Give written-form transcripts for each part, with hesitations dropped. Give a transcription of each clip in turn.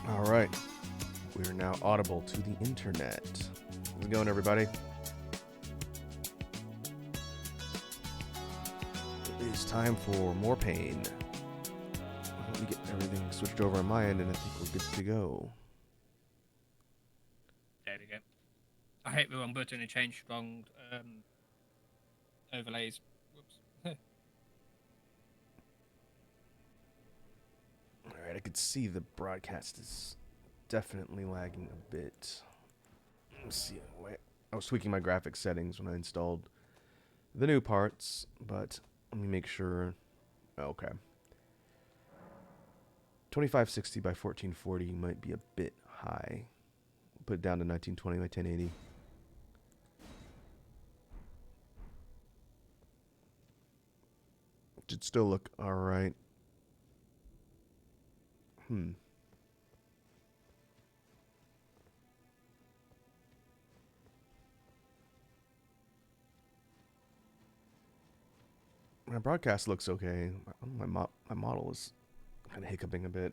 All right, we are now audible to the internet. How's it going, everybody? It is time for more pain. Let me get everything switched over on my end, and I think we're good to go. There we go. I hate the wrong button and change wrong overlays. Whoops. All right, I could see the broadcast is definitely lagging a bit. Let's see. Wait, I was tweaking my graphics settings when I installed the new parts, but let me make sure. Okay. 2560 by 1440 might be a bit high. Put it down to 1920 by 1080. Should still look alright. My broadcast looks okay. My model is kind of hiccuping a bit.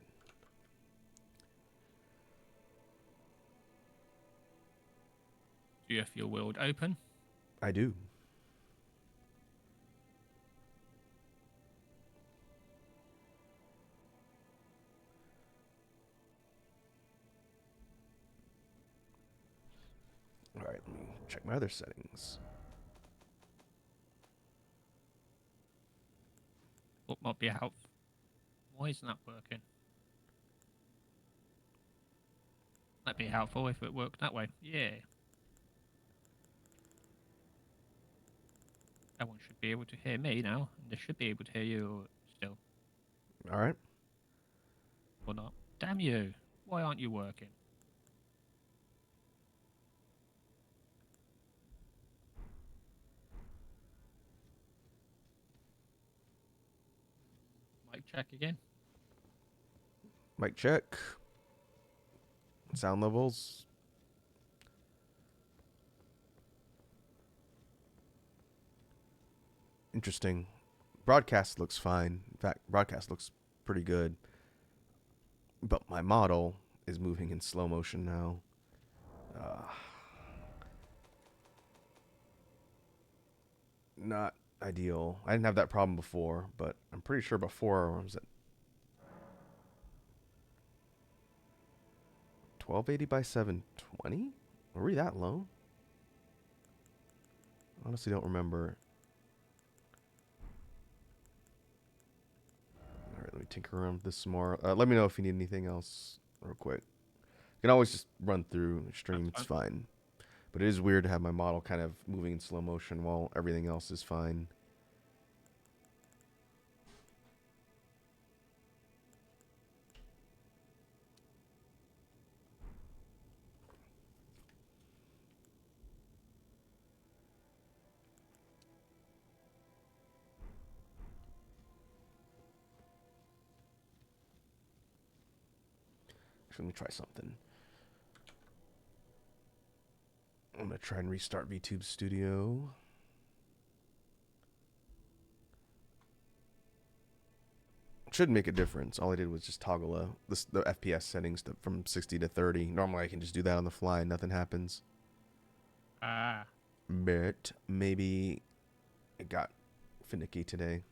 Do you have your world open? I do. All right, let me check my other settings. What might be helpful? Why isn't that working? That'd be helpful if it worked that way. Yeah. Everyone should be able to hear me now, and they should be able to hear you still. All right. Or not. Damn you. Why aren't you working? Mic check again. Mic check. Sound levels. Interesting. Broadcast looks fine. In fact, broadcast looks pretty good. But my model is moving in slow motion now. Not ideal. I didn't have that problem before, but I'm pretty sure before I was at 1280 by 720? Were we that low? Honestly, don't remember. All right, let me tinker around with this some more. Let me know if you need anything else real quick. You can always just run through stream. It's fine. But it is weird to have my model kind of moving in slow motion while everything else is fine. Actually, let me try something. I'm going to try and restart VTube Studio. Shouldn't make a difference. All I did was just toggle the FPS settings from 60 to 30. Normally I can just do that on the fly and nothing happens. But maybe it got finicky today.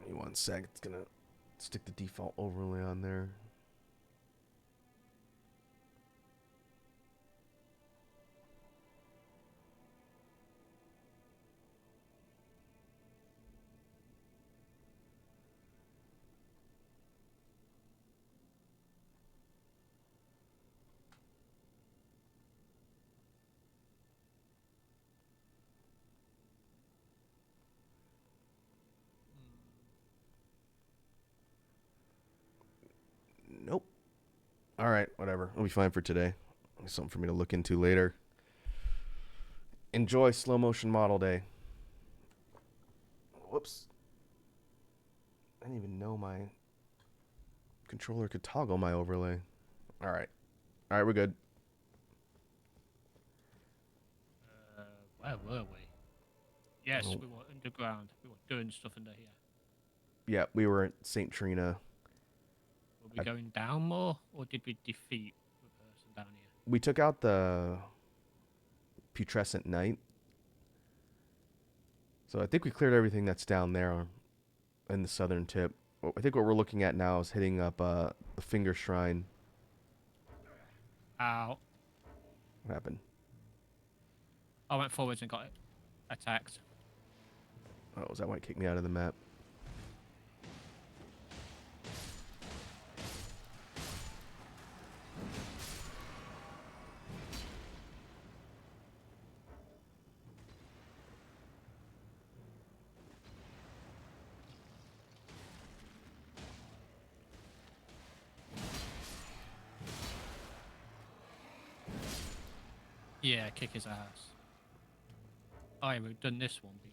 Give me 1 sec. It's going to stick the default overlay on there. Nope. All right, whatever. It'll be fine for today. Something for me to look into later. Enjoy slow motion model day. Whoops. I didn't even know my controller could toggle my overlay. All right. All right, we're good. Where were we? Yes, we were underground. We were doing stuff under here. Yeah, we were at St. Trina. Were we I, going down more, or did we defeat the person down here? we took out the putrescent knight. So I think we cleared everything that's down there in the southern tip. I think what we're looking at now is hitting up the Finger Shrine. Ow. What happened? I went forwards and got attacked. Oh, is that why it kicked me out of the map? Yeah, kick his ass. Oh, yeah, we've done this one before.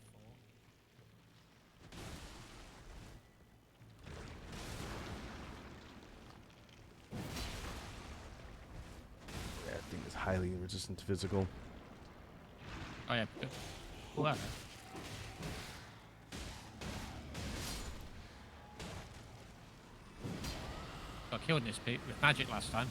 Yeah, that thing is highly resistant to physical. Oh, yeah. Well, got killed in this pit with magic last time.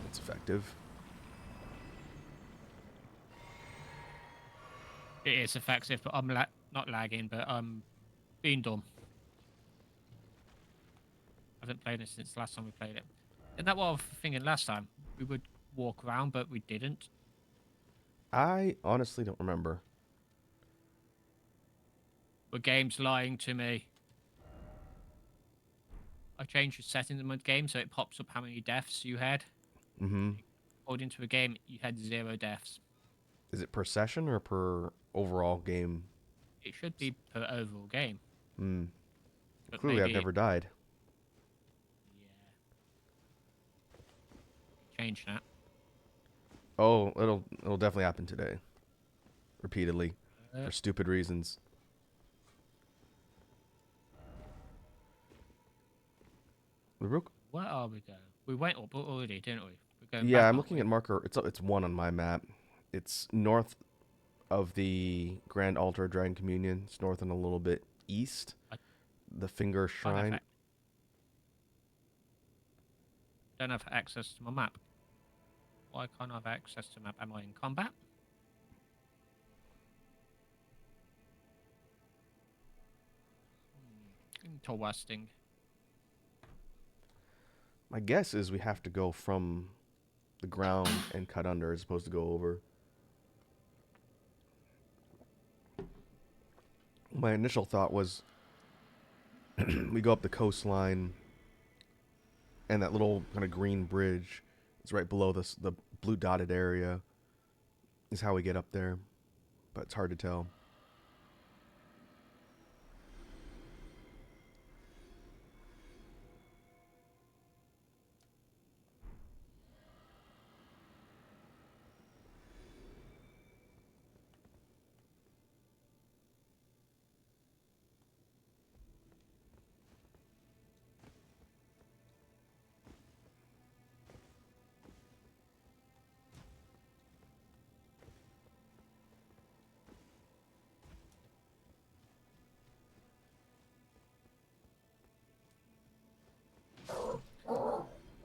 It's effective. It is effective, but I'm not lagging, but I'm being dumb. I haven't played it since the last time we played it. Isn't that what I was thinking last time? We would walk around, but we didn't. I honestly don't remember. The game's lying to me. I changed the settings in my game so it pops up how many deaths you had. Mm-hmm. According to the game, you had 0 deaths. Is it per session or per overall game? It should be per overall game. Hmm. But Clearly, I've maybe, never died. yeah, change that. Oh, it'll definitely happen today. Repeatedly. For stupid reasons. Where are we going? We went up already, didn't we? We're going Yeah, back, I'm aren't looking we? at marker. It's 1 on my map. It's north of the Grand Altar of Dragon Communion. It's north and a little bit east. I The Finger Shrine. don't have access to my map. Why can't I have access to map? Am I in combat? Interesting. My guess is we have to go from the ground and cut under as opposed to go over. My initial thought was we go up the coastline and that little kind of green bridge is right below the blue dotted area is how we get up there, but it's hard to tell.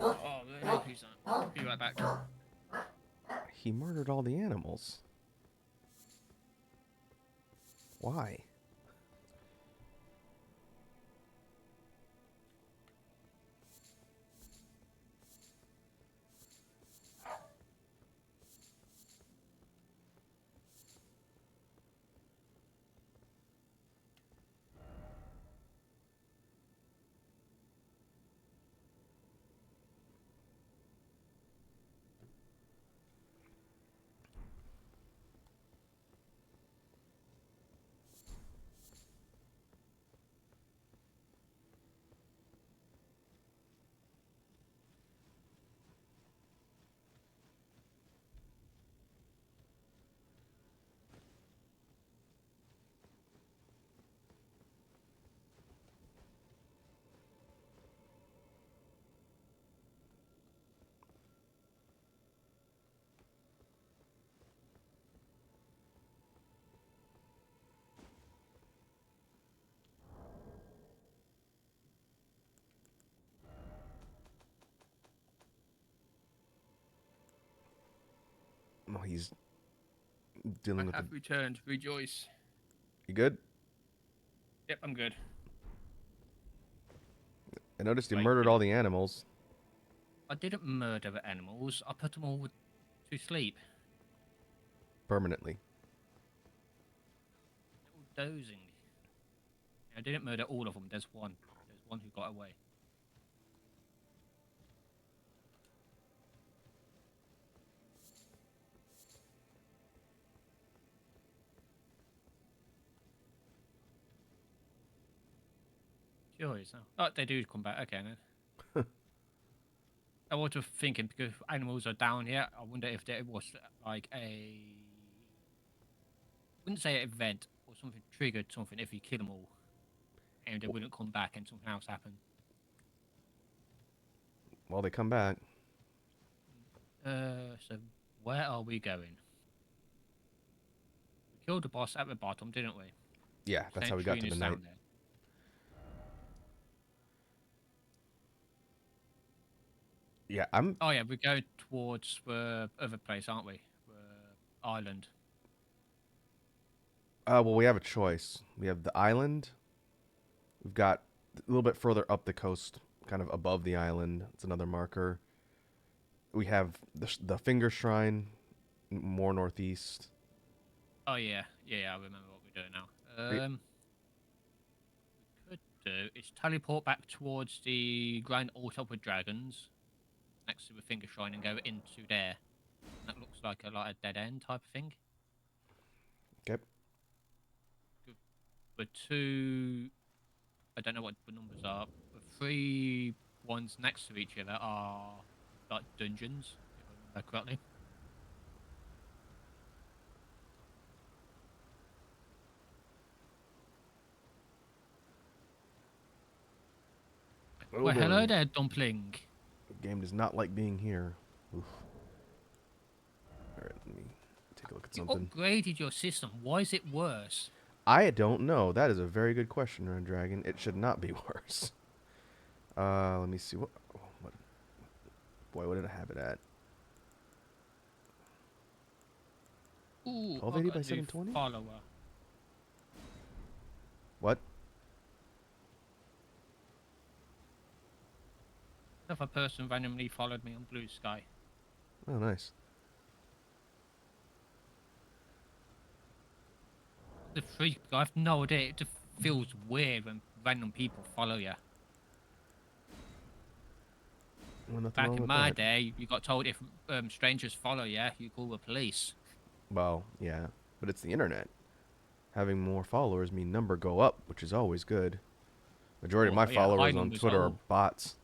Oh, no, he's not. Be right back. He murdered all the animals. Why? he's dealing I with the... have returned. Rejoice. You good? Yep, I'm good. I noticed you Wait, murdered all the animals. I didn't murder the animals. I put them all to sleep. Permanently. They're all dozing. I didn't murder all of them. There's one. There's one who got away. Joys. Oh, they do come back. Okay, then. I was just thinking because animals are down here. I wonder if there was like a, wouldn't say an event or something triggered something if you kill them all, and they wouldn't come back and something else happened. Well, they come back. So where are we going? We killed the boss at the bottom, didn't we? Yeah, that's how we got to the night. Yeah, I'm... Oh yeah, we're going towards the other place, aren't we? The island. well, we have a choice. We have the island. We've got a little bit further up the coast, kind of above the island. It's another marker. We have the Finger Shrine, more northeast. Oh yeah, I remember what we're doing now. We could do is teleport back towards the Grand Altar with Dragons, next to the Finger Shrine, and go into there. That looks like a dead end type of thing. Okay. The two, I don't know what the numbers are. The three ones next to each other are like dungeons, if I remember correctly. Oh, Well, boy. hello there, Dumpling. The game does not like being here. Oof. All right, let me take a look at something. You upgraded your system. Why is it worse? I don't know. That is a very good question, Red Dragon. It should not be worse. Let me see. What boy, what did I have it at? Ooh, 1280 by 720? Follower. What? Another person randomly followed me on Blue Sky. Oh, nice. The freak, I have no idea. It just feels weird when random people follow you. Well, nothing Back wrong in with my that. day, you got told if strangers follow you, you call the police. Well, yeah, but it's the internet. Having more followers mean number go up, which is always good. Majority of my Yeah, high followers on numbers. Twitter are bots.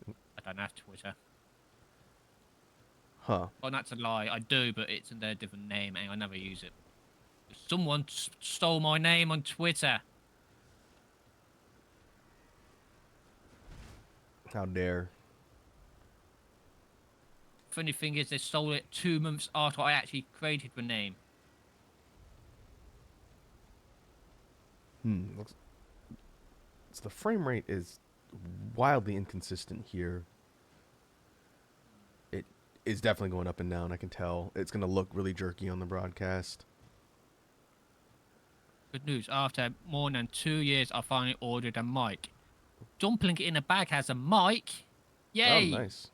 I don't have Twitter. Huh. Well, that's a lie. I do, but it's under a different name, and I never use it. Someone stole my name on Twitter. How dare. Funny thing is, they stole it 2 months after I actually created the name. Looks... So the frame rate is wildly inconsistent here. It is definitely going up and down, I can tell. It's going to look really jerky on the broadcast. Good news. After more than 2 years, I finally ordered a mic. Dumpling in a bag has a mic. Yay! Oh, nice.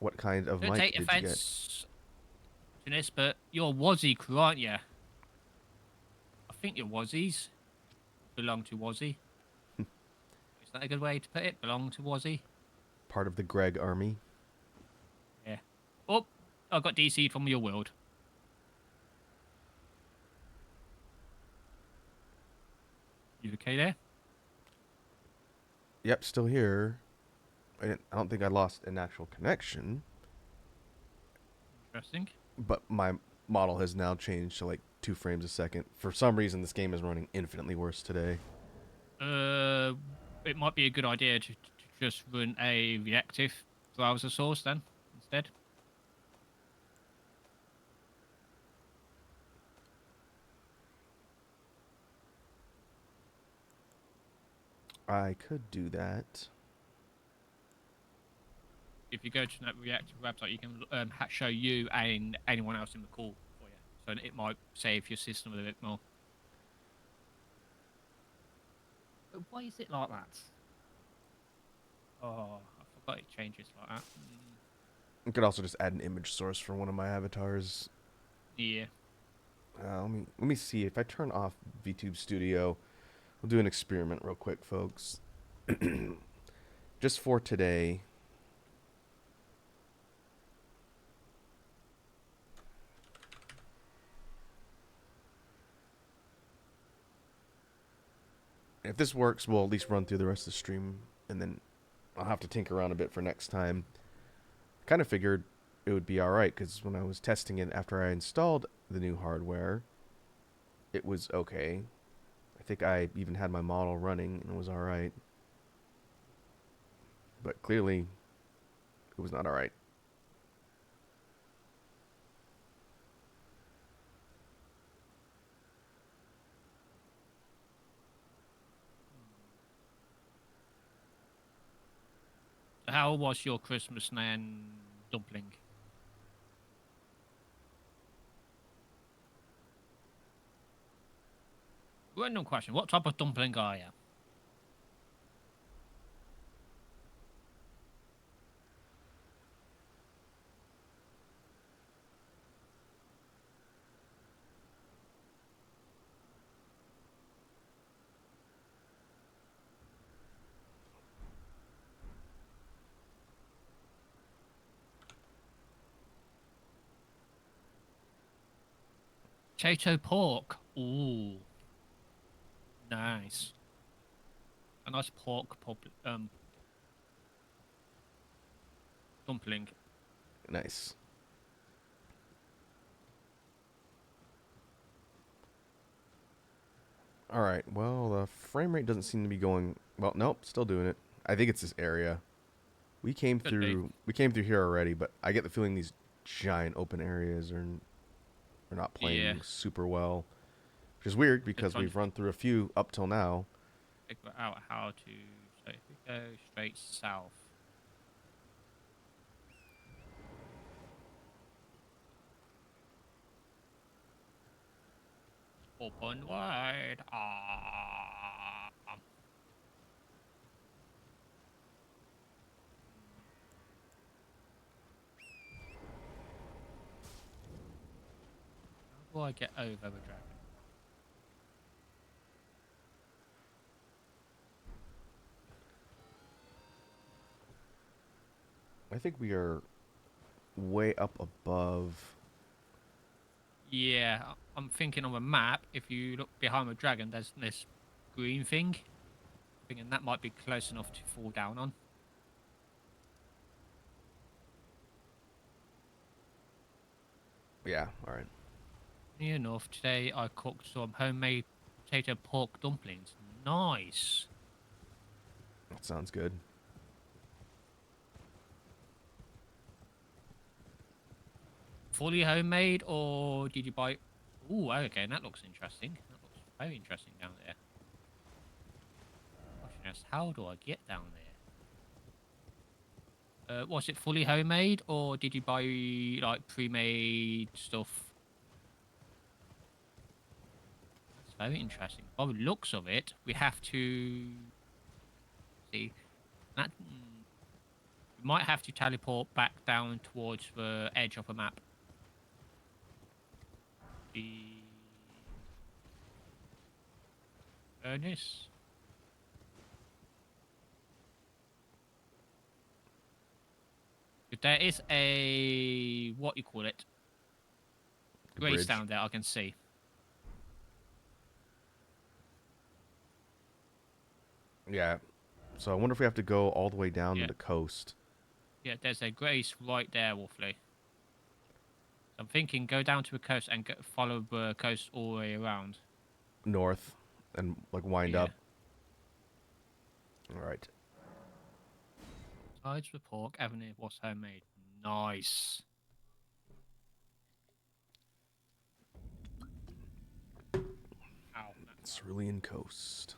What kind of Don't mic take did you get? offense to this, but you're a Wazzy crew, aren't you? I think you're Wazzies. Belong to Wazzy. Is that a good way to put it? Belong to Wazzy? Part of the Greg army. Yeah. Oh, I got DC'd from your world. You okay there? Yep, still here. I don't think I lost an actual connection. Interesting. But my model has now changed to like 2 frames a second. For some reason, this game is running infinitely worse today. It might be a good idea to just run a reactive browser source then, instead. I could do that. if you go to that reactive website, you can show you and anyone else in the call for you. So it might save your system a bit more. But why is it like that? Oh, I forgot it changes like that. You could also just add an image source for one of my avatars. Yeah. Let me see if I turn off VTube Studio. We'll do an experiment real quick, folks. Just for today. If this works, we'll at least run through the rest of the stream, and then I'll have to tinker around a bit for next time. Kind of figured it would be alright, because when I was testing it after I installed the new hardware, it was okay. I think I even had my model running, and it was alright. But clearly, it was not alright. How was your Christmas Nan dumpling? Random question. What type of dumpling are you? Potato pork. Ooh. Nice. A nice pork dumpling. Nice. Alright, well, the frame rate doesn't seem to be going... Well, nope, still doing it. I think it's this area. We came through here already, but I get the feeling these giant open areas are not playing super well. Which is weird, because we've run through a few up till now. Figure out how to... So if we go straight south... Open wide. How do I get over the dragon? I think we are way up above. Yeah, I'm thinking on a map, if you look behind the dragon, there's this green thing. Thinking that might be close enough to fall down on. Yeah, alright. Funny enough, today I cooked some homemade potato pork dumplings. Nice. That sounds good. Fully homemade, or did you buy... Ooh, okay, that looks interesting. That looks very interesting down there. How do I get down there? Was it fully homemade, or did you buy, like, pre-made stuff? That's very interesting. By the looks of it, we have to... See, that... We might have to teleport back down towards the edge of the map. The... furnace? There is a... what you call it? Grace down there, I can see. Yeah. So I wonder if we have to go all the way down to the coast. Yeah, there's a grace right there, Wolfley. I'm thinking go down to the coast and follow the coast all the way around. North. And, like, wind up. Alright. Sides with pork, Avenue was homemade. Nice. Ow. Cerulean Coast.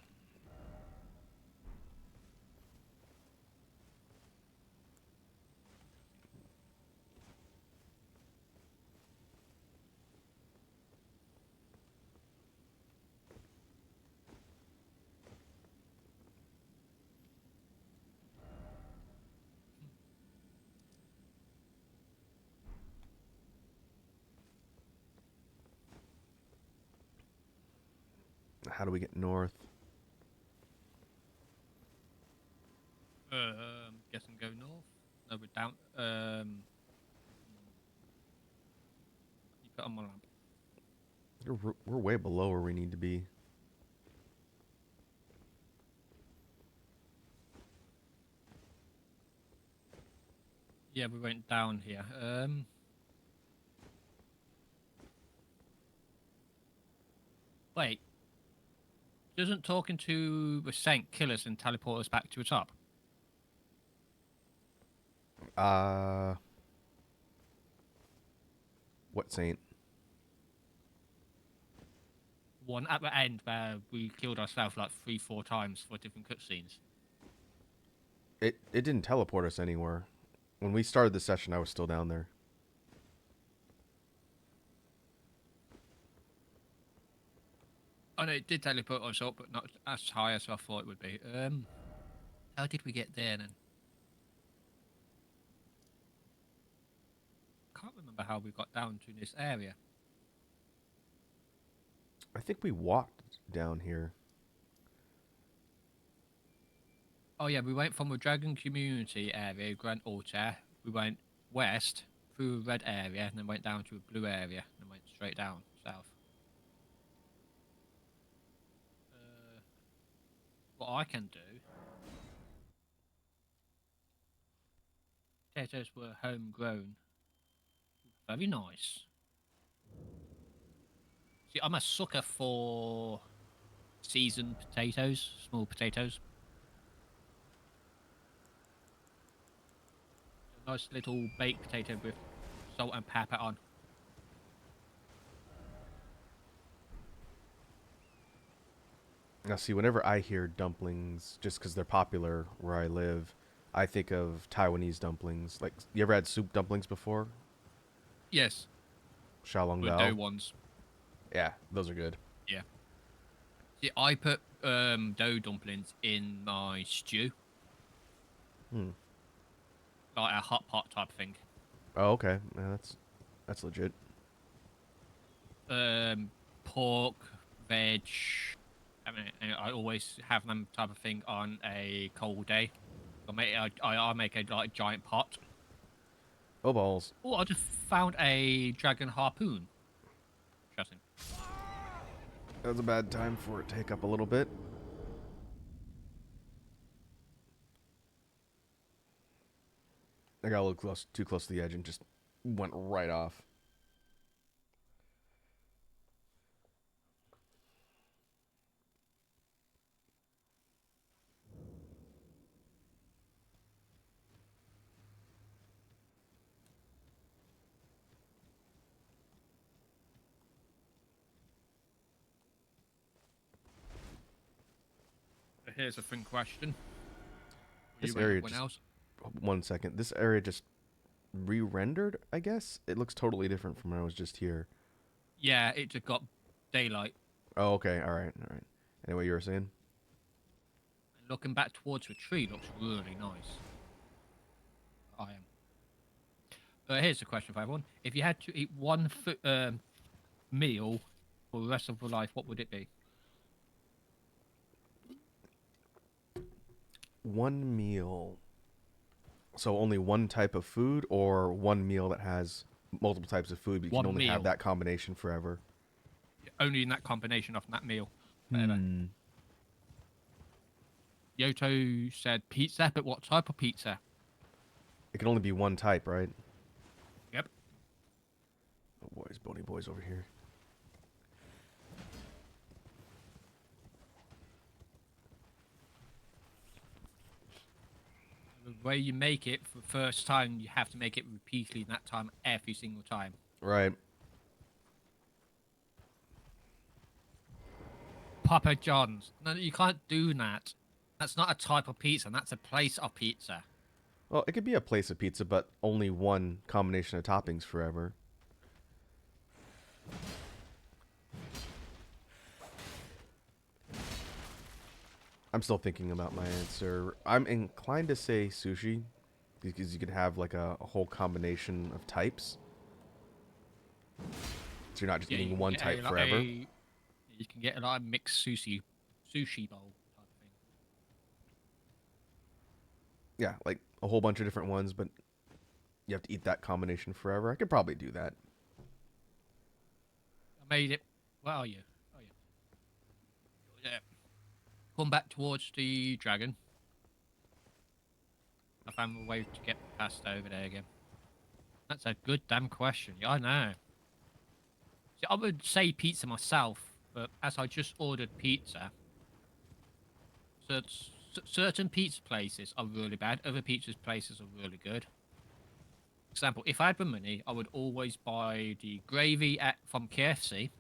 how do we get north? Guess and go north. No, we're down. You put on my lamp. We're way below where we need to be. Yeah, we went down here. Wait. Doesn't talking to the Saint kill us and teleport us back to the top? What saint? One at the end where we killed ourselves like 3-4 times for different cutscenes. It didn't teleport us anywhere. When we started the session, I was still down there. Oh no, it did teleport us up, but not as high as I thought it would be. How did we get there then? Can't remember how we got down to this area. I think we walked down here. Oh yeah, we went from the Dragon Community area, Grand Altar. We went west through a red area, and then went down to a blue area, and then went straight down south. What I can do. Potatoes were homegrown. Very nice. See, I'm a sucker for seasoned potatoes, small potatoes. A nice little baked potato with salt and pepper on. Now, see, whenever I hear dumplings, just because they're popular where I live, I think of Taiwanese dumplings. Like, you ever had soup dumplings before? Yes, Xiaolong with Dao? dough ones. Yeah, those are good. Yeah. See, I put dough dumplings in my stew, Hmm. like a hot pot type thing. Oh, okay. Yeah, that's legit. Pork, veg. I mean, I always have them type of thing on a cold day. I make a like giant pot. Oh, balls. Oh, I just found a dragon harpoon. Interesting. That was a bad time for it to take up a little bit. I got a little too close to the edge and just went right off. Here's a fun question. This area just... One second. This area just re-rendered, I guess? It looks totally different from when I was just here. Yeah, it just got daylight. Oh, okay. All right. All right. Anyway, you were saying? And looking back towards the tree looks really nice. I am. Here's a question for everyone. If you had to eat one meal for the rest of your life, what would it be? One meal. So only one type of food, or one meal that has multiple types of food, but you can only have that combination forever? Only in that combination of that meal. Whatever. Yoto said pizza, but what type of pizza? It can only be one type, right? Yep. Oh, boys, bony boys over here. The way you make it for the first time, you have to make it repeatedly in that time every single time. Right. Papa John's. No, you can't do that. That's not a type of pizza. That's a place of pizza. Well, it could be a place of pizza, but only one combination of toppings forever. I'm still thinking about my answer. I'm inclined to say sushi, because you could have like a whole combination of types. So you're not just eating one type forever. You You can get a lot of mixed sushi bowl type of thing. Yeah, like a whole bunch of different ones, but you have to eat that combination forever. I could probably do that. I made it. Where are you? Oh yeah. Yeah. Come back towards the dragon. I found a way to get past over there again. That's a good damn question. Yeah, I know. See, I would say pizza myself, but as I just ordered pizza, certain pizza places are really bad. Other pizza places are really good. For example, if I had the money, I would always buy the gravy from KFC.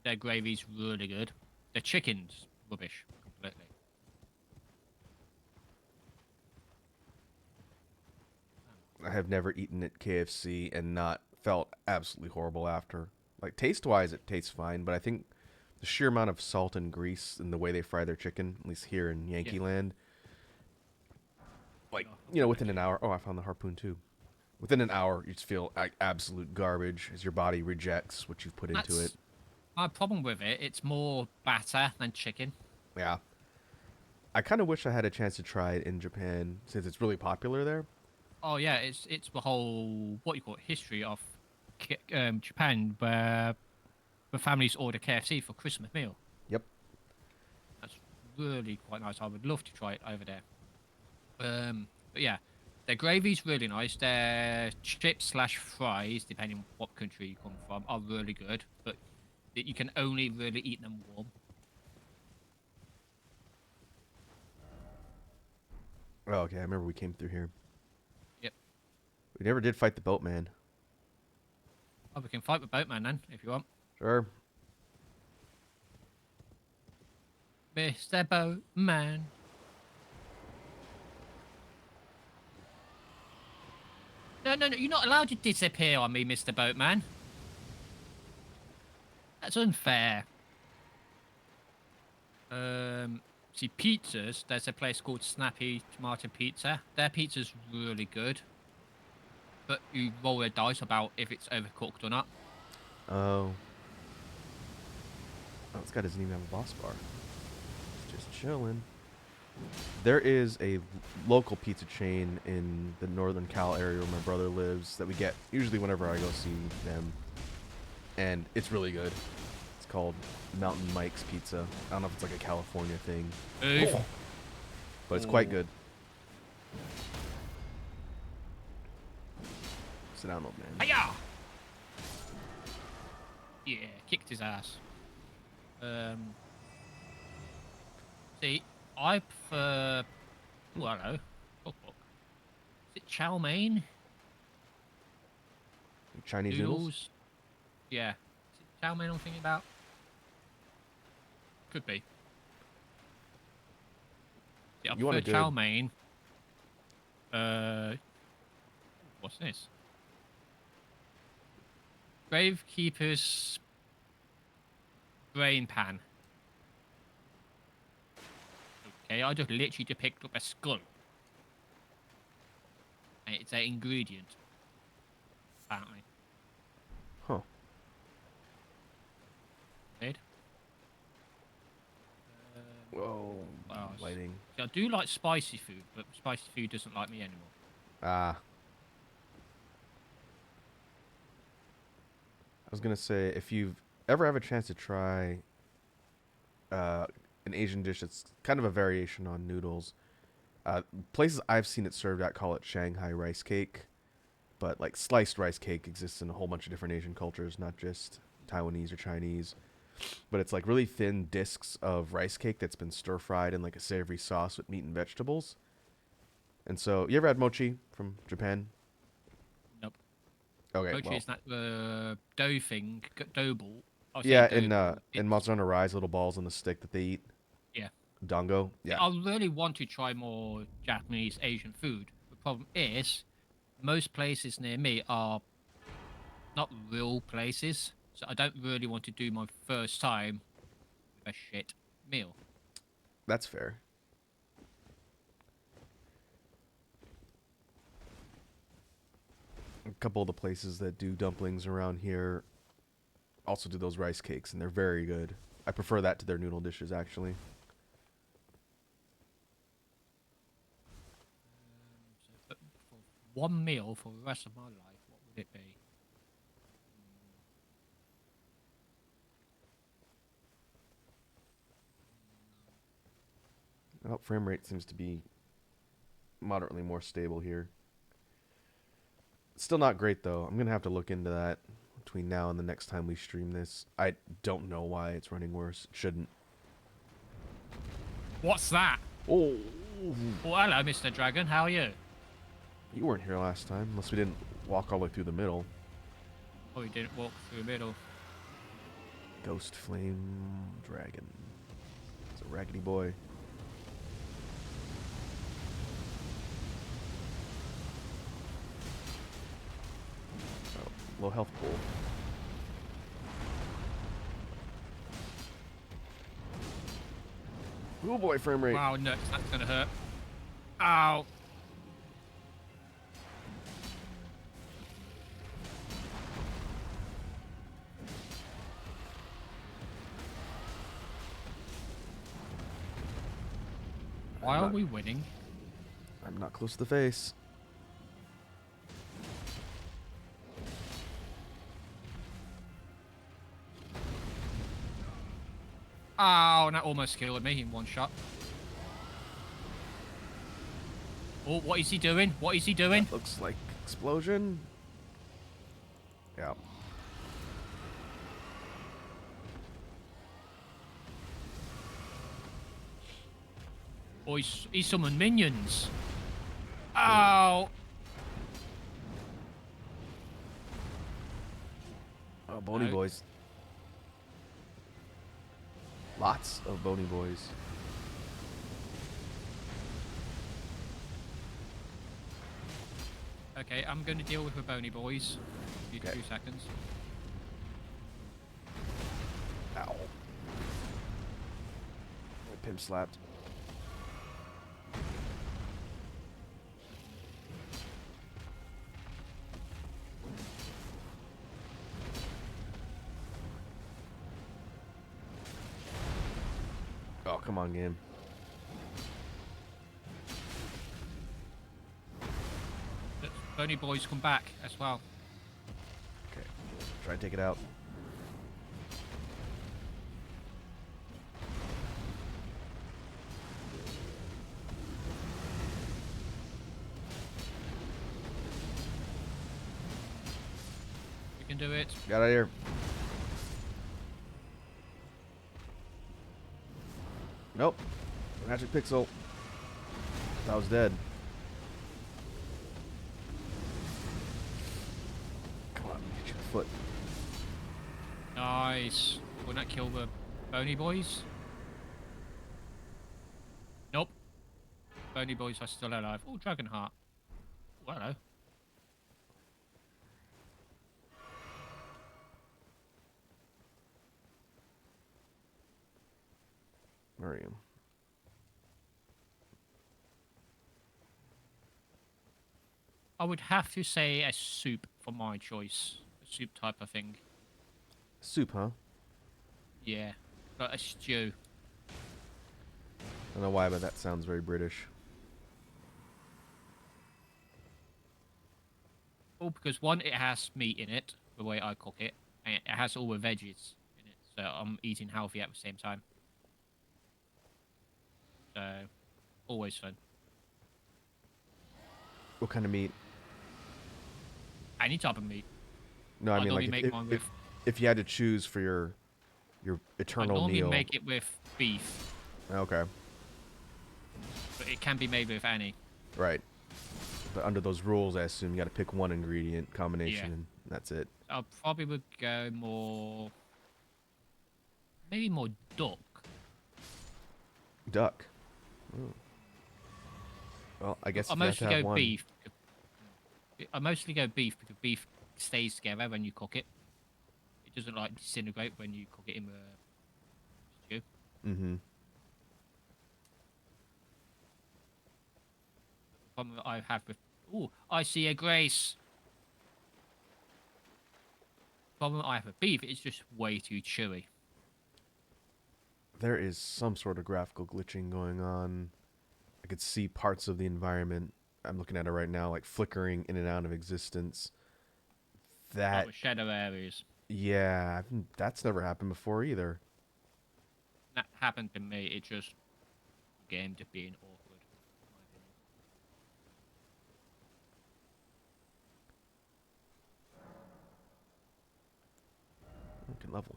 Their gravy's really good. Their chicken's rubbish completely. I have never eaten at KFC and not felt absolutely horrible after. Like taste wise, it tastes fine, but I think the sheer amount of salt and grease and the way they fry their chicken, at least here in Yeah. Yankee Land, like Oh, within an hour. Oh, I found the harpoon too. Within an hour, you just feel absolute garbage as your body rejects what you've put into it. that's my problem with it. It's more batter than chicken. Yeah, I kind of wish I had a chance to try it in Japan since it's really popular there. Oh yeah, it's the whole what you call it, history of Japan, where the families order KFC for Christmas meal. Yep. That's really quite nice. I would love to try it over there. But yeah, their gravy's really nice. Their chips slash fries, depending on what country you come from, are really good. But you can only really eat them warm. Oh, okay. I remember we came through here. Yep. We never did fight the boatman. Oh, we can fight with Boatman then, if you want. Sure. Mr. Boatman. No, no, no, you're not allowed to disappear on me, Mr. Boatman. That's unfair. See, pizzas, there's a place called Snappy Tomato Pizza. Their pizza's really good. But you roll a dice about if it's overcooked or not. Oh. Oh, this guy doesn't even have a boss bar. He's just chilling. There is a local pizza chain in the Northern Cal area where my brother lives that we get usually whenever I go see them. And it's really good. It's called Mountain Mike's Pizza. I don't know if it's like a California thing, Oof. but it's quite good. Sit down, old man. Hiya! Yeah, kicked his ass. See, I prefer. Oh, hello. Cookbook. Is it chow mein? Chinese noodles? Yeah. Is it chow mein I'm thinking about? Could be. See, I You want prefer a chow good- mein. What's this? Gravekeeper's brain pan. Okay, I just literally just picked up a skull. And it's an ingredient. Apparently. Huh. Weird. Whoa. What else? Lighting. See, I do like spicy food, but spicy food doesn't like me anymore. Ah. I was gonna say, if you've ever have a chance to try an Asian dish that's kind of a variation on noodles, places I've seen it served at call it Shanghai rice cake, but like sliced rice cake exists in a whole bunch of different Asian cultures, not just Taiwanese or Chinese. But it's like really thin discs of rice cake that's been stir fried in like a savory sauce with meat and vegetables. And so, you ever had mochi from Japan? Nope. Okay, Mochi well, is that dough thing, dough ball. I was yeah, saying dough ball. in mozzarella rice, little balls on the stick that they eat. Yeah. Dango. Yeah. I really want to try more Japanese, Asian food. The problem is, most places near me are not real places, so I don't really want to do my first time with a shit meal. That's fair. A couple of the places that do dumplings around here also do those rice cakes, and they're very good. I prefer that to their noodle dishes, actually. But for one meal for the rest of my life, what would it be? Oh, frame rate seems to be moderately more stable here. Still not great, though. I'm going to have to look into that between now and the next time we stream this. I don't know why it's running worse. It shouldn't. What's that? Oh, Oh, hello, Mr. Dragon. How are you? you weren't here last time, unless we didn't walk all the way through the middle. Oh, you didn't walk through the middle. Ghost Flame Dragon. It's a raggedy boy. Oh, low health pool. Oh boy, frame rate. Wow, nuts. That's gonna hurt. Ow. Why are we winning? I'm not close to the face. Ow, that almost killed me in one shot. Oh, what is he doing? What is he doing? That looks like explosion. Yeah. Oh, he summoned minions. Ow. Oh, bony boys. Lots of bony boys. Okay, I'm going to deal with the bony boys. Give me 2 seconds. Ow. Pimp slapped. Oh, come on, game. The bony boys come back as well. Okay. Try and take it out. We can do it. Get out of here. Nope. Magic pixel. I was dead. Come on, get your foot. Nice. Will that kill the bony boys? Nope. Bony boys are still alive. Oh, dragon heart. Oh, hello. Where are you? I would have to say a soup for my choice. A soup type of thing. Soup, huh? Yeah. Like a stew. I don't know why, but that sounds very British. Oh, because one, it has meat in it, the way I cook it. And it has all the veggies in it. So I'm eating healthy at the same time. So, always fun. What kind of meat? Any type of meat. No, I mean normally like make mine with. if you had to choose for your I eternal normally meal. make it with beef, Okay. but it can be made with any. Right. But under those rules, I assume you got to pick one ingredient combination, Yeah. and that's it. I probably would go more. Maybe more duck. Duck. Oh. Well, I guess I if you have to mostly have go one. beef. I mostly go beef because beef stays together when you cook it. It doesn't like disintegrate when you cook it in the stew. Mm-hmm. The problem that I have with. Oh, I see a grace. problem I have with beef, it's just way too chewy. There is some sort of graphical glitching going on. I could see parts of the environment. I'm looking at it right now, like flickering in and out of existence. Like That, with shadow areas. yeah, that's never happened before either. That happened to me. It just game just being awkward, in my opinion. Okay, level.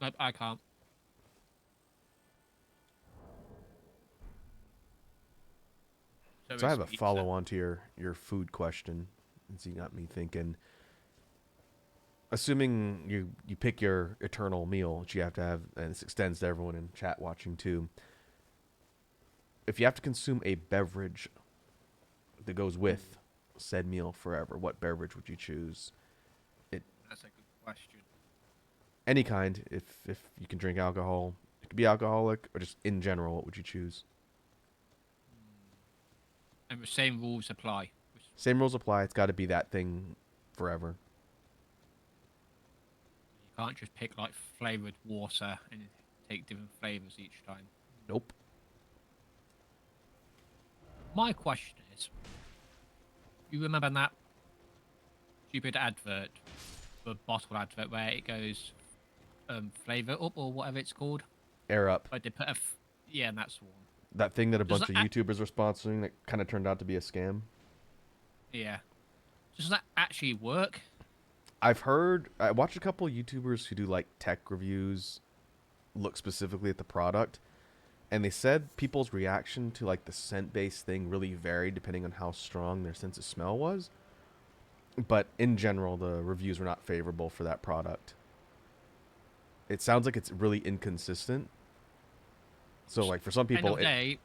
Nope, I can't. So So I it's have a pizza. follow on to your food question. And so you got me thinking. Assuming you pick your eternal meal, which you have to have, and this extends to everyone in chat watching too. If you have to consume a beverage that goes with said meal forever, what beverage would you choose? That's a good question. Any kind, if you can drink alcohol, it could be alcoholic or just in general. What would you choose? And the same rules apply. Same rules apply. It's got to be that thing forever. You can't just pick like flavored water and take different flavors each time. Nope. My question is, you remember that stupid advert, the bottle advert where it goes flavor up or whatever it's called? Air up. But they put yeah, and that's the one. That thing that a Does bunch of that YouTubers were sponsoring that kind of turned out to be a scam. yeah. Does that actually work? I've heard. I watched a couple of YouTubers who do like tech reviews, look specifically at the product, and they said people's reaction to like the scent-based thing really varied depending on how strong their sense of smell was. But in general, the reviews were not favorable for that product. It sounds like it's really inconsistent. So, like for some End people, of day.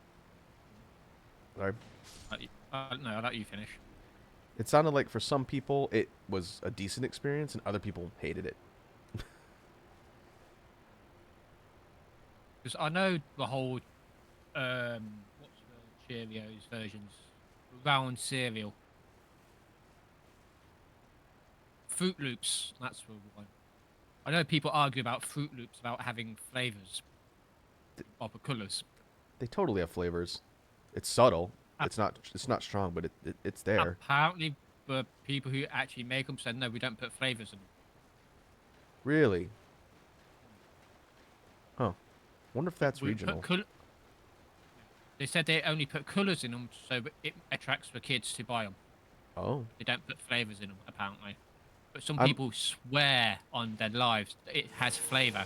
sorry, No, I'll let you finish. it sounded like for some people it was a decent experience, and other people hated it. Because I know the whole what's the Cheerios versions? Round cereal. Fruit Loops, that's the one. I know people argue about Fruit Loops about having flavors or the colors. They totally have flavors. It's subtle. It's not strong, but it's there. Apparently, the people who actually make them said no, we don't put flavors in them. Really? Huh. Wonder if that's We put regional. They said they only put colors in them so it attracts the kids to buy them. Oh. They don't put flavors in them, apparently. But some I'm, people swear on their lives that it has flavor.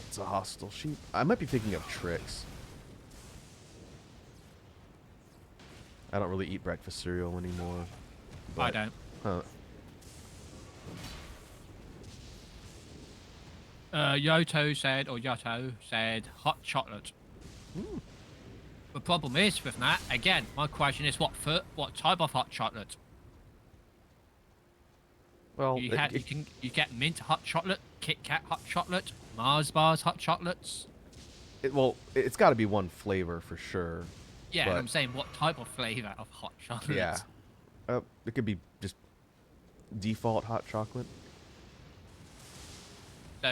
it's a hostile sheep. I might be thinking of tricks. I don't really eat breakfast cereal anymore. But, I don't. Huh. Yoto said hot chocolate. Mm. The problem is with that, again, my question is what type of hot chocolate? Well, You get mint hot chocolate, Kit Kat hot chocolate, Mars bars hot chocolates. it's got to be one flavor for sure. Yeah, but, I'm saying what type of flavor of hot chocolate? Yeah. It could be just default hot chocolate. So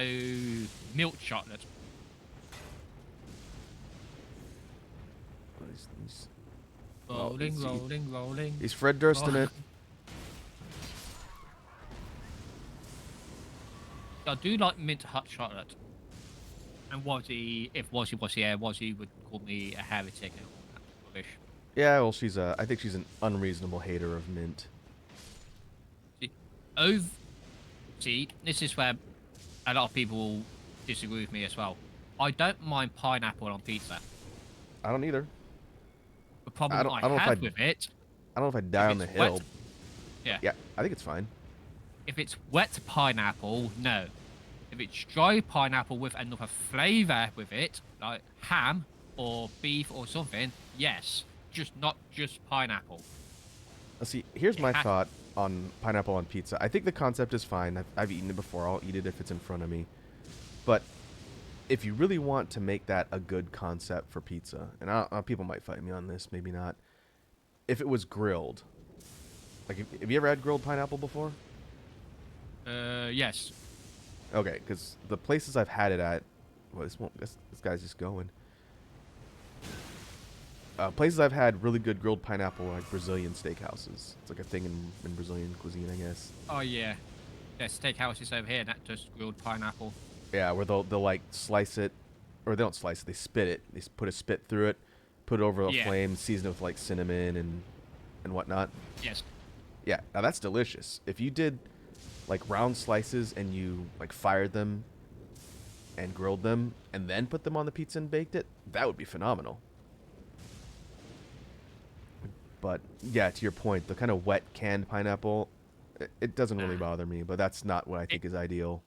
milk chocolate. Rolling. He's Fred Durst in it. I do like mint hot chocolate. And if Wazzy was here, Wazzy would call me a heretic and all that rubbish. Yeah, well, I think she's an unreasonable hater of mint. See, this is where a lot of people disagree with me as well. I don't mind pineapple on pizza. I don't either. The problem I don't know have with it... I don't know if I'd die on the hill. Wet, yeah. Yeah, I think it's fine. If it's wet pineapple, no. If it's dry pineapple with another flavour with it, like ham or beef or something, yes. Not just pineapple. Let's see, here's my thought on pineapple on pizza. I think the concept is fine. I've eaten it before. I'll eat it if it's in front of me. But if you really want to make that a good concept for pizza, and people might fight me on this, maybe not. If it was grilled, like, have you ever had grilled pineapple before? Yes. Okay, because the places I've had it at, well, this guy's just going. Places I've had really good grilled pineapple are like Brazilian steakhouses. It's like a thing in Brazilian cuisine, I guess. Oh yeah. There's steakhouses over here that does grilled pineapple. Yeah, where they'll like slice it, or they don't slice it, they spit it. They put a spit through it, put it over a Yeah. flame, season it with like cinnamon and whatnot. Yes. Yeah, now that's delicious. If you did like round slices and you like fired them and grilled them and then put them on the pizza and baked it, that would be phenomenal. But yeah, to your point, the kind of wet canned pineapple, it doesn't really bother me, but that's not what I think is ideal.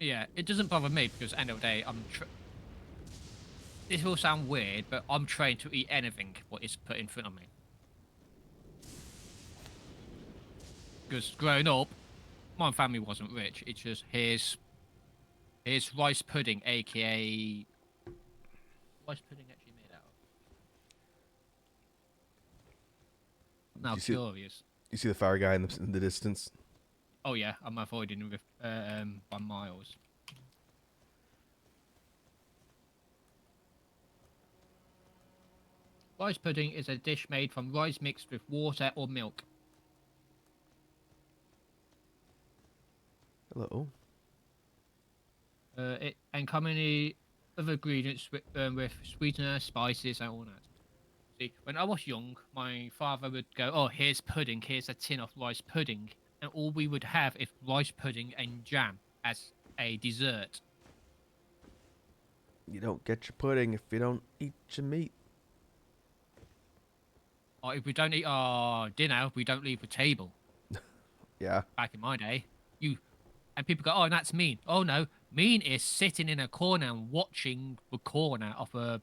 Yeah, it doesn't bother me because at the end of the day, this will sound weird, but I'm trained to eat anything what is put in front of me. Because growing up, my family wasn't rich. It's just here's rice pudding, aka rice pudding actually made out of. Now You see, curious. you see the fire guy in the distance? Oh yeah, I'm avoiding with by miles. Rice pudding is a dish made from rice mixed with water or milk. Hello. It and commonly other ingredients with sweetener, spices, and all that. See, when I was young, my father would go, "Oh, here's pudding. Here's a tin of rice pudding," and all we would have is rice pudding and jam as a dessert. You don't get your pudding if you don't eat your meat. Or if we don't eat our dinner, we don't leave the table. Yeah. Back in my day, and people go, "Oh, that's mean." Oh no, mean is sitting in a corner and watching the corner of a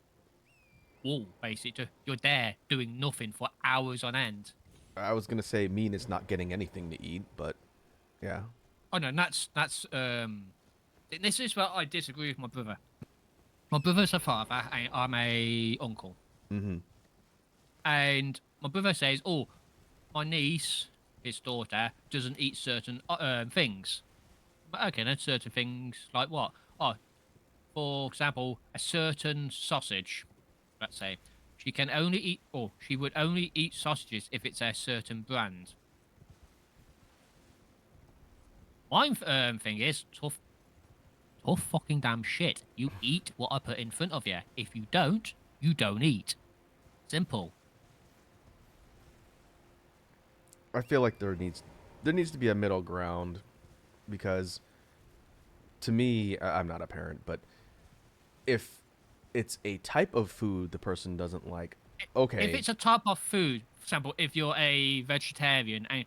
wall. Basically, you're there doing nothing for hours on end. I was gonna say mean is not getting anything to eat, but yeah. Oh no, that's. This is where I disagree with my brother. My brother's a father, and I'm a uncle. Mm-hmm. And my brother says, "Oh, my niece, his daughter, doesn't eat certain things." But okay, then certain things like what? Oh, for example, a certain sausage. Let's say she can only eat, or she would only eat sausages if it's a certain brand. My thing is tough fucking damn shit. You eat what I put in front of you. If you don't eat. Simple. I feel like there needs to be a middle ground, because to me, I'm not a parent, but if it's a type of food the person doesn't like, If okay, it's a type of food, for example, if you're a vegetarian and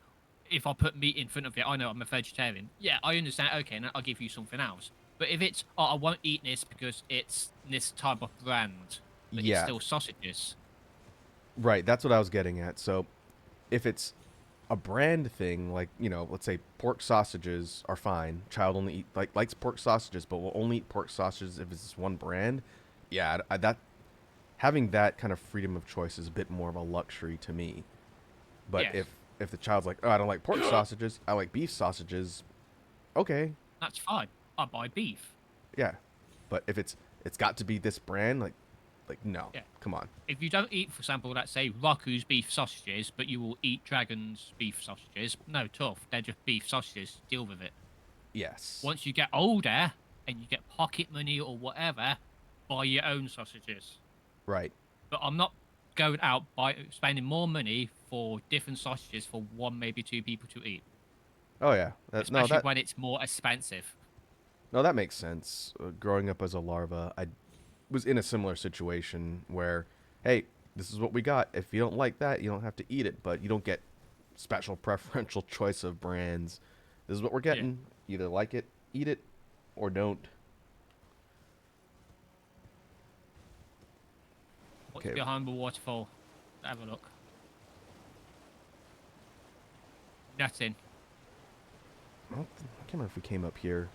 if I put meat in front of you, I know I'm a vegetarian. Yeah, I understand. Okay, now I'll give you something else. But if it's, oh, I won't eat this because it's this type of brand, but it's yeah, still sausages. right, that's what I was getting at. So if it's a brand thing, like, let's say pork sausages are fine. Child only likes pork sausages, but will only eat pork sausages if it's one brand. Yeah, that having that kind of freedom of choice is a bit more of a luxury to me. But Yes, if the child's like, oh, I don't like pork sausages, I like beef sausages. Okay, that's fine. I buy beef. yeah. But if it's got to be this brand, like no, Yeah. come on. If you don't eat, for example, let's say Raku's beef sausages, but you will eat Dragon's beef sausages, no, tough. They're just beef sausages. Deal with it. Yes, Once you get older and you get pocket money or whatever, buy your own sausages. right. But I'm not going out by spending more money for different sausages for one, maybe two people to eat, Oh yeah, no especially that when it's more expensive. no that makes sense. Growing up as a larva, I was in a similar situation where, hey, this is what we got. If you don't like that, you don't have to eat it, but you don't get special preferential choice of brands. This is what we're Yeah. getting. Either like it, eat it, or don't. What's Okay, behind the waterfall? Have a look. Nothing. I can't remember if we came up here.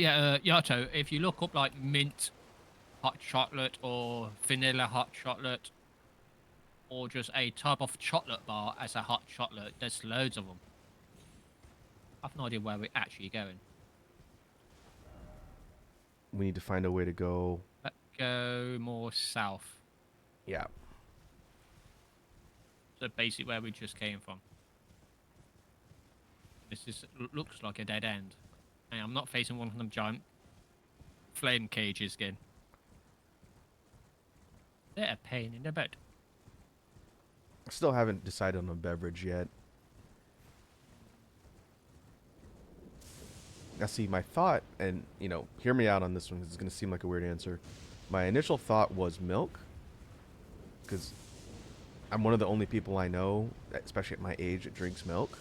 yeah, Yato, if you look up like mint hot chocolate or vanilla hot chocolate or just a type of chocolate bar as a hot chocolate, there's loads of them. I've no idea where we're actually going. We need to find a way to go. Let's go more south. Yeah. So basically where we just came from. This is looks like a dead end. And I'm not facing one of them giant flame cages again. They're a pain in the butt. Still haven't decided on a beverage yet. Now, see, my thought, and, you know, hear me out on this one, 'cause it's going to seem like a weird answer. My initial thought was milk, because I'm one of the only people I know, especially at my age, that drinks milk.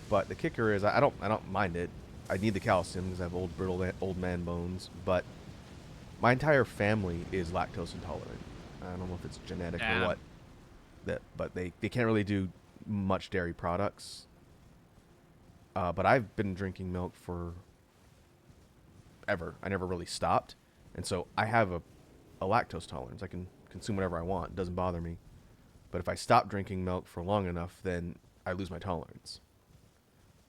But the kicker is, I don't mind it. I need the calcium because I have old, brittle, old man bones. But my entire family is lactose intolerant. I don't know if it's genetic or what. But they can't really do much dairy products. But I've been drinking milk for ever. I never really stopped. And so I have a lactose tolerance. I can consume whatever I want. It doesn't bother me. But if I stop drinking milk for long enough, then I lose my tolerance.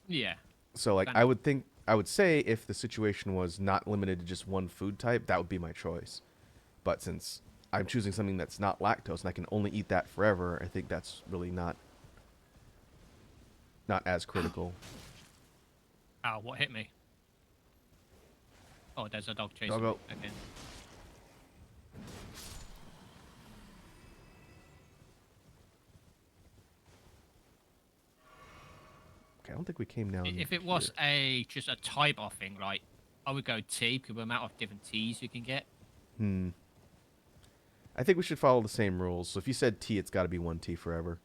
Yeah. So, like, I would say if the situation was not limited to just one food type, that would be my choice. But since I'm choosing something that's not lactose and I can only eat that forever, I think that's really not as critical. Ow, what hit me? Oh, there's a dog chasing Doggo. me again. Okay, I don't think we came down. If it was just a type of thing, like, I would go tea, because the amount of different teas you can get. I think we should follow the same rules. So if you said tea, it's got to be one tea forever.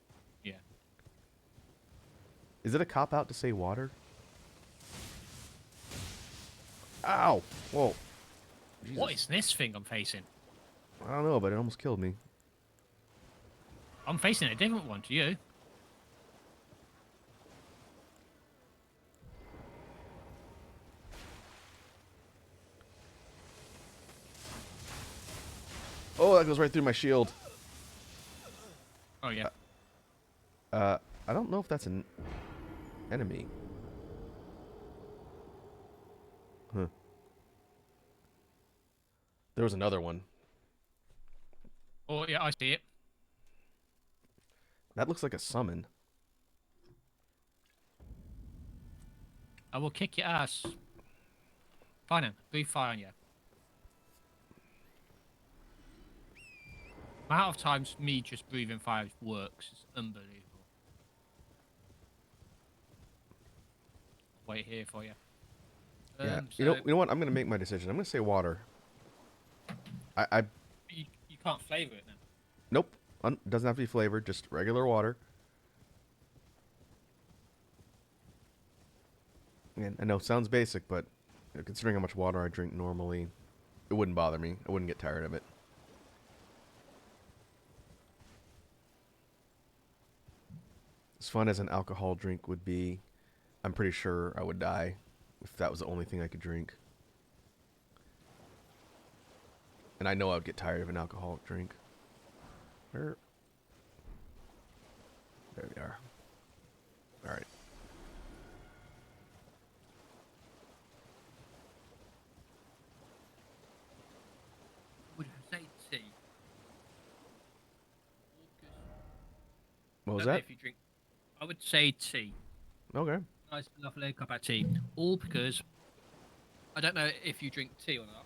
Yeah. Is it a cop-out to say water? Ow! Whoa. Jesus. What is this thing I'm facing? I don't know, but it almost killed me. I'm facing a different one to you. Oh, that goes right through my shield. Oh, yeah. I don't know if that's an enemy. Huh. There was another one. Oh, yeah, I see it. That looks like a summon. I will kick your ass. Fine then. Breathe fire on you. The amount of times me just breathing fire works is unbelievable. I'll wait here for you. Yeah. So You know what? I'm gonna make my decision. I'm gonna say water. I you can't flavor it then. Nope. Doesn't have to be flavored. Just regular water. And I know, sounds basic, but you know, considering how much water I drink normally, it wouldn't bother me. I wouldn't get tired of it. As fun as an alcohol drink would be, I'm pretty sure I would die if that was the only thing I could drink. And I know I would get tired of an alcoholic drink. There we are. Alright. Would say tea. What was I don't know that? if you drink, I would say tea. Okay. Nice, lovely cup of tea. All because I don't know if you drink tea or not.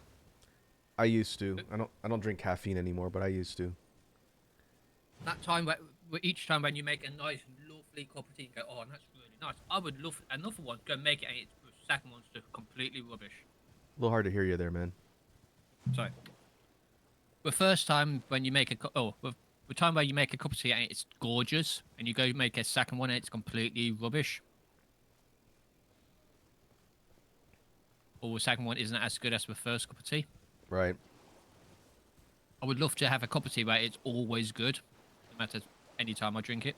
I used to. I don't drink caffeine anymore, but I used to. That time, each time when you make a nice, lovely cup of tea, you go, oh, that's really nice. I would love another one. Go make it, and the second one's just completely rubbish. A little hard to hear you there, man. Sorry. The first time when you make the time where you make a cup of tea and it's gorgeous, and you go make a second one and it's completely rubbish. Or the second one isn't as good as the first cup of tea. Right. I would love to have a cup of tea where it's always good, no matter any time I drink it.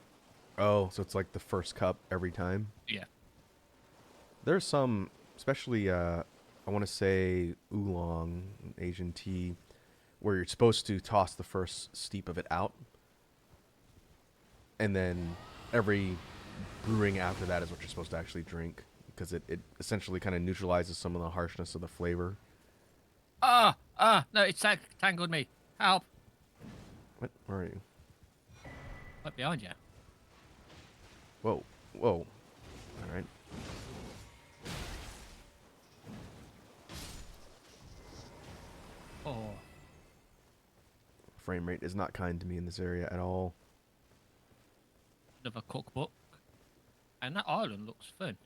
Oh, so it's like the first cup every time? Yeah. There's some, especially I want to say oolong, Asian tea, where you're supposed to toss the first steep of it out, and then every brewing after that is what you're supposed to actually drink because it essentially kind of neutralizes some of the harshness of the flavor. No, it's tangled me. Help! What? Where are you? Right behind you. Whoa. Whoa. All right. Oh, Frame rate is not kind to me in this area at all. another cookbook. And that island looks fun.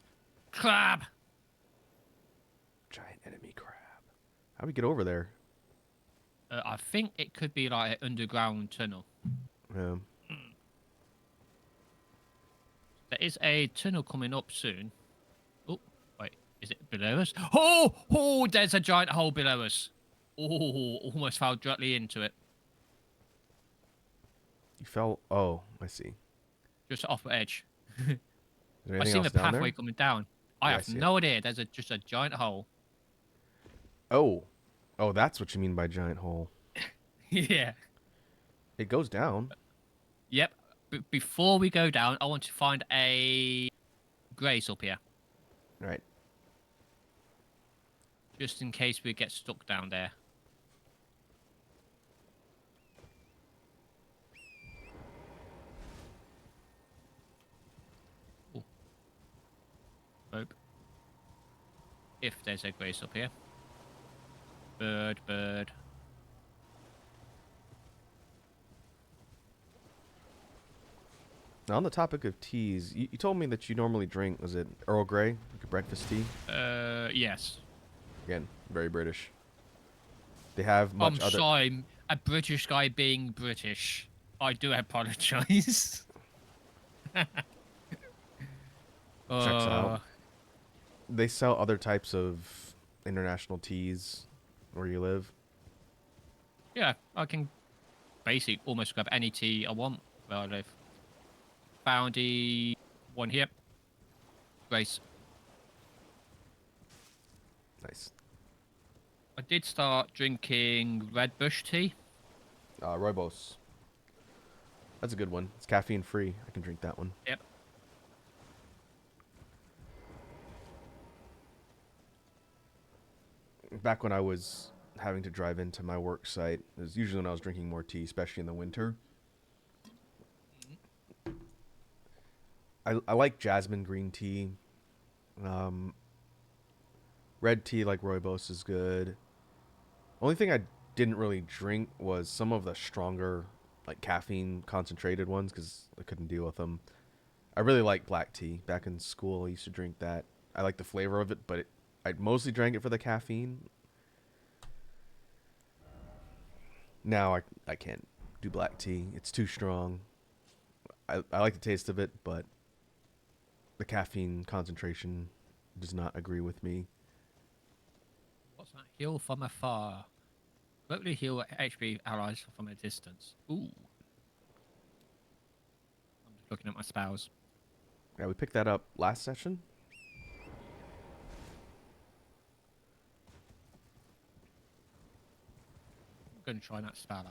Crab! Giant enemy crab. How do we get over there? I think it could be like an underground tunnel. Um, There is a tunnel coming up soon. Oh, wait, is it below us? Oh, there's a giant hole below us. Oh, almost fell directly into it. you fell. Oh, I see. Just off the edge. Is there I anything seen else the down pathway there? coming down. I Yeah, I have see it. no idea. There's just a giant hole. Oh. Oh, that's what you mean by giant hole. Yeah. It goes down. Yep. Before we go down, I want to find a grace up here. Right. Just in case we get stuck down there. Ooh. Hope. If there's a grace up here. Bird. Now, on the topic of teas, you told me that you normally drink, was it Earl Grey, like a breakfast tea? Yes. Again, very British. They have much I'm other. sorry, a British guy being British. I do apologize. Checks out. They sell other types of international teas where you live. Yeah, I can basically almost grab any tea I want where I live. Found the one here. Grace. Nice. I did start drinking Red Bush tea. Rooibos. That's a good one. It's caffeine free. I can drink that one. Yep. Back when I was having to drive into my work site, it was usually when I was drinking more tea, especially in the winter. I like jasmine green tea. Red tea like rooibos is good. Only thing I didn't really drink was some of the stronger, like caffeine concentrated ones because I couldn't deal with them. I really like black tea. Back in school, I used to drink that. I like the flavor of it, but I mostly drank it for the caffeine. Now I can't do black tea. It's too strong. I like the taste of it, but the caffeine concentration does not agree with me. What's that? Heal from afar. Locally heal HP allies from a distance. Ooh. I'm just looking at my spells. Yeah, we picked that up last session. I'm going to try that spell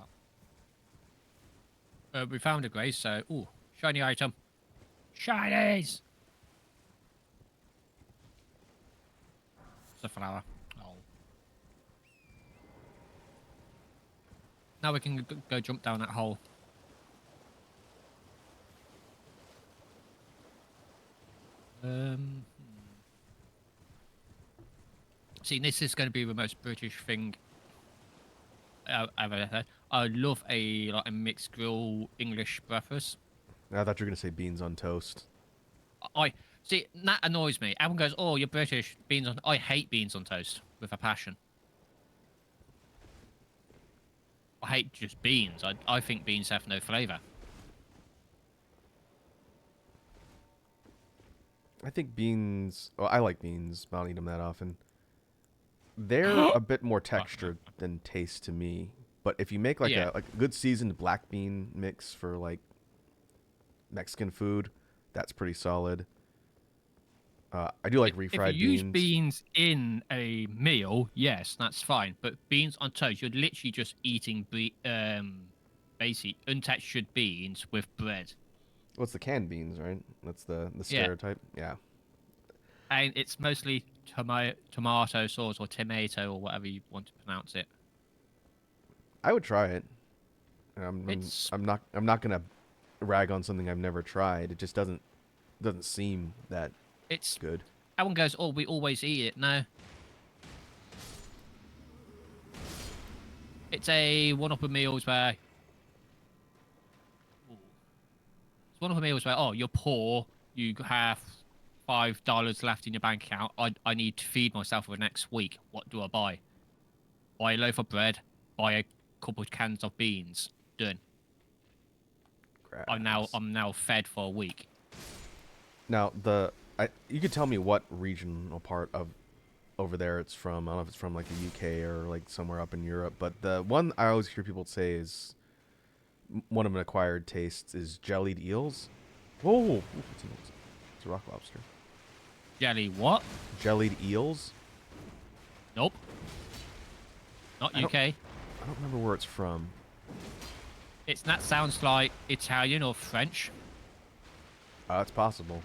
out. We found a grace, so... Ooh, shiny item. Shinies! It's a flower. Oh. Now we can go jump down that hole. See, this is going to be the most British thing I've ever heard. I love a mixed grill English breakfast. I thought you were gonna say beans on toast. I see that annoys me. Everyone goes, "Oh, you're British, beans on." I hate beans on toast with a passion. I hate just beans. I think beans have no flavour. I think beans. Well, I like beans, but I don't eat them that often. They're a bit more textured than taste to me. But if you make like Yeah. a good seasoned black bean mix for like Mexican food, that's pretty solid. I do like If you refried use beans. beans in a meal, yes, that's fine. But beans on toast, you're literally just eating basically untextured beans with bread. What's the canned beans, right? That's the Yeah, stereotype. Yeah, and it's mostly tomato sauce or tomato or whatever you want to pronounce it. I would try it. I'm, I'm It's I'm not gonna rag on something I've never tried. It just doesn't seem that it's good. everyone goes, oh, we always eat it. No, it's a one of the meals where it's one of the meals where, oh, you're poor, you have $5 left in your bank account. I need to feed myself for the next week. What do I buy? Buy a loaf of bread, buy a couple of cans of beans. Done. Grass. I'm now fed for a week. Now you could tell me what regional part of over there it's from. I don't know if it's from like the UK or like somewhere up in Europe, but the one I always hear people say is one of an acquired tastes is jellied eels. Whoa, whoa, whoa, it's a rock lobster. Jelly what? Jellied eels. Nope. Not I don't UK. I don't remember where it's from. It's that sounds like Italian or French. It's possible.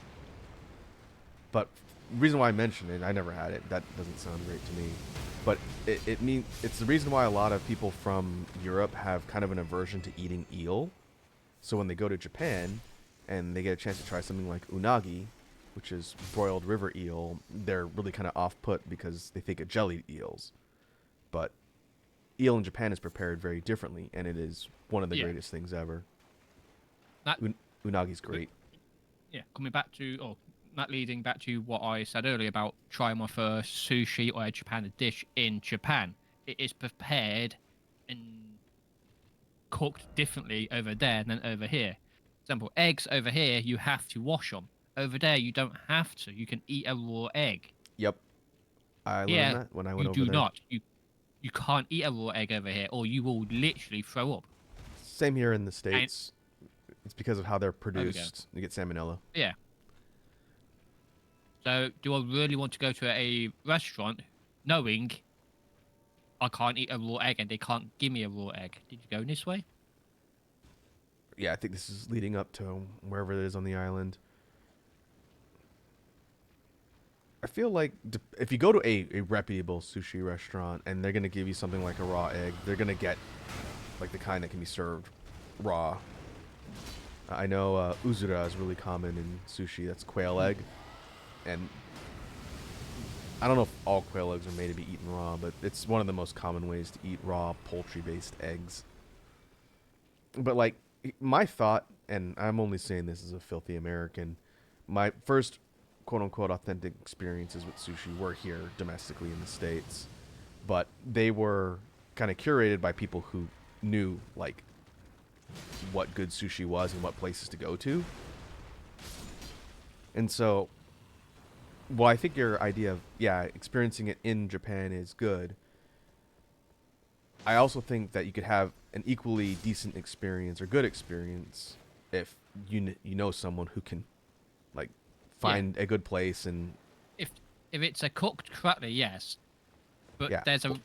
But the reason why I mentioned it, I never had it. That doesn't sound great to me. But it's the reason why a lot of people from Europe have kind of an aversion to eating eel. So when they go to Japan and they get a chance to try something like unagi, which is broiled river eel, they're really kind of off put because they think of jellied eels. But eel in Japan is prepared very differently, and it is one of the Yeah. greatest things ever. That Unagi's great. yeah. Coming back to that leading back to what I said earlier about trying my first sushi or a Japan dish in Japan. It is prepared and cooked differently over there than over here. For example, eggs over here you have to wash them. Over there you don't have to. You can eat a raw egg. Yep, I learned Here that when I went you over do there. not. You can't eat a raw egg over here, or you will literally throw up. Same here in the And States. It's because of how they're there we go. produced. You get salmonella. Yeah. So do I really want to go to a restaurant knowing I can't eat a raw egg and they can't give me a raw egg? Did you go this way? Yeah, I think this is leading up to wherever it is on the island. I feel like if you go to a reputable sushi restaurant and they're going to give you something like a raw egg, they're going to get like the kind that can be served raw. I know uzura is really common in sushi. That's quail egg. And I don't know if all quail eggs are made to be eaten raw, but it's one of the most common ways to eat raw poultry-based eggs. But like my thought, and I'm only saying this as a filthy American, my first quote-unquote authentic experiences with sushi were here domestically in the States, but they were kind of curated by people who knew like what good sushi was and what places to go to. And so, well, I think your idea of, yeah, experiencing it in Japan is good. I also think that you could have an equally decent experience or good experience if you know someone who can like Yeah. find a good place and If it's a cooked correctly, yes. But yeah. there's a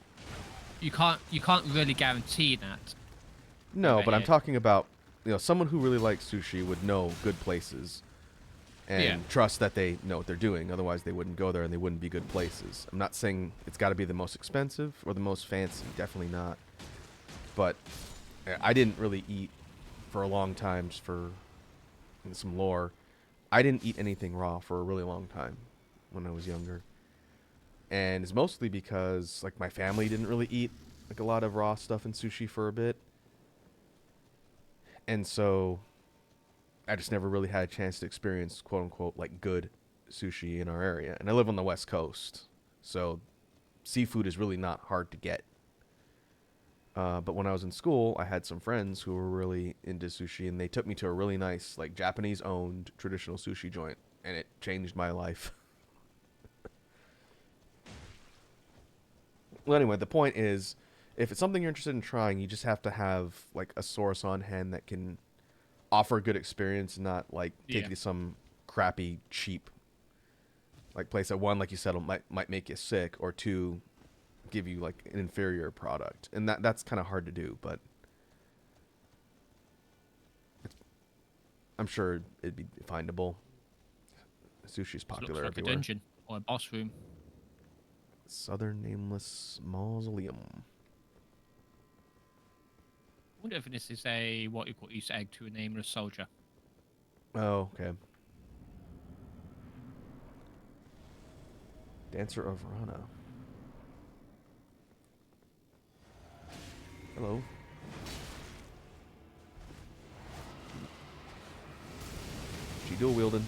you can't really guarantee that. No, over but I'm here. talking about, someone who really likes sushi would know good places and Yeah. trust that they know what they're doing. Otherwise, they wouldn't go there and they wouldn't be good places. I'm not saying it's got to be the most expensive or the most fancy. Definitely not. But I didn't really eat for a long time. For some lore, I didn't eat anything raw for a really long time when I was younger. And it's mostly because like my family didn't really eat like a lot of raw stuff in sushi for a bit. And so I just never really had a chance to experience quote unquote like good sushi in our area. And I live on the West Coast. So seafood is really not hard to get. But when I was in school, I had some friends who were really into sushi, and they took me to a really nice, like Japanese-owned traditional sushi joint, and it changed my life. Well, anyway, the point is, if it's something you're interested in trying, you just have to have like a source on hand that can offer a good experience, and not like take Yeah. you to some crappy, cheap Like place that one, like you said, might make you sick, or two, give you like an inferior product, and that's kind of hard to do. But I'm sure it'd be findable. Sushi's This looks popular like a everywhere. dungeon or a boss room. Southern Nameless Mausoleum. I wonder if this is a what you call Easter egg to a nameless soldier. Oh, okay. Dancer of Rana. Hello. She dual wielding.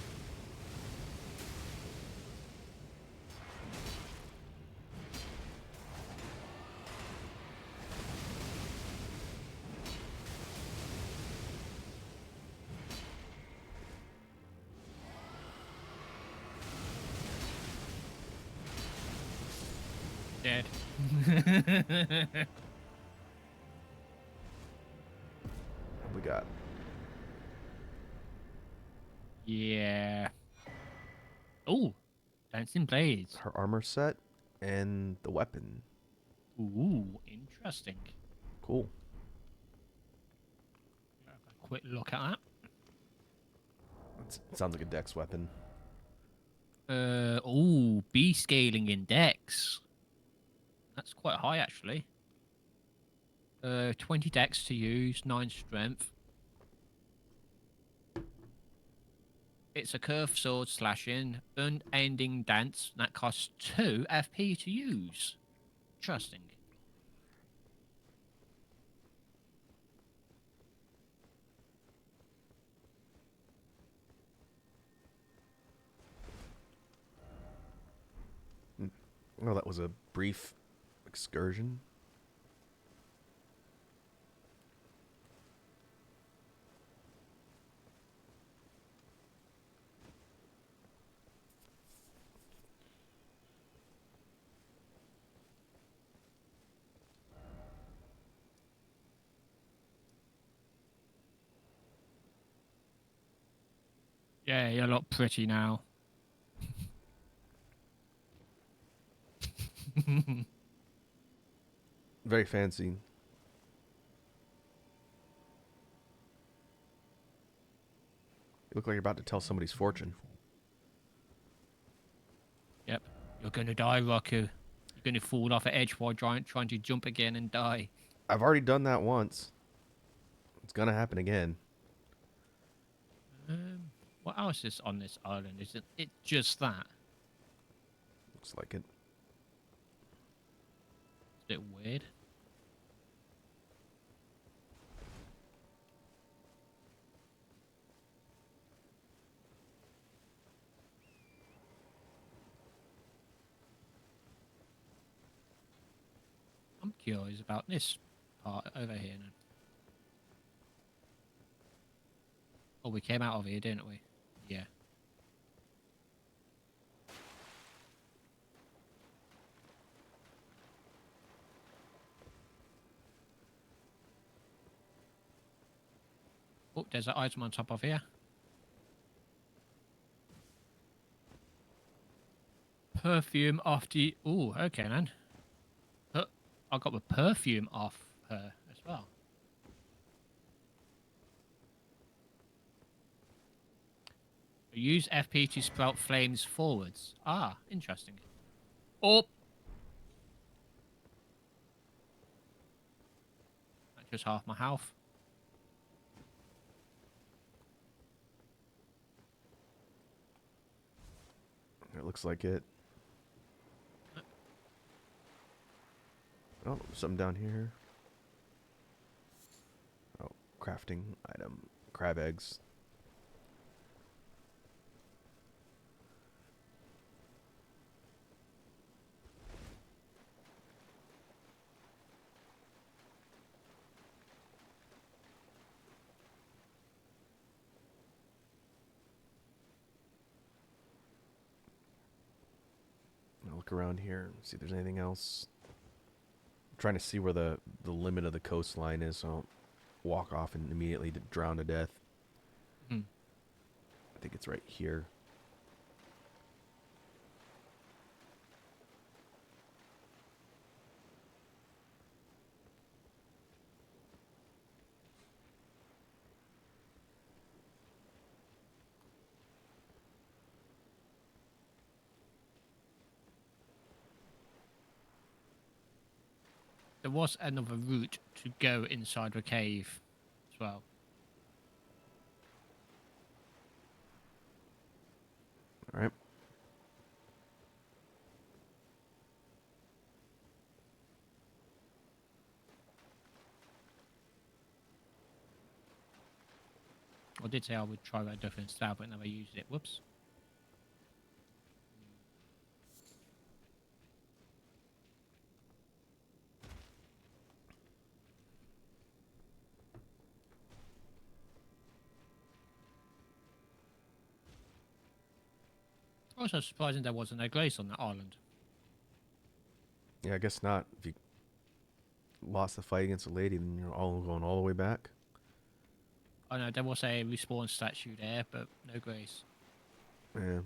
Dead. What we got? Yeah. Oh, dancing blades. Her armor set and the weapon. Ooh, interesting. Cool. Have a quick look at that. Sounds like a dex weapon. Oh, B scaling index. That's quite high actually. 20 dex to use, 9 strength. It's a curved sword slashing, unending dance. That costs 2 FP to use. Interesting. Oh, that was a brief excursion. Yeah, you look pretty now. Very fancy. You look like you're about to tell somebody's fortune. Yep. You're gonna die, Raku. You're gonna fall off an edge while trying to jump again and die. I've already done that once. It's gonna happen again. What else is on this island? Is it just that? Looks like it. It's a bit weird. I'm curious about this part over here now. Oh, we came out of here, didn't we? Yeah. Oh, there's an item on top of here. Perfume off the... Oh, okay, then. I got the perfume off her as well. Use FP to sprout flames forwards. Ah, interesting. Oh! That's just half my health. It looks like it. Oh, something down here. Oh, crafting item. Crab eggs. I'll look around here, see if there's anything else. I'm trying to see where the limit of the coastline is, so I don't walk off and immediately drown to death. Hmm. I think it's right here. there was another route to go inside the cave as well. All right. I did say I would try that different style, but never used it. Whoops. Also surprising there wasn't a glaze on that island. Yeah, I guess not. If you lost the fight against a lady, then you're all going all the way back. I know there was a respawn statue there, but no grace. Yeah.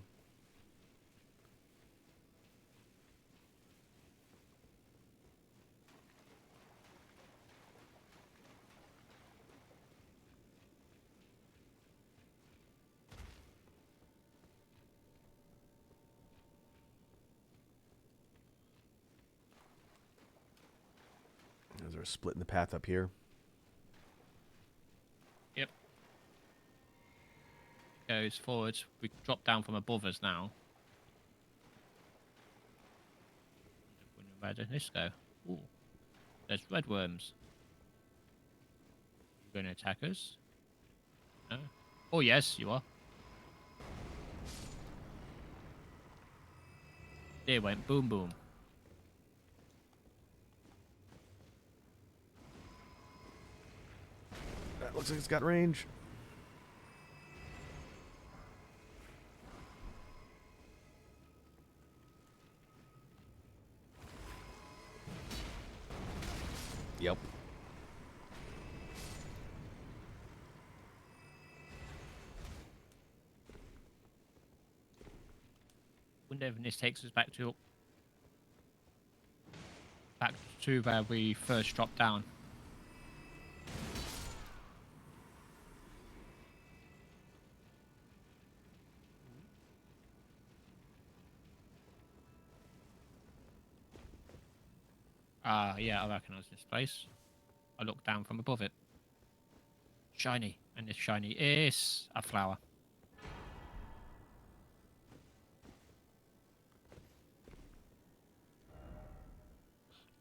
Is there a split in the path up here? Yep. Goes forwards. We drop down from above us now. Where does this go? Ooh. There's red worms. You going to attack us? No? Oh, yes, you are. They went boom boom. That looks like it's got range. Yep. Wonder if this takes us back to where we first dropped down. Yeah, I recognise this place. I looked down from above it. Shiny, and this shiny is a flower.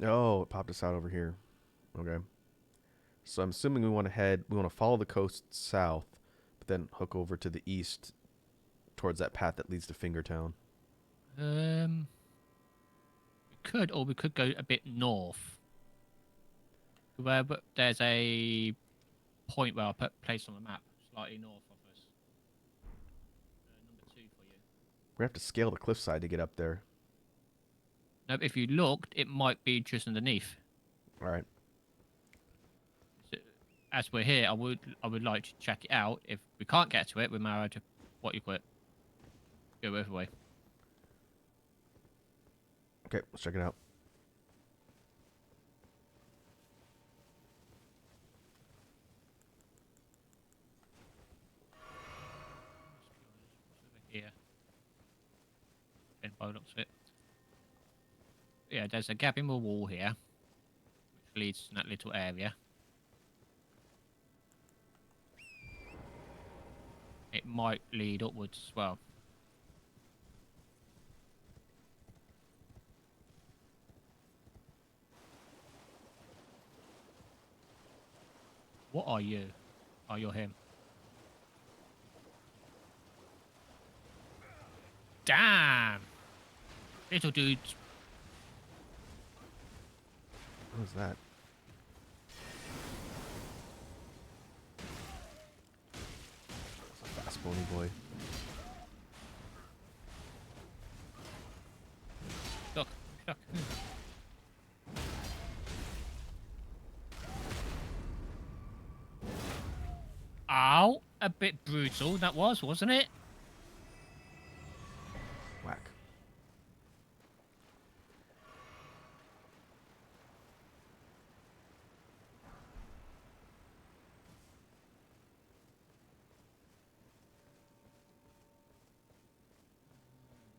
Oh, it popped us out over here. Okay. So I'm assuming we want to follow the coast south, but then hook over to the east towards that path that leads to Fingertown. We could, or we could go a bit north. Where there's a point where I put place on the map, slightly north of us. Number 2 for you. We have to scale the cliffside to get up there. No, if you looked, it might be just underneath. All right. So, as we're here, I would like to check it out. If we can't get to it, we might have to go over way. Okay, let's check it out. Here. By the looks of it. Yeah, there's a gap in the wall here, which leads to that little area. It might lead upwards as well. What are you? Oh, you're him. Damn! Little dudes. What was that? It's a fast pony boy. Look. Ow! A bit brutal, that was, wasn't it? Whack.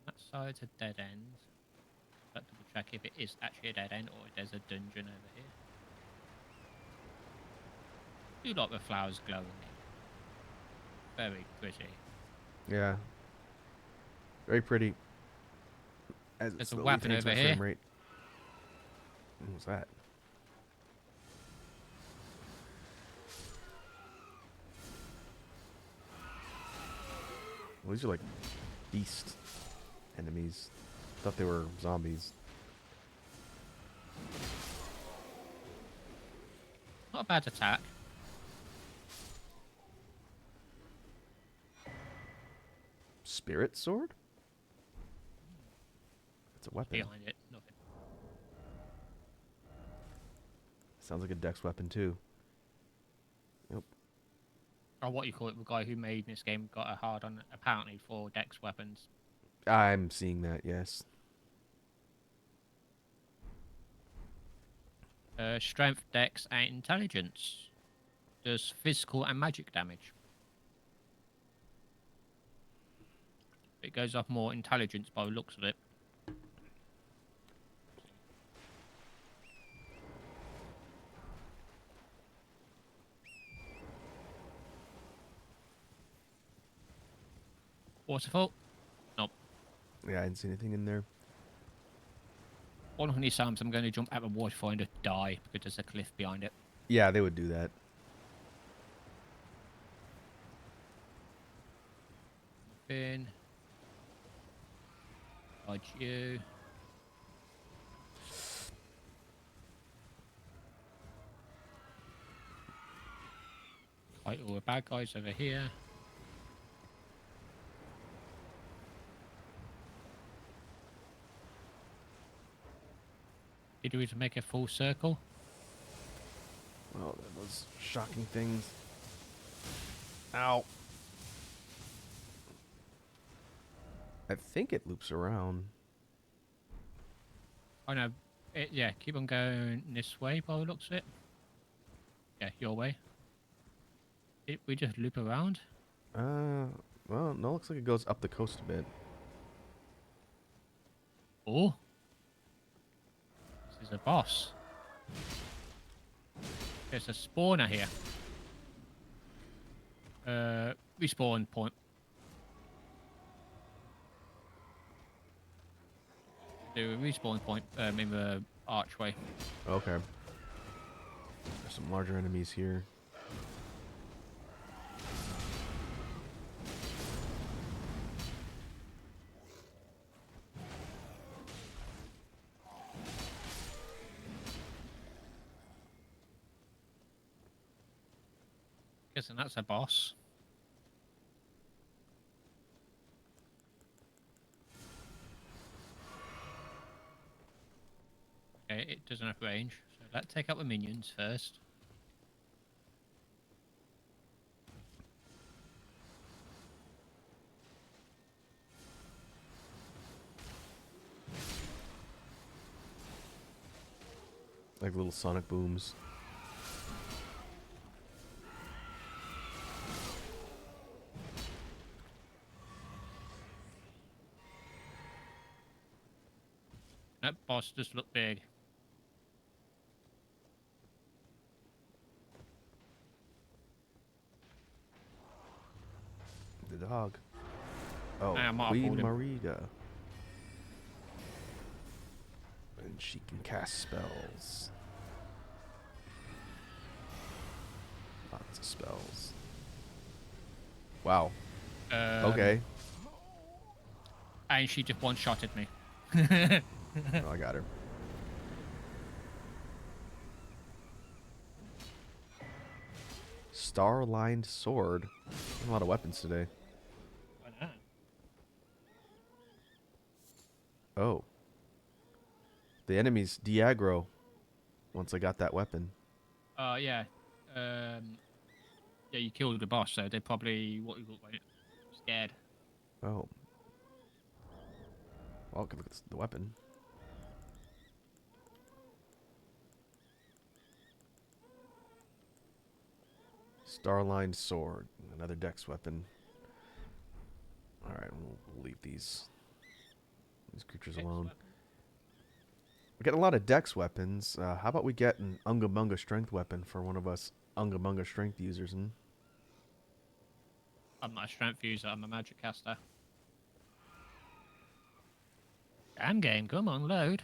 That side's a dead end. Let's double check if it is actually a dead end or if there's a dungeon over here. Do like the flowers glowing. Very pretty. Yeah. Very pretty. As it There's a slowly weapon takes over my here. frame rate. What was that? Well, these are like beast enemies. Thought they were zombies. Not a bad attack. Spirit sword? It's a weapon. Behind it, nothing. Sounds like a dex weapon too. Yep. Or what you call it, the guy who made this game got a hard on apparently for dex weapons. I'm seeing that, yes. Strength, dex, and intelligence. Does physical and magic damage. It goes off more intelligence by the looks of it. Waterfall? Nope. Yeah, I didn't see anything in there. One of these times I'm going to jump out of the waterfall and just die because there's a cliff behind it. Yeah, they would do that. Nothing. Dodge you. Fight all the bad guys over here. Did we make a full circle? Oh, those shocking things. Ow. I think it loops around. Oh no. Yeah, keep on going this way by the looks of it. Yeah, your way. Did we just loop around? Well, no, looks like it goes up the coast a bit. Oh. This is a boss. There's a spawner here. Respawn point. Do a respawn point in the archway. Okay. There's some larger enemies here. Guessing that's a boss. Okay, it doesn't have range. So let's take out the minions first. Like little sonic booms. That boss just looked big. The dog. Oh, I might have Queen pulled him. Mariga. And she can cast spells. Lots of spells. Wow. Okay. And she just one-shotted me. Oh, I got her. Star-lined sword. A lot of weapons today. Oh. The enemies de-aggro once I got that weapon. Yeah. Yeah, you killed the boss, so they're probably scared. Oh. Well, look at the weapon. Star-lined sword. Another dex weapon. Alright, we'll leave these creatures alone. We're getting a lot of dex weapons. How about we get an Unga Bunga strength weapon for one of us Unga Bunga strength users? Hmm? I'm not a strength user. I'm a magic caster. Damn game, come on, load.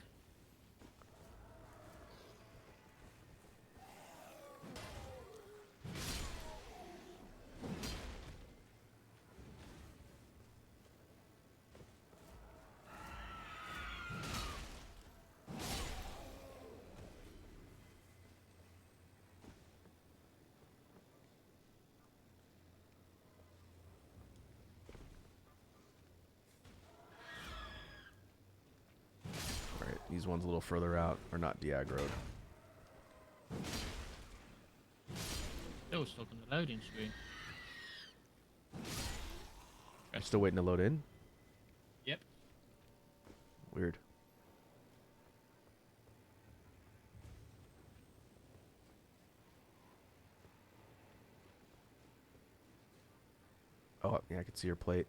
Alright, these ones a little further out are not de-aggroed. Still stuck on the loading screen. I'm still waiting to load in? Yep. Weird. Oh, yeah, I can see your plate.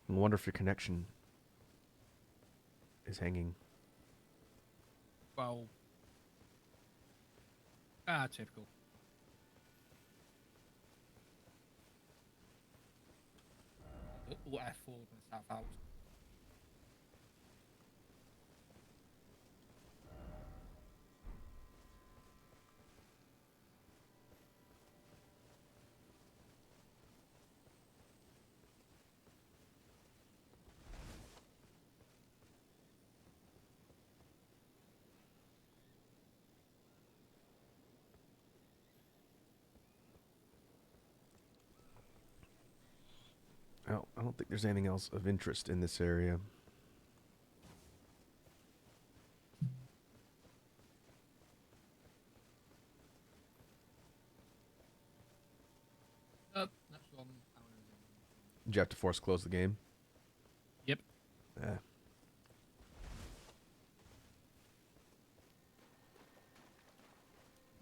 I wonder if your connection is hanging. Well, typical. What F4 myself out. I don't think there's anything else of interest in this area. That's wrong. Did you have to force close the game? Yep. Yeah.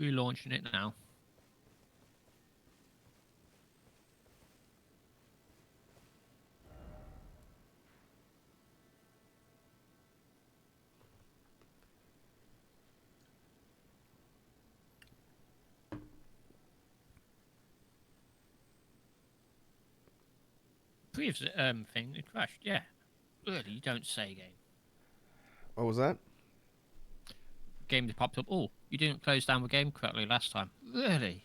Relaunching it now. Previous thing, it crashed. Yeah. Really, you don't say game. What was that? Game that popped up. Oh, you didn't close down the game correctly last time. Really?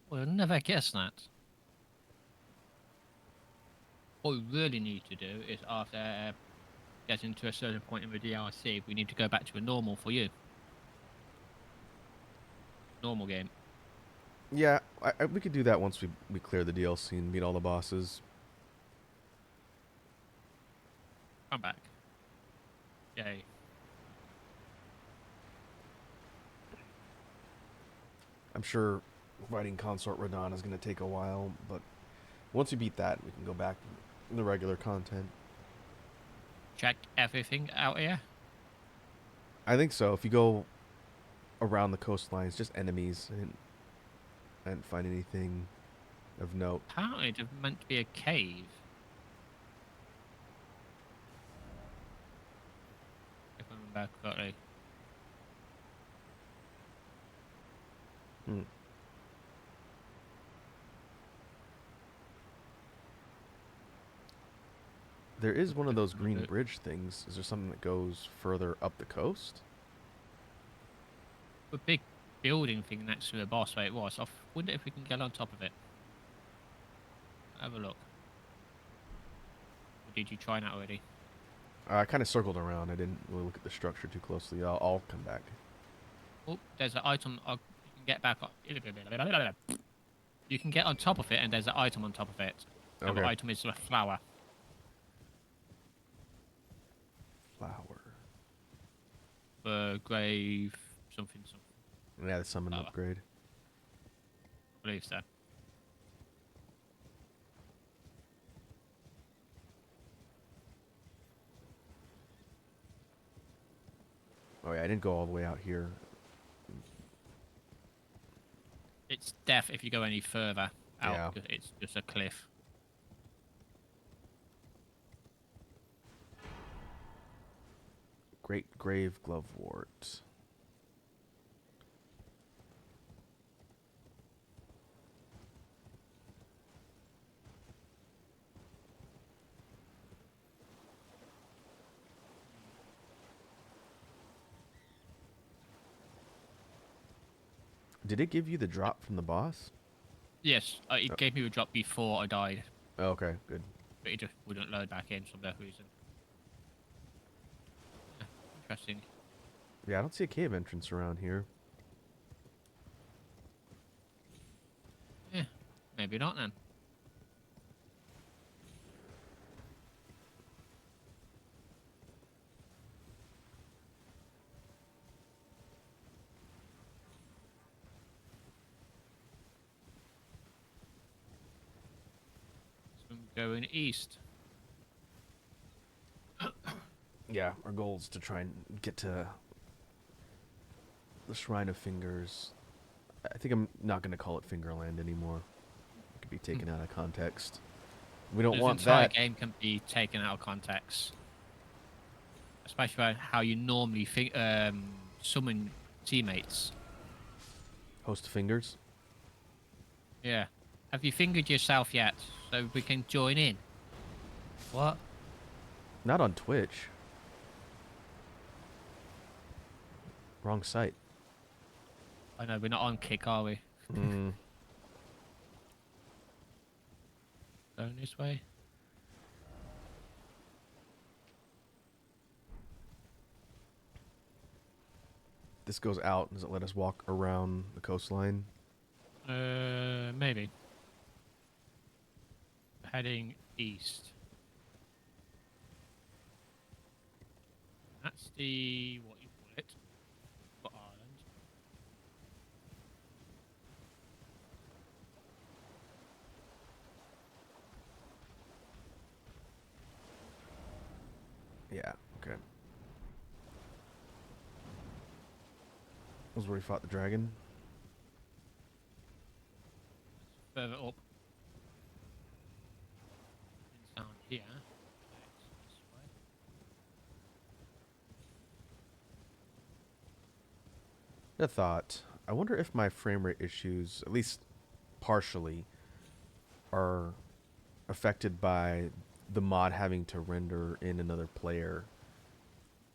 Well, I'll never guess that. What we really need to do is after getting to a certain point in the DLC, we need to go back to a normal for you. Normal game. Yeah, we could do that once we clear the DLC and meet all the bosses. Come back. Yay. I'm sure fighting Consort Radahn is going to take a while, but once we beat that, we can go back to the regular content. Check everything out here. I think so. If you go around the coastline, it's just enemies. I didn't find anything of note. Apparently, it's meant to be a cave. If I remember correctly. Hmm. There is one of those green bridge things. Is there something that goes further up the coast? A big building thing next to the boss where it was. I wonder if we can get on top of it. Have a look. Or did you try that already? I kind of circled around. I didn't really look at the structure too closely. I'll come back. Oh, there's an item. You can get back on. You can get on top of it, and there's an item on top of it. And the Okay. item is a flower. Flower. Grave something. Yeah, the summon Flower. upgrade. believe so. Oh yeah, I didn't go all the way out here. It's death if you go any further out Yeah. because it's just a cliff. Great Grave Glovewort. Did it give you the drop from the boss? Yes, it gave me a drop before I died, Oh, okay, good. but it just wouldn't load back in for some reason. Yeah, interesting. Yeah, I don't see a cave entrance around here. Yeah, maybe not then. So I'm going east. Yeah, our goal is to try and get to the Shrine of Fingers. I think I'm not going to call it Fingerland anymore. It could be taken out of context. We don't This want entire that. game can be taken out of context, especially how you normally think summon teammates. Host of Fingers? Yeah. Have you fingered yourself yet, so we can join in? What? Not on Twitch. Wrong site. I know we're not on Kick, are we? Mm. Going this way. This goes out. Does it let us walk around the coastline? Maybe. Heading east. That's the what you call it for Ireland. Yeah, okay. That was where we fought the dragon. Further up. It's down here. It's this way. A thought. I wonder if my frame rate issues, at least partially, are affected by the mod having to render in another player.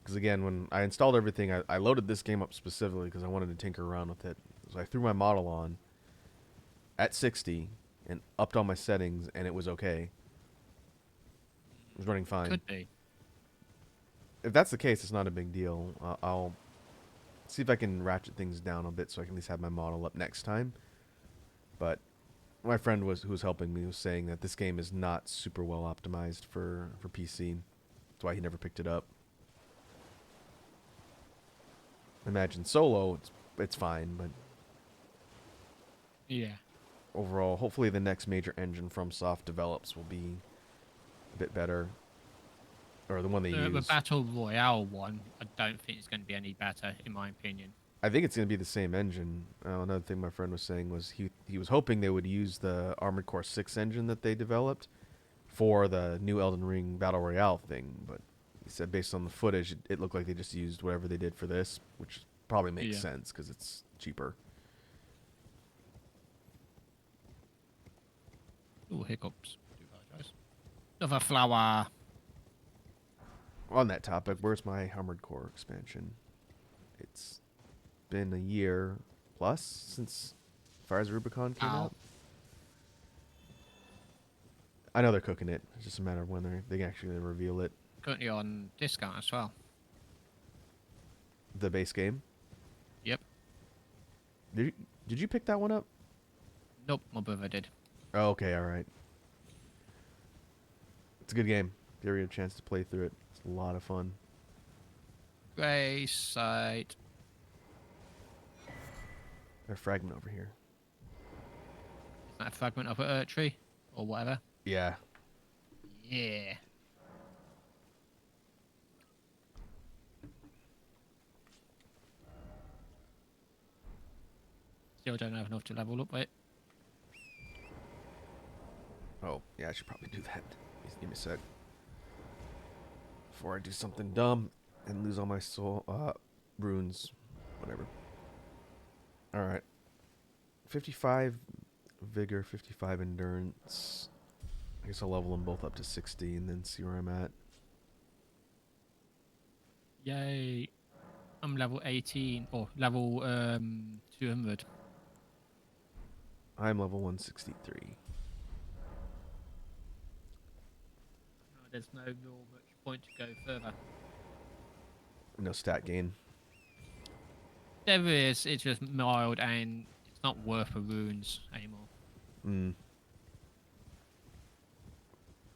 Because again, when I installed everything, I loaded this game up specifically because I wanted to tinker around with it. So I threw my model on at 60 and upped all my settings, and it was okay. It was running fine. Could be. If that's the case, it's not a big deal. I'll see if I can ratchet things down a bit so I can at least have my model up next time. But my friend who was helping me was saying that this game is not super well optimized for PC. That's why he never picked it up. Imagine solo, it's fine, but Yeah. overall, hopefully the next major engine FromSoft develops will be a bit better, or the one they The use. Battle Royale one, I don't think it's going to be any better, in my opinion. I think it's going to be the same engine. Another thing my friend was saying was he was hoping they would use the Armored Core 6 engine that they developed for the new Elden Ring Battle Royale thing, but he said based on the footage, it looked like they just used whatever they did for this, which probably makes sense because it's cheaper. Ooh, hiccups. Do apologize. Another flower. On that topic, where's my Armored Core expansion? It's been a year plus since Fires of Rubicon came out. I know they're cooking it. It's just a matter of when they actually reveal it. Currently on discount as well. The base game. Yep. Did you pick that one up? Nope, my brother did. Oh, okay, all right. It's a good game. If you ever get a chance to play through it, it's a lot of fun. Gray site. There's a fragment over here. a fragment of a tree or whatever. Yeah. Yeah. Still don't have enough to level up with. Oh, yeah, I should probably do that. Give me a sec. Before I do something dumb and lose all my soul, runes, whatever. Alright. 55 vigor, 55 endurance. I guess I'll level them both up to 60 and then see where I'm at. Yay. I'm level 18 or level 200. I'm level 163. No, there's no real much point to go further. No stat gain. There is, it's just mild and it's not worth the runes anymore.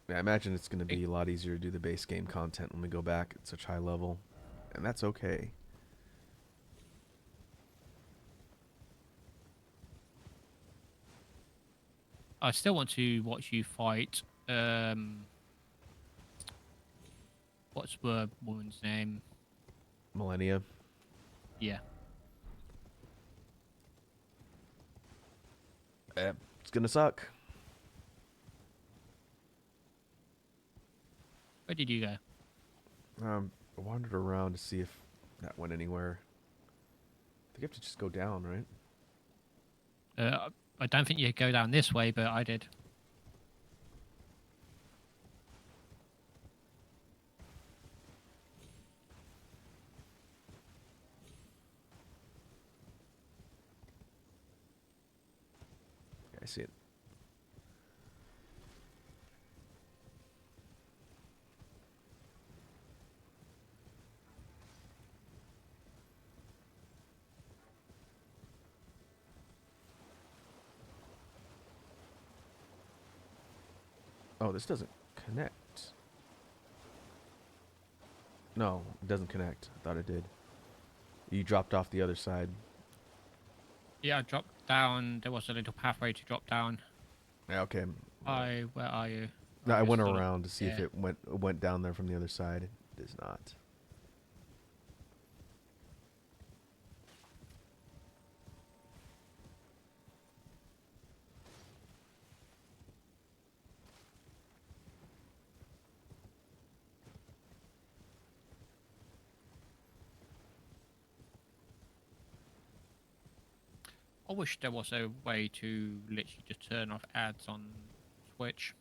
Yeah, I imagine it's going to be a lot easier to do the base game content when we go back at such high level. And that's okay. I still want to watch you fight. What's the woman's name? Millennia. Yeah. It's going to suck. Where did you go? I wandered around to see if that went anywhere. I think you have to just go down, right? I don't think you go down this way, but I did. Yeah, I see it. Oh, this doesn't connect. No, it doesn't connect. I thought it did. You dropped off the other side. Yeah, I dropped down. There was a little pathway to drop down. Yeah, okay. Where are you? No, I You're went still up- around to see if yeah. it went down there from the other side. It does not. I wish there was a way to literally just turn off ads on Twitch.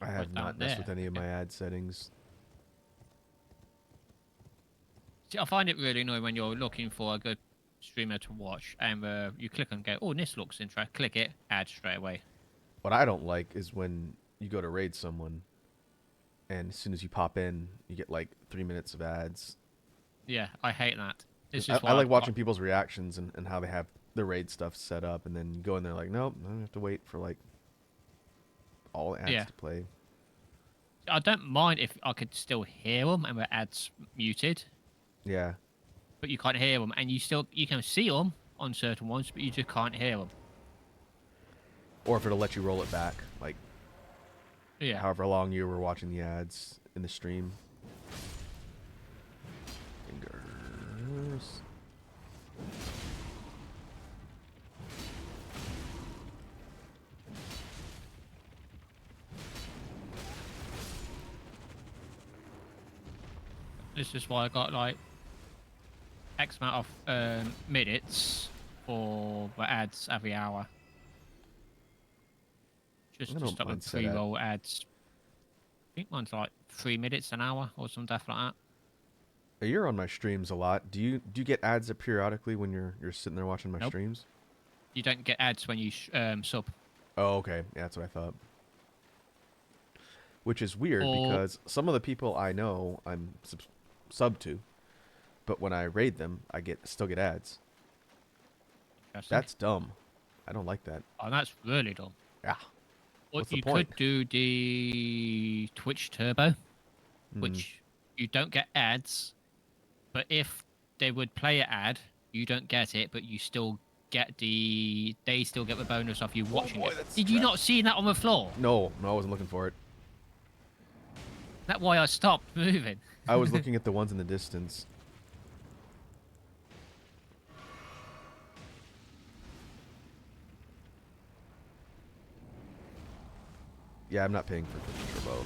I have down not messed there. with any of my ad settings. See, I find it really annoying when you're looking for a good streamer to watch and you click and go, oh, this looks interesting. Click it, ad straight away. What I don't like is when you go to raid someone, and as soon as you pop in, you get like 3 minutes of ads. Yeah, I hate that. This I is why like watching people's reactions and how they have the raid stuff set up, and then you go in there like, nope, I have to wait for like all ads to play. I don't mind if I could still hear them and the ads muted. Yeah. But you can't hear them, and you can see them on certain ones, but you just can't hear them. Or if it'll let you roll it back, like Yeah. however long you were watching the ads in the stream. Fingers. This is why I got like X amount of minutes for the ads every hour. Just to stop with pre-roll ads. I think mine's like 3 minutes an hour or some stuff like that. You're on my streams a lot. Do you get ads periodically when you're sitting there watching my Nope. streams? You don't get ads when you sub. Oh, okay. Yeah, that's what I thought. Which is weird because some of the people I know I'm sub to, but when I raid them, I still get ads. That's dumb. I don't like that. Oh, that's really dumb. Yeah. Or What's the you point? could do the Twitch Turbo, which you don't get ads, But if they would play an ad, you don't get it, but you still get they still get the bonus of you watching boy, it. that's Did you trapped. not see that on the floor? No, I wasn't looking for it. That's why I stopped moving. I was looking at the ones in the distance. Yeah, I'm not paying for Twitch Turbo.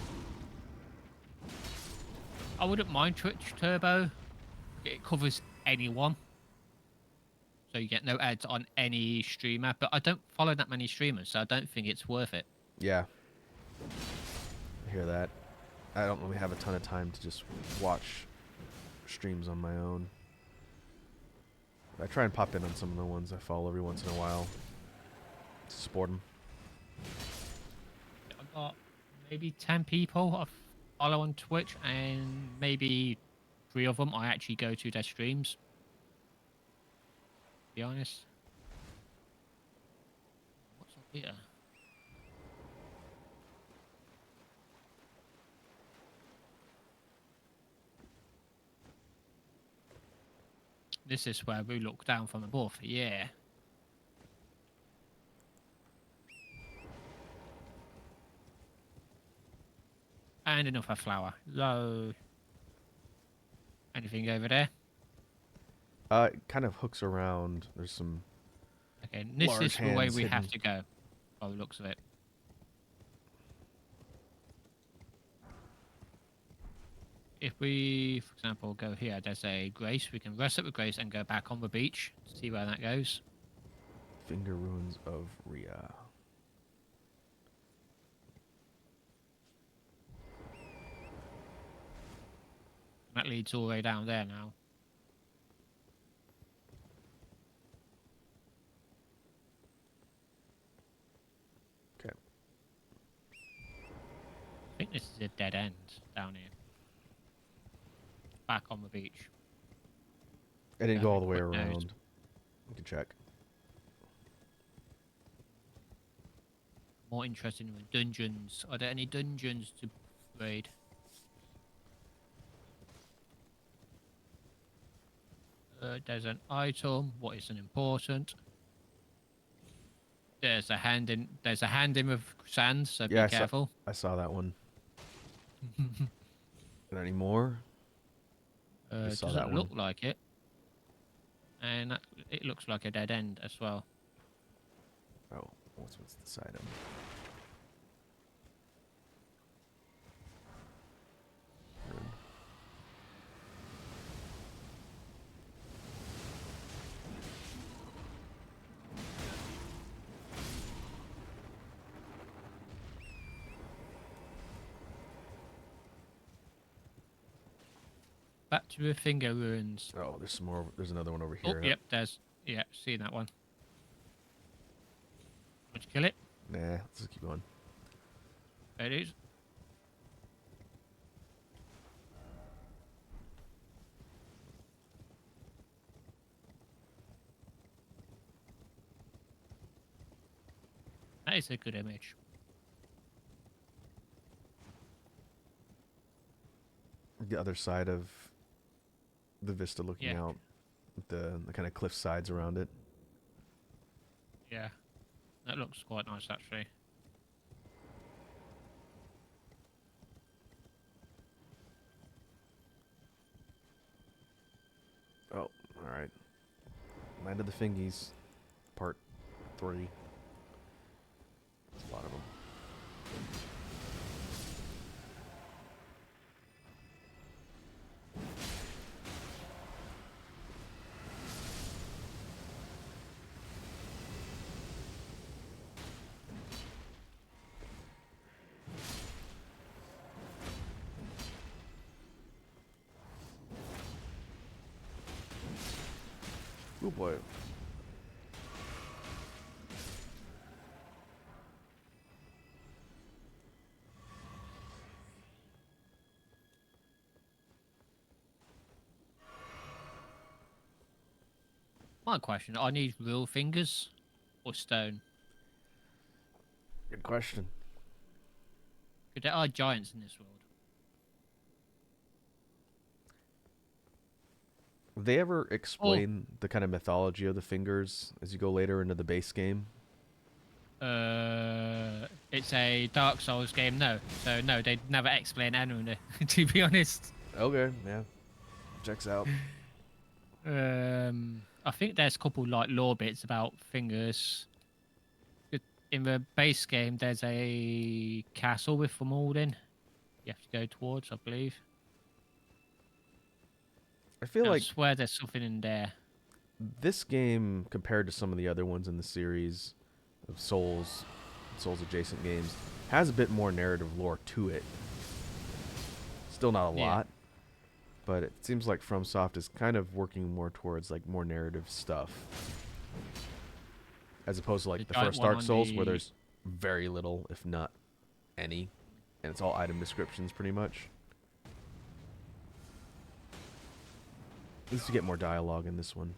I wouldn't mind Twitch Turbo. It covers anyone. So you get no ads on any streamer. But I don't follow that many streamers, so I don't think it's worth it. Yeah. I hear that. I don't really have a ton of time to just watch streams on my own. I try and pop in on some of the ones I follow every once in a while to support them. I've got maybe 10 people I follow on Twitch, and maybe 3 of them I actually go to their streams. To be honest. What's up here? This is where we look down from above. Yeah. And another flower. Low. Anything over there? It kind of hooks around. There's some Okay, and this large is the way hands we hidden. have to go. By the looks of it. If we, for example, go here, there's a Grace. We can rest up with Grace and go back on the beach to see where that goes. Finger Ruins of Rhea. That leads all the way down there now. Okay. I think this is a dead end down here. Back on the beach. I didn't Yeah, go all the way quick nose. around. You can check. More interested in the dungeons. Are there any dungeons to raid? There's an item. What isn't important? There's a hand in. There's a hand in with sand, so Yeah, be careful. I saw that one. Got any more? I saw that Doesn't look one. like it, and it looks like a dead end as well. Oh, what's this item? Rune. Back to the finger ruins. Oh, there's some more. There's another one over Oh, here. yep. There's seen that one. Want to kill it? Nah, let's just keep going. There it is. That is a good image. The other side of the vista looking Yeah. out with the kind of cliff sides around it. Yeah. That looks quite nice, actually. Oh, alright. Land of the Fingies, part 3. That's a lot of them. Oh boy. My question: I need real fingers or stone? Good question. Because there are giants in this world. They ever Oh, explain the kind of mythology of the fingers as you go later into the base game? it's a Dark Souls game. No, so no, they never explain anything. To be honest, Okay, yeah, checks out. I think there's a couple like lore bits about fingers. In the base game, there's a castle with them all in. You have to go towards, I believe. I feel And I like swear there's something in there. this game, compared to some of the other ones in the series of Souls adjacent games, has a bit more narrative lore to it. Still not a Yeah, lot, but it seems like FromSoft is kind of working more towards like more narrative stuff, as opposed to the like the giant first one Dark on Souls, where the. there's very little, if not any, and it's all item descriptions pretty much. At least you get more dialogue in this one.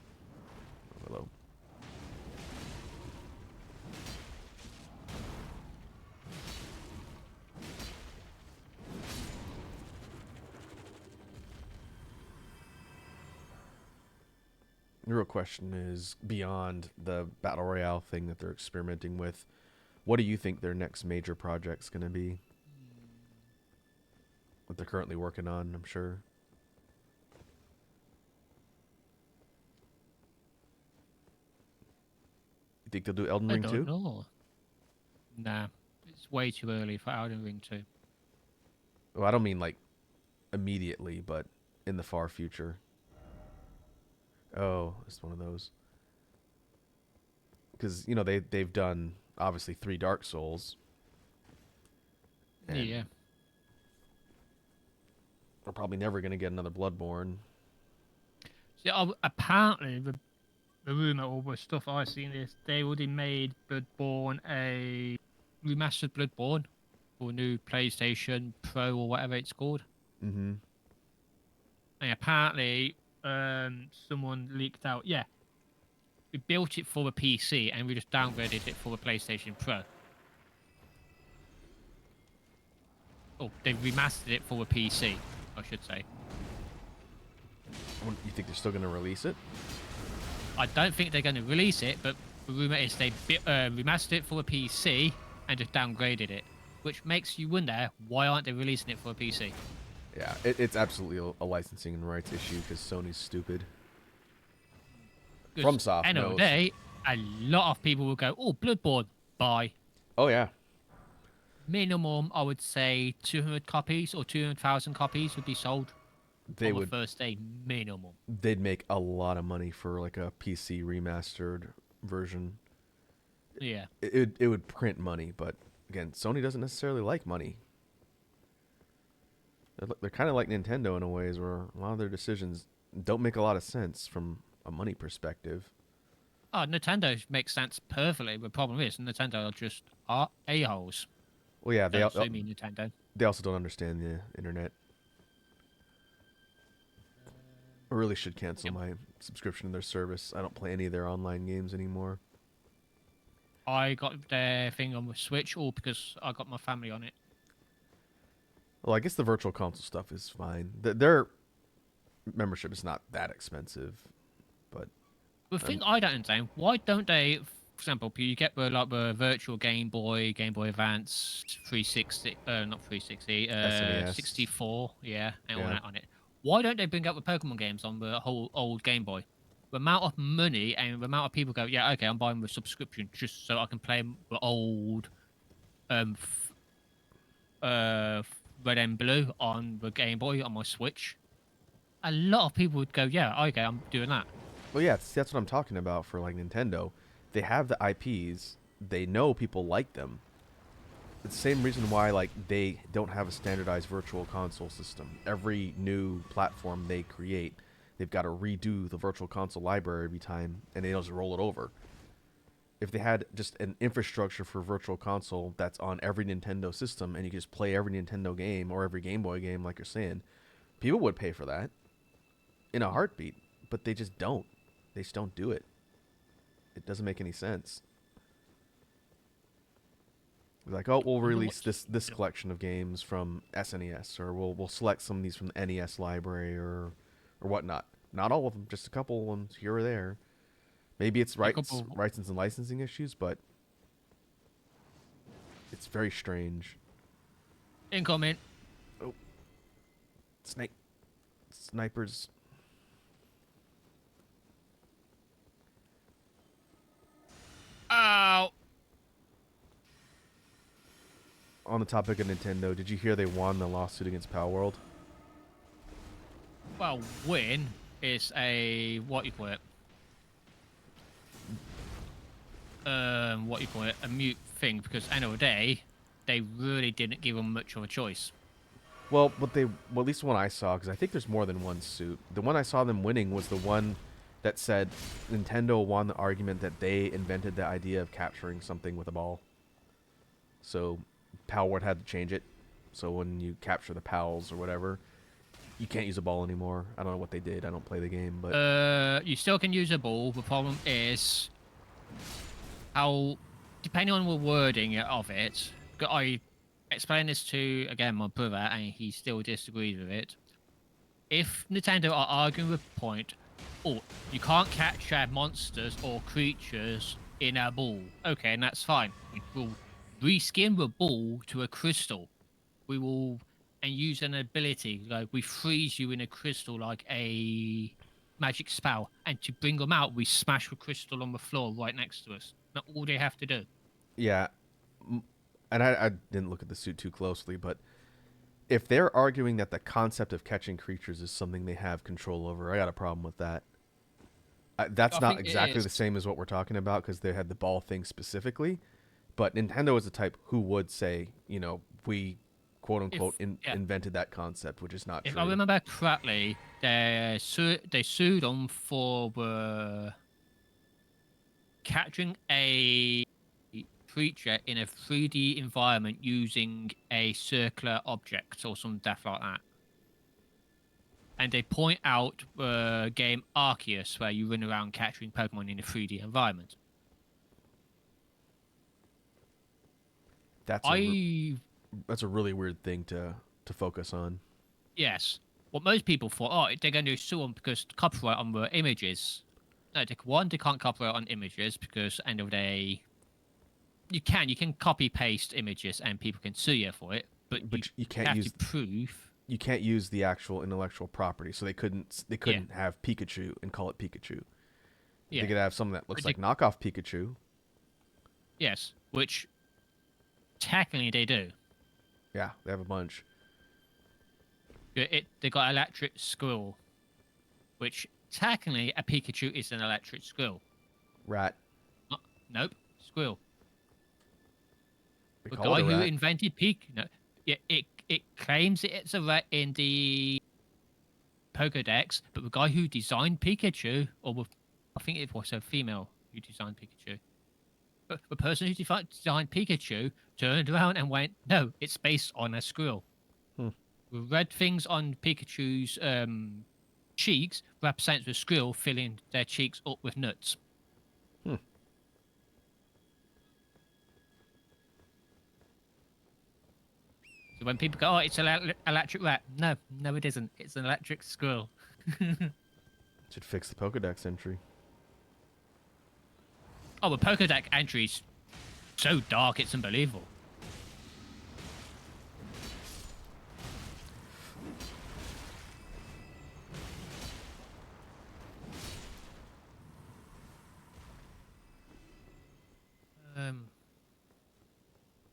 Oh, hello. The real question is, beyond the battle royale thing that they're experimenting with, what do you think their next major project's going to be? What they're currently working on, I'm sure. You think they'll do Elden I Ring don't too? know. Nah, it's way too early for Elden Ring 2. Well, I don't mean like immediately, but in the far future. Oh, it's one of those. Because they've done obviously 3 Dark Souls, and Yeah. we're probably never gonna get another Bloodborne. See, apparently the rumor or the stuff I've seen is they already made Bloodborne a remastered Bloodborne for new PlayStation Pro or whatever it's called. Mm-hmm. And apparently, someone leaked out, yeah, we built it for the PC and we just downgraded it for the PlayStation Pro. Oh, they remastered it for the PC, I should say. You think they're still gonna release it? I don't think they're going to release it, but the rumor is they remastered it for a PC and just downgraded it, which makes you wonder why aren't they releasing it for a PC? Yeah, it's absolutely a licensing and rights issue because Sony's stupid. Because FromSoft end of the knows. day, a lot of people will go, "Oh, Bloodborne, buy." Oh yeah, Minimum, I would say 200 copies or 200,000 copies would be sold they on the would. first day, minimum. They'd make a lot of money for like a PC remastered version. Yeah. It would print money, but again, Sony doesn't necessarily like money. They're kind of like Nintendo in a ways where a lot of their decisions don't make a lot of sense from a money perspective. Oh, Nintendo makes sense perfectly. The problem is Nintendo are just a-holes. Well, yeah, Don't sue me, Nintendo. they also don't understand the internet. I really should cancel Yep. my subscription to their service. I don't play any of their online games anymore. I got their thing on the Switch all because I got my family on it. Well, I guess the virtual console stuff is fine. Their membership is not that expensive, but The um, thing I don't understand, why don't they, for example, you get the virtual Game Boy Advance 360, not 360, SNES, 64, yeah, and all yeah. that on it. Why don't they bring up the Pokemon games on the whole old Game Boy? The amount of money and the amount of people go, yeah, okay, I'm buying the subscription just so I can play the old um, uh, Red and Blue on the Game Boy on my Switch. A lot of people would go, yeah, okay, I'm doing that. Well, yeah, that's what I'm talking about for like Nintendo. They have the IPs. They know people like them. It's the same reason why like they don't have a standardized virtual console system. Every new platform they create, they've got to redo the virtual console library every time, and they just roll it over. If they had just an infrastructure for virtual console that's on every Nintendo system, and you could just play every Nintendo game or every Game Boy game, like you're saying, people would pay for that in a heartbeat. But they just don't. They just don't do it. It doesn't make any sense. Like, oh, we'll Wonder release what's this collection of games from SNES, or we'll select some of these from the NES library, or whatnot. Not all of them, just a couple ones here or there. Maybe it's A couple rights and licensing issues, but it's very strange. incoming. Oh, snipers. Ow! On the topic of Nintendo, did you hear they won the lawsuit against Power World? Well, win is a what you call it. What you call it, a mute thing, because end of the day, they really didn't give them much of a choice. Well, at least the one I saw, because I think there's more than one suit. The one I saw them winning was the one that said Nintendo won the argument that they invented the idea of capturing something with a ball. So Power World had to change it. So when you capture the pals or whatever, you can't use a ball anymore. I don't know what they did. I don't play the game, but You still can use a ball. The problem is how, depending on the wording of it, I explained this to, again, my brother, and he still disagrees with it. If Nintendo are arguing with the point, oh, you can't capture monsters or creatures in a ball, okay, and that's fine. We will reskin the ball to a crystal. We will, and use an ability, like we freeze you in a crystal like a magic spell, and to bring them out, we smash the crystal on the floor right next to us. That's all they have to do. yeah. And I didn't look at the suit too closely, but if they're arguing that the concept of catching creatures is something they have control over, I got a problem with that. That's I not think it exactly the is. same as what we're talking about because they had the ball thing specifically. But Nintendo is the type who would say, we quote If unquote yeah, invented that concept, which is not if I true. remember correctly, they sued them for capturing a creature in a 3D environment using a circular object or some stuff like that. And they point out the game Arceus, where you run around capturing Pokemon in a 3D environment. That's I that's a really weird thing to focus on. Yes. What most people thought, oh, they're going to sue them because copyright on the images. No, they can't copyright on images because end of the day, you can copy paste images and people can sue you for it, but you But you can't have to use prove. you can't use the actual intellectual property, so they Yeah, couldn't have Pikachu and call it Pikachu. They yeah, could have something that looks but like knockoff Pikachu. yes, which technically they do. Yeah, they have a bunch. They got electric squirrel, which technically a Pikachu is an electric squirrel. Rat. Nope, squirrel. They The call it guy a who rat. invented no, yeah, it claims it's a rat in the Pokedex, but the guy who designed Pikachu, I think it was a female who designed Pikachu, but the person who designed Pikachu turned around and went, "No, it's based on a squirrel." Hmm. The red things on Pikachu's cheeks represents the squirrel filling their cheeks up with nuts. Hmm. So when people go, "Oh, it's an electric rat," no, it isn't. It's an electric squirrel. Should fix the Pokedex entry. Oh, the Pokedex entry's so dark, it's unbelievable. Um,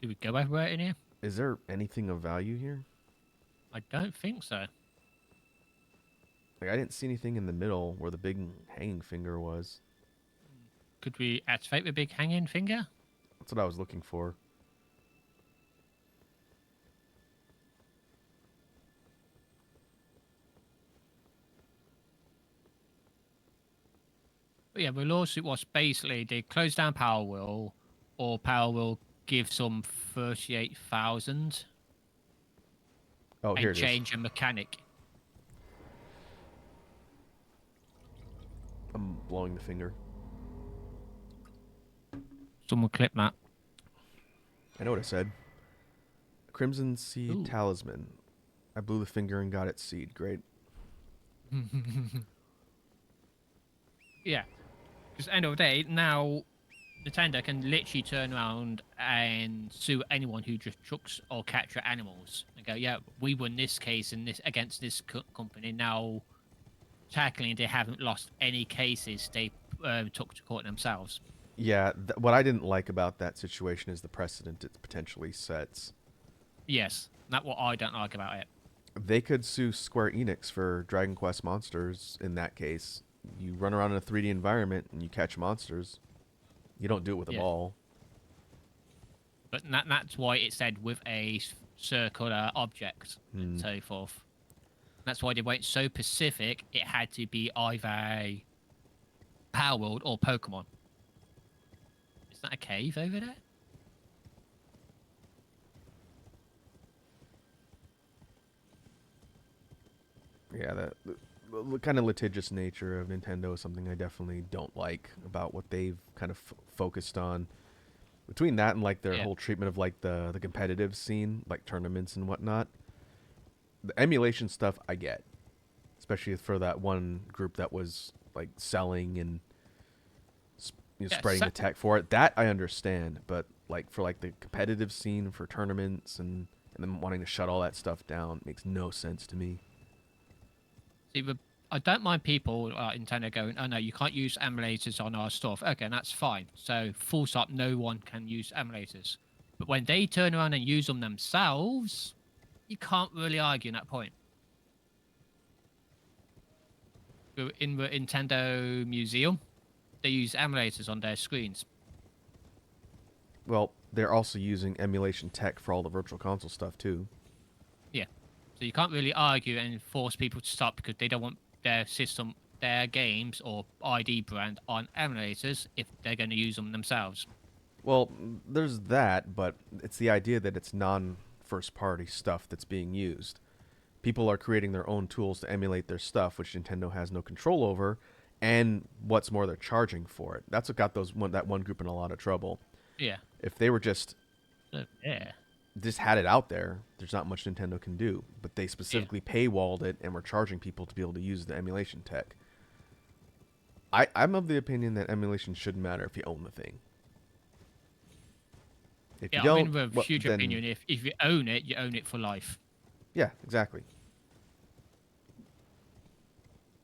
do we go everywhere in here? Is there anything of value here? I don't think so. Like I didn't see anything in the middle where the big hanging finger was. Could we activate the big hanging finger? That's what I was looking for. But yeah, the lawsuit was basically they closed down Power Wheel, or Power Wheel give some 38,000 Oh, here and it is. change a mechanic. I'm blowing the finger. Someone clip that. I know what I said. Crimson Seed Ooh. Talisman. I blew the finger and got its seed. Great. Yeah, because at the end of the day, now Nintendo can literally turn around and sue anyone who just chucks or capture animals and go, "Yeah, we won this case and this against this company." Now, tackling, they haven't lost any cases they took to court themselves. Yeah, what I didn't like about that situation is the precedent it potentially sets. Yes, that's what I don't like about it. They could sue Square Enix for Dragon Quest monsters in that case. You run around in a 3D environment and you catch monsters. You don't do it with a Yeah, ball. but that's why it said with a circular object and Hmm. so forth. That's why they went so specific. It had to be either Power World or Pokemon. Is that a cave over there? Yeah, the kind of litigious nature of Nintendo is something I definitely don't like about what they've kind of focused on. Between that and like their Yeah, whole treatment of like the competitive scene, like tournaments and whatnot, the emulation stuff I get, especially for that one group that was like selling and yeah. spreading the tech for it. That I understand, but like for like the competitive scene for tournaments and then wanting to shut all that stuff down makes no sense to me. See, I don't mind people Nintendo going, "Oh no, you can't use emulators on our stuff." Okay, that's fine. So full stop, no one can use emulators. But when they turn around and use them themselves, you can't really argue that point. In the Nintendo Museum, they use emulators on their screens. Well, they're also using emulation tech for all the virtual console stuff too. Yeah. So you can't really argue and force people to stop because they don't want their system, their games or ID brand on emulators if they're going to use them themselves. Well, there's that, but it's the idea that it's non first party stuff that's being used. People are creating their own tools to emulate their stuff, which Nintendo has no control over, and what's more, they're charging for it. That's what got that one group in a lot of trouble. Yeah. If they were So, yeah. just had it out there, there's not much Nintendo can do. But they Yeah. specifically paywalled it and were charging people to be able to use the emulation tech. I'm of the opinion that emulation shouldn't matter if you own the thing. If you Yeah, I'm don't, in the well, huge then opinion if you own it for life. yeah, exactly.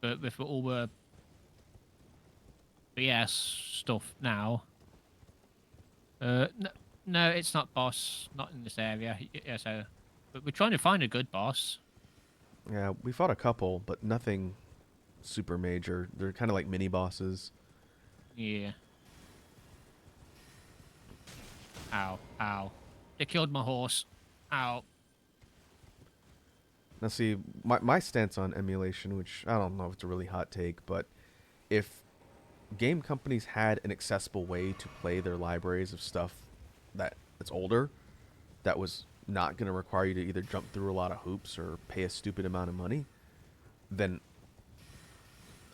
But with all the BS stuff now, no, no, it's not boss, not in this area. Yeah, so, but we're trying to find a good boss. Yeah, we fought a couple, but nothing super major. They're kind of like mini bosses. Yeah. Ow, ow. They killed my horse. Ow. Now, see, my stance on emulation, which I don't know if it's a really hot take, but if game companies had an accessible way to play their libraries of stuff that's older, that was not going to require you to either jump through a lot of hoops or pay a stupid amount of money, then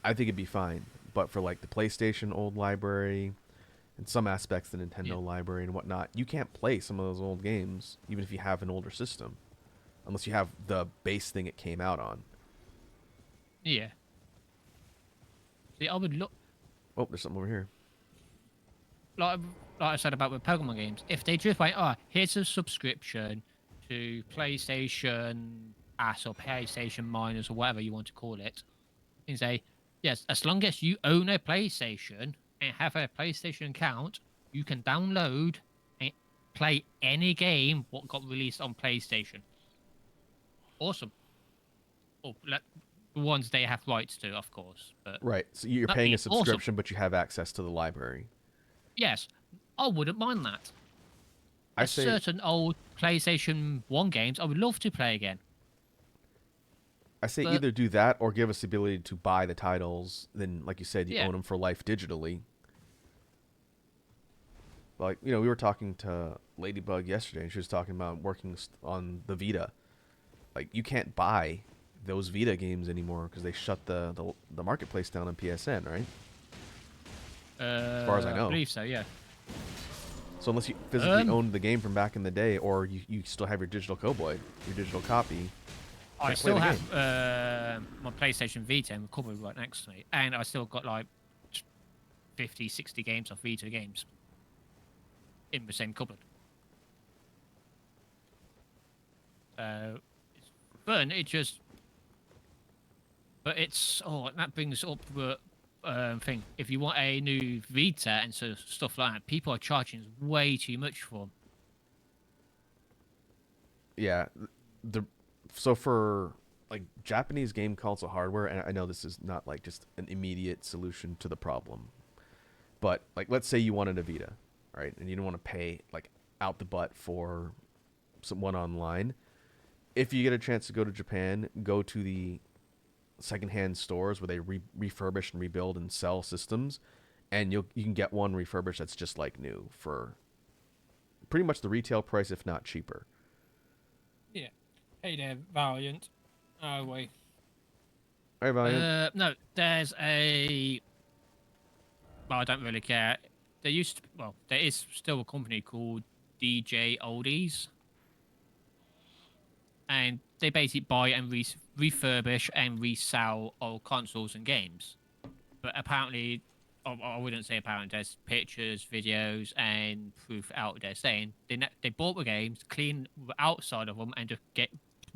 I think it'd be fine. But for like the PlayStation old library and some aspects of the Yeah. Nintendo library and whatnot, you can't play some of those old games even if you have an older system, unless you have the base thing it came out on. Yeah. See, I would look Oh, there's something over here. like like I said about the Pokemon games. If they just went, "Oh, here's a subscription to PlayStation Pass or PlayStation Minus or whatever you want to call it," and say, "Yes, as long as you own a PlayStation and have a PlayStation account, you can download and play any game what got released on PlayStation." Awesome. Oh, the ones they have rights to, of course, but Right. So you're that'd paying a be awesome. subscription, but you have access to the library. Yes, I wouldn't mind that. I There's say certain old PlayStation 1 games I would love to play again. I say But either do that or give us the ability to buy the titles. Then, like you said, you yeah, own them for life digitally. Like we were talking to Ladybug yesterday, and she was talking about working on the Vita. Like you can't buy those Vita games anymore because they shut the marketplace down on PSN, right? As far as I I know. believe so, yeah. So unless you physically Um, owned the game from back in the day, or you still have your digital cowboy, your digital copy, I can't play still the have game. my PlayStation Vita and the cupboard right next to me, and I still got like 50, 60 games of Vita games in the same cupboard. So it's fun. But it's that brings up the thing. If you want a new Vita and stuff like that, people are charging way too much for them. Yeah, so for like Japanese game console hardware, and I know this is not like just an immediate solution to the problem, but like let's say you wanted a Vita, right, and you don't want to pay like out the butt for someone online. If you get a chance to go to Japan, go to the secondhand stores where they refurbish and rebuild and sell systems, and you can get one refurbished that's just like new for pretty much the retail price, if not cheaper. Yeah. Hey there, Valiant. Oh, wait. Hey, Valiant. No, there's a. Well, I don't really care. There is still a company called DJ Oldies, and they basically buy and refurbish and resell old consoles and games. But apparently, I wouldn't say apparently, there's pictures, videos, and proof out there saying they bought the games, clean the outside of them, and just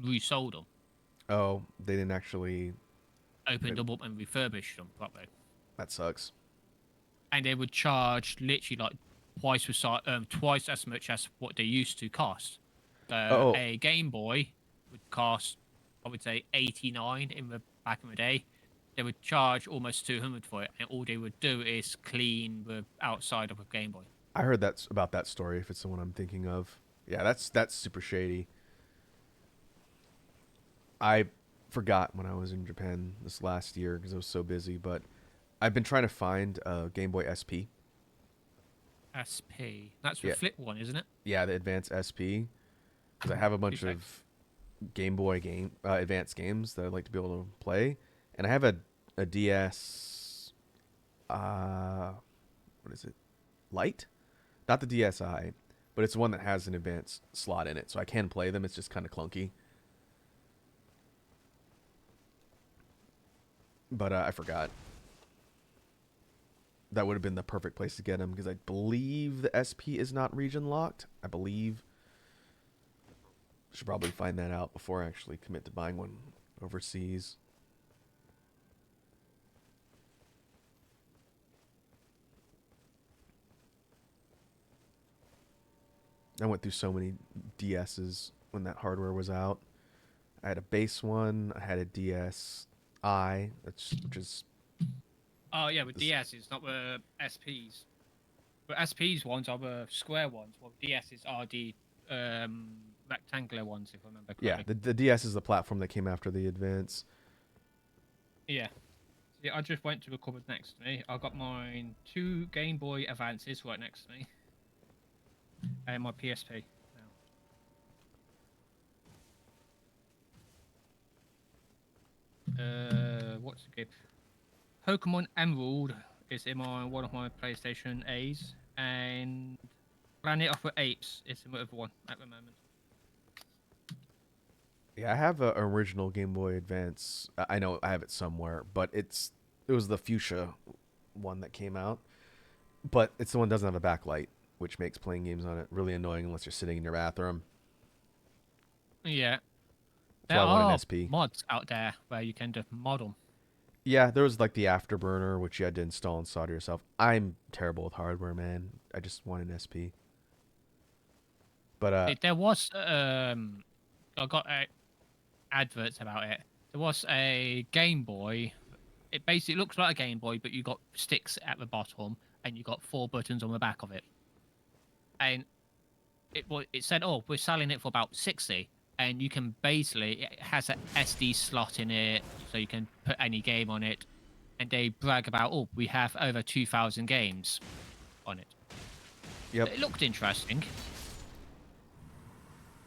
resold them. Oh, they didn't actually Opened them up and refurbished them properly. That sucks. And they would charge literally like twice as much as what they used to cost. So a Game Boy would cost, I would say, 89 in the back in the day. They would charge almost 200 for it, and all they would do is clean the outside of a Game Boy. I heard about that story. If it's the one I'm thinking of, yeah, that's super shady. I forgot when I was in Japan this last year because I was so busy, but I've been trying to find a Game Boy SP. SP. That's the flip one, isn't it? Yeah, the Advance SP. Because I have a bunch of Game Boy Advance games that I'd like to be able to play, and I have a DS. What is it? Lite? Not the DSi, but it's one that has an Advance slot in it, so I can play them. It's just kind of clunky. But I forgot. That would have been the perfect place to get them because I believe the SP is not region locked. I believe. Should probably find that out before I actually commit to buying one overseas. I went through so many DSs when that hardware was out. I had a base one. I had a DSi, which is. Oh yeah, with DSs, not the SPs. But SPs ones are the square ones. Well, DSs are the rectangular ones, if I remember correctly. Yeah, the DS is the platform that came after the Advance. Yeah. See, I just went to the cupboard next to me. I got mine 2 Game Boy Advances right next to me. And my PSP now. What's the game? Pokemon Emerald is in one of my PlayStation A's, and Planet of the Apes is the other one at the moment. Yeah, I have an original Game Boy Advance. I know I have it somewhere, but it was the fuchsia one that came out. But it's the one that doesn't have a backlight, which makes playing games on it really annoying unless you're sitting in your bathroom. Yeah. That's why I want an SP. Mods out there where you can just mod them. Yeah, there was like the Afterburner, which you had to install and solder yourself. I'm terrible with hardware, man. I just want an SP. But there was I got adverts about it. There was a Game Boy. It basically looks like a Game Boy, but you got sticks at the bottom and you got 4 buttons on the back of it. And it said, "Oh, we're selling it for about 60." And you can basically, it has an SD slot in it, so you can put any game on it. And they brag about, "Oh, we have over 2,000 games on it." Yep. It looked interesting.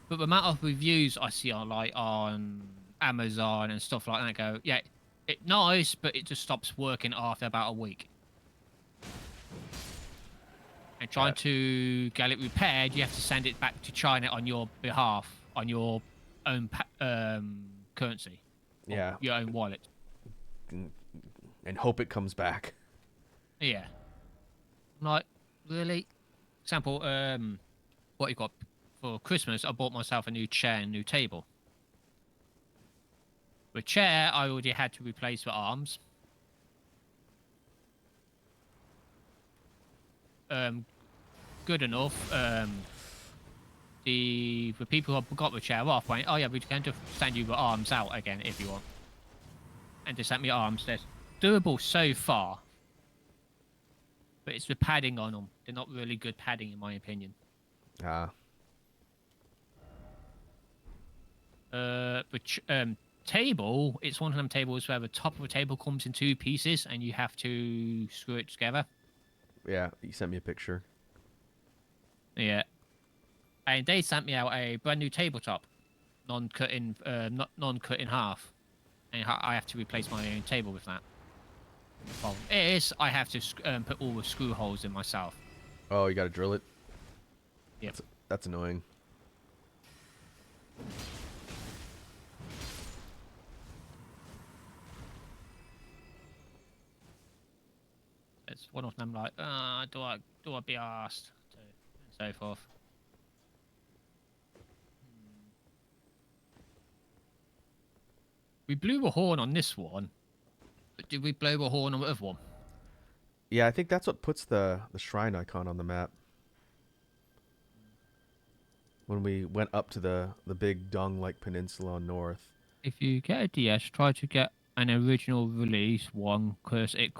But the amount of reviews I see on Amazon and stuff like that go, yeah, it's nice, but it just stops working after about a week. And trying to get it repaired, you have to send it back to China on your behalf, on your own currency. Yeah. Your own wallet. And hope it comes back. Yeah. like, really? Example, what you got for Christmas? I bought myself a new chair and a new table. The chair I already had to replace the arms. Good enough. The people who got the chair off went, oh yeah, we can just send you the arms out again if you want. And they sent me arms. They're durable so far, but it's the padding on them. They're not really good padding in my opinion. Ah. Table, it's one of them tables where the top of the table comes in two pieces and you have to screw it together. Yeah, you sent me a picture. Yeah. And they sent me out a brand new tabletop, non-cut in half, and I have to replace my own table with that. The problem is I have to put all the screw holes in myself. Oh, you got to drill it? Yep. That's annoying. It's one of them like, do I be asked? And so forth. We blew a horn on this one, but did we blow a horn on the other one? Yeah, I think that's what puts the shrine icon on the map. When we went up to the big dung-like peninsula on north. If you get a DS, try to get an original release one, because it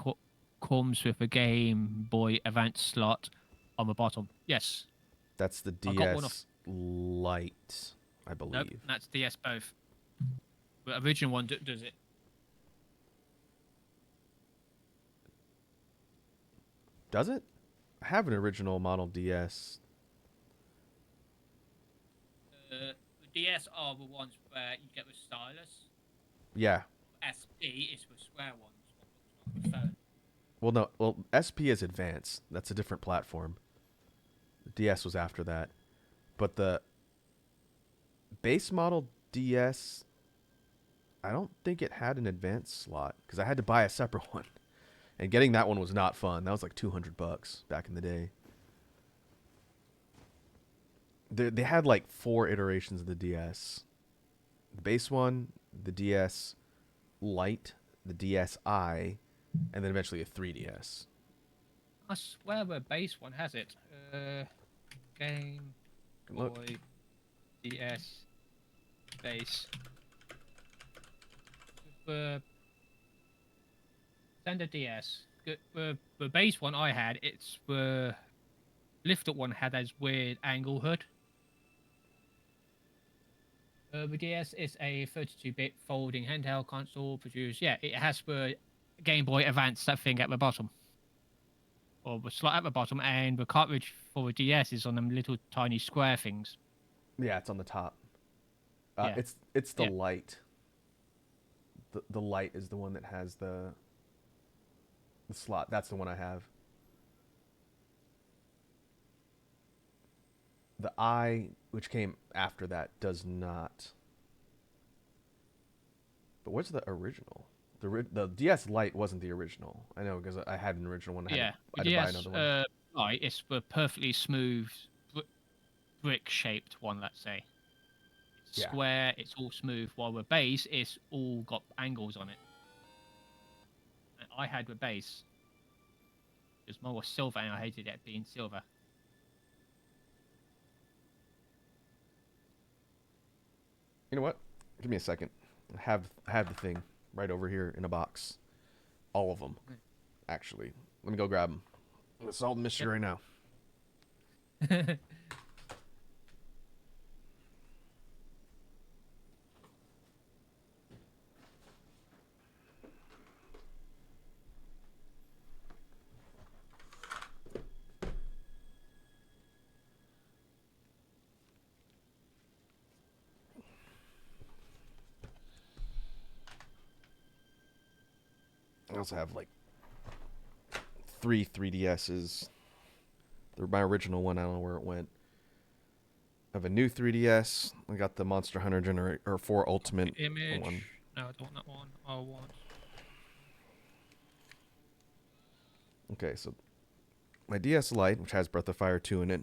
comes with a Game Boy Advance slot on the bottom. Yes. That's the I got one DS Lite, I believe. Nope, that's DS both. The original one does it. Does it? I have an original model DS. The DS are the ones where you get the stylus. Yeah. SP is the square ones. What looks like the phone. Well, no. Well, SP is advanced. That's a different platform. The DS was after that. But the base model DS, I don't think it had an advanced slot because I had to buy a separate one. And getting that one was not fun. That was like $200 back in the day. They had like 4 iterations of the DS. The base one, the DS Lite, the DSi, and then eventually a 3DS. I swear the base one has it. Game Look. Boy DS base. Send a DS. The base one I had, it's the lift up one had as weird angle hood. The DS is a 32-bit folding handheld console produced. Yeah, it has the Game Boy Advance, that thing at the bottom. Or the slot at the bottom, and the cartridge for the DS is on them little tiny square things. Yeah, it's on the top. Yeah. It's the Lite. The Lite is the one that has the slot. That's the one I have. The I, which came after that, does not. But what's the original? The DS Lite wasn't the original. I know because I had an original one. I had to buy another one. Right, it's the perfectly smooth brick-shaped one, let's say. It's square, it's all smooth, while the base is all got angles on it. And I had the base. It was more silver, and I hated it being silver. You know what? Give me a second. I have the thing right over here in a box. All of them, actually. Let me go grab them. I'm gonna solve the mystery right now. I also have like 3 3DSs. They're my original one. I don't know where it went. I have a new 3DS. I got the Monster Hunter 4 Ultimate Image. one. No, I don't want that one. I want. Okay, so my DS Lite, which has Breath of Fire 2 in it,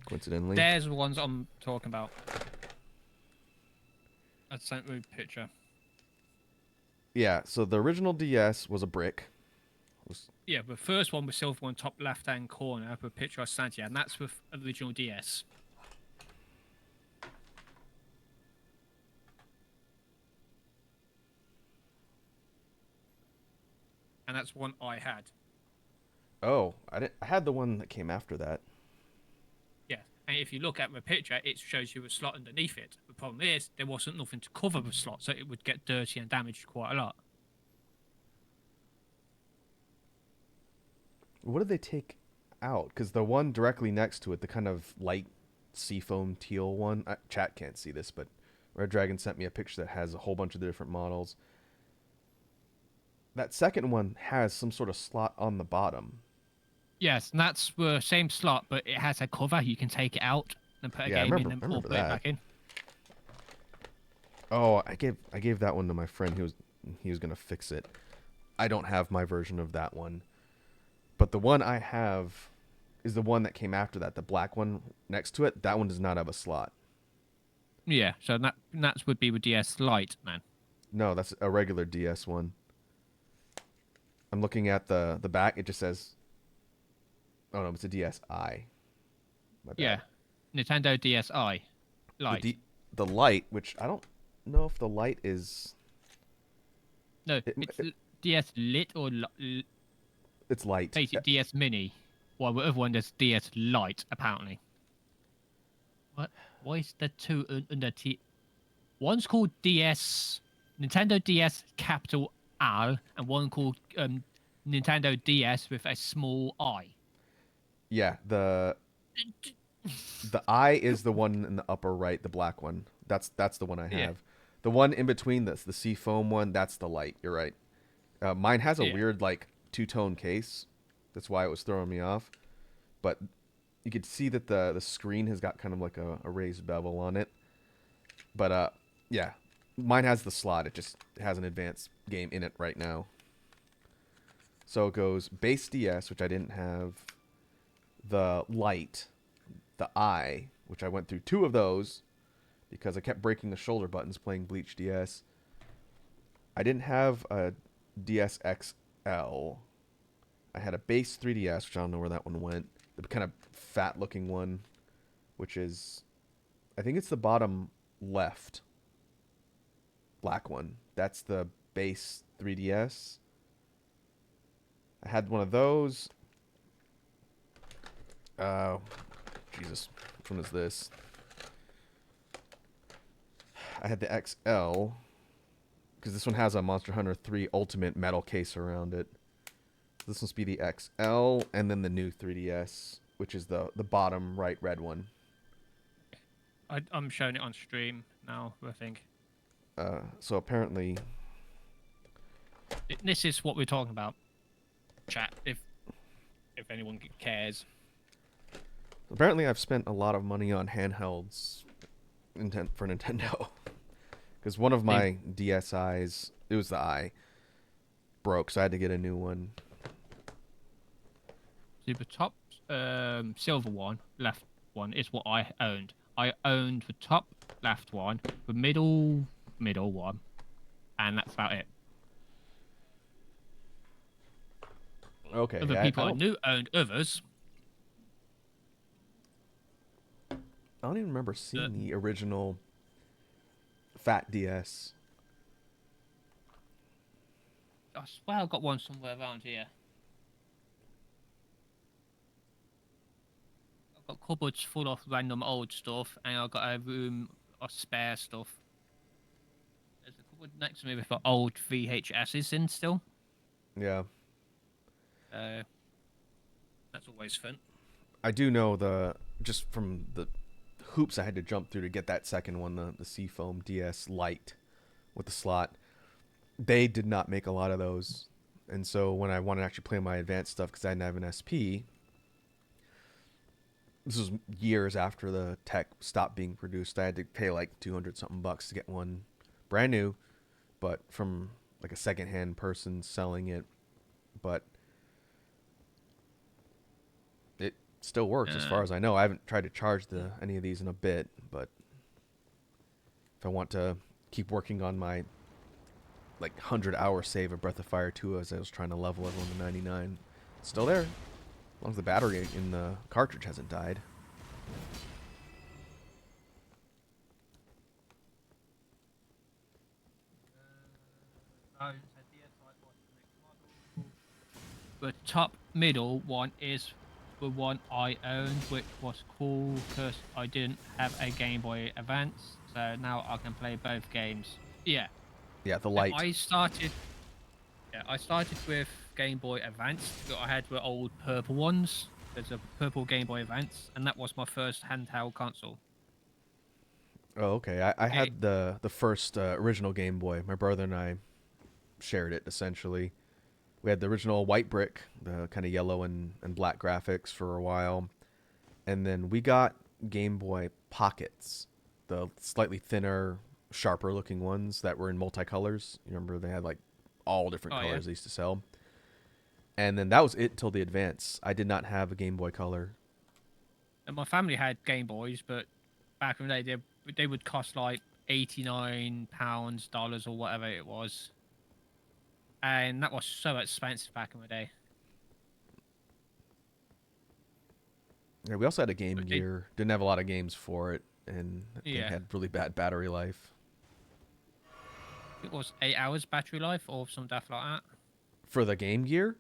coincidentally. There's the ones I'm talking about. I sent you a picture. Yeah, so the original DS was a brick. Yeah, the first one was silver one, top left-hand corner, with a picture I sent you, and that's with original DS. And that's one I had. Oh, I had the one that came after that. Yeah, and if you look at the picture, it shows you a slot underneath it. The problem is, there wasn't nothing to cover the slot, so it would get dirty and damaged quite a lot. What did they take out? Because the one directly next to it, the kind of light seafoam teal one, chat can't see this, but Red Dragon sent me a picture that has a whole bunch of different models. That second one has some sort of slot on the bottom. Yes, and that's the same slot, but it has a cover. You can take it out and put a Yeah, I game in remember or put that. it back in. Oh, I gave that one to my friend. He was gonna fix it. I don't have my version of that one, but the one I have is the one that came after that. The black one next to it. That one does not have a slot. Yeah, so that would be with DS Lite, man. No, that's a regular DS one. I'm looking at the back. It just says, oh no, it's a DSi. My bad. Yeah, Nintendo DSi Lite. The Lite, which I don't know if the Lite is. No, it's DS Lit or It's Lite. basic DS Mini. While the other one is DS Lite, apparently. What? Why is there two under T? One's called DS, Nintendo DS capital R, and one called Nintendo DS with a small I. Yeah, the I is the one in the upper right, the black one. That's the one I have. Yeah. The one in between, that's the seafoam one. That's the Lite. You're right. Mine has a Yeah. weird like two-tone case. That's why it was throwing me off. But you could see that the screen has got kind of like a raised bevel on it. But yeah, mine has the slot. It just has an advanced game in it right now. So it goes base DS, which I didn't have, the Lite, the I, which I went through 2 of those because I kept breaking the shoulder buttons playing Bleach DS. I didn't have a DS XL. I had a base 3DS, which I don't know where that one went. The kind of fat-looking one, which is, I think it's the bottom left black one. That's the base 3DS. I had one of those. Jesus, which one is this? I had the XL, because this one has a Monster Hunter 3 Ultimate metal case around it. This must be the XL, and then the new 3DS, which is the bottom right red one. I'm showing it on stream now, I think. So apparently, This is what we're talking about. Chat, if anyone cares. I've spent a lot of money on handhelds for Nintendo. Because one of my DSIs, it was the I, broke, so I had to get a new one. See, the top silver one, left one, is what I owned. I owned the top left one, the middle one, and that's about it. Okay. Other Yeah, people I knew owned others. I don't even remember seeing the original Fat DS. I swear I got one somewhere around here. I've got cupboards full of random old stuff, and I've got a room of spare stuff. There's a cupboard next to me with old VHSs in still. Yeah. That's always fun. I do know just from the hoops I had to jump through to get that second one, the Seafoam DS Lite with the slot. They did not make a lot of those. And so when I wanted to actually play my advanced stuff, because I didn't have an SP, this was years after the tech stopped being produced. I had to pay like 200 something bucks to get one brand new, but from like a secondhand person selling it. But Still works as far as I know. I haven't tried to charge any of these in a bit, but if I want to keep working on my like 100-hour save of Breath of Fire 2 as I was trying to level everyone to 99, it's still there. As long as the battery in the cartridge hasn't died. The top middle one is the one I owned, which was cool because I didn't have a Game Boy Advance, so now I can play both games. Yeah. Yeah, the And light. I started with Game Boy Advance. But I had the old purple ones. There's a purple Game Boy Advance, and that was my first handheld console. Oh, okay. I had the first original Game Boy. My brother and I shared it, essentially. We had the original white brick, the kind of yellow and black graphics for a while. And then we got Game Boy Pockets, the slightly thinner, sharper looking ones that were in multicolors. You remember they had like all different colors they used to sell. And then that was it till the Advance. I did not have a Game Boy Color. And my family had Game Boys, but back in the day, they would cost like £89, dollars, or whatever it was. And that was so expensive back in the day. Yeah, we also had a Game Gear. Didn't have a lot of games for it, and that thing had really bad battery life. It was 8 hours battery life or some stuff like that. For the Game Gear?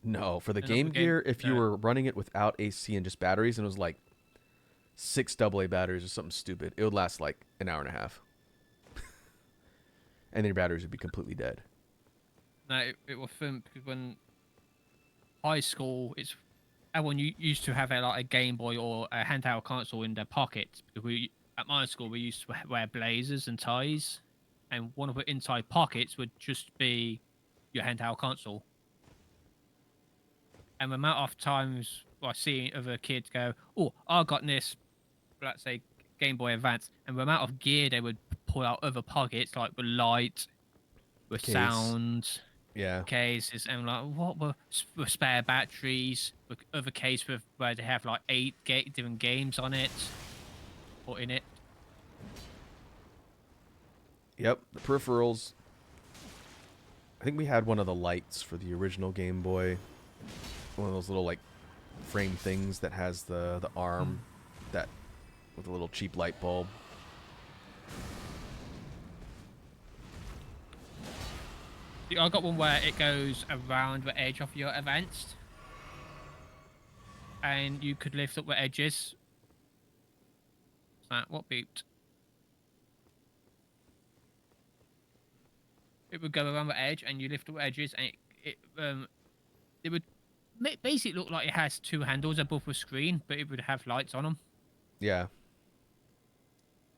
No, for the Game Gear, if you were running it without AC and just batteries, and it was like 6 AA batteries or something stupid, it would last like an hour and a half. And then your batteries would be completely dead. No, it was fun because when high school, everyone used to have like a Game Boy or a handheld console in their pockets. Because at my school, we used to wear blazers and ties, and one of the inside pockets would just be your handheld console. And the amount of times I see other kids go, "Oh, I got this," let's say Game Boy Advance, and the amount of gear they would pull out other pockets, like the light, the sound, cases, and like what were spare batteries, the other case where they have like 8 different games on it or in it. Yep, the peripherals. I think we had one of the lights for the original Game Boy. One of those little like frame things that has the arm that with a little cheap light bulb. I got one where it goes around the edge of your Advanced, and you could lift up the edges. What's that? What beeped? It would go around the edge, and you lift up the edges, and it would basically look like it has 2 handles above the screen, but it would have lights on them. Yeah.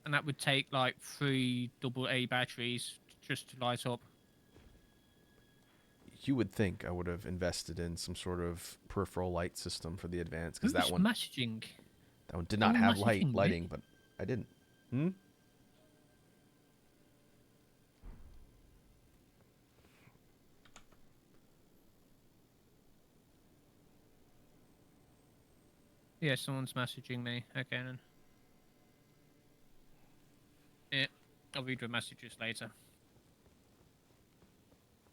And that would take like 3 AA batteries just to light up. You would think I would have invested in some sort of peripheral light system for the Advance, because that one did not have lighting, but I didn't. Yeah, someone's messaging me. Okay, then. Yeah, I'll read the messages later.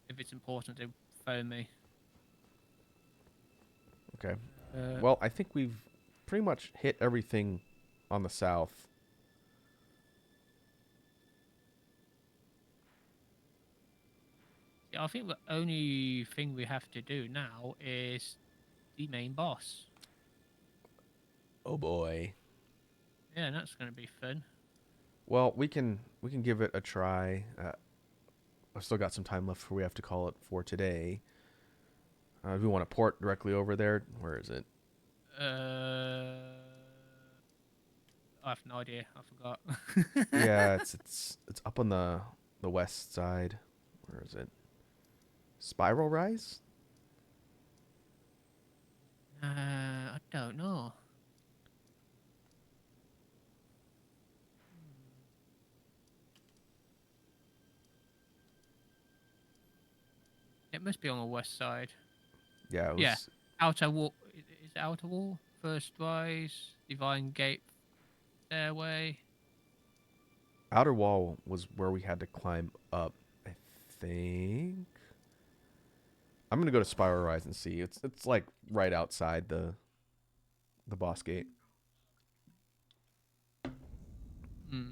If it's important, they phone me. Okay. Well, I think we've pretty much hit everything on the south. Yeah, I think the only thing we have to do now is the main boss. Oh boy. Yeah, that's going to be fun. Well, we can give it a try. I've still got some time left before we have to call it for today. If we want to port directly over there, where is it? I have no idea. I forgot. Yeah, it's up on the west side. Where is it? Spiral Rise? I don't know. It must be on the west side. Yeah. Yeah. Outer wall. Is it outer wall? first rise, Divine Gate stairway. Outer wall was where we had to climb up, I think. I'm gonna go to Spiral Rise and see. It's like right outside the boss gate. Hmm.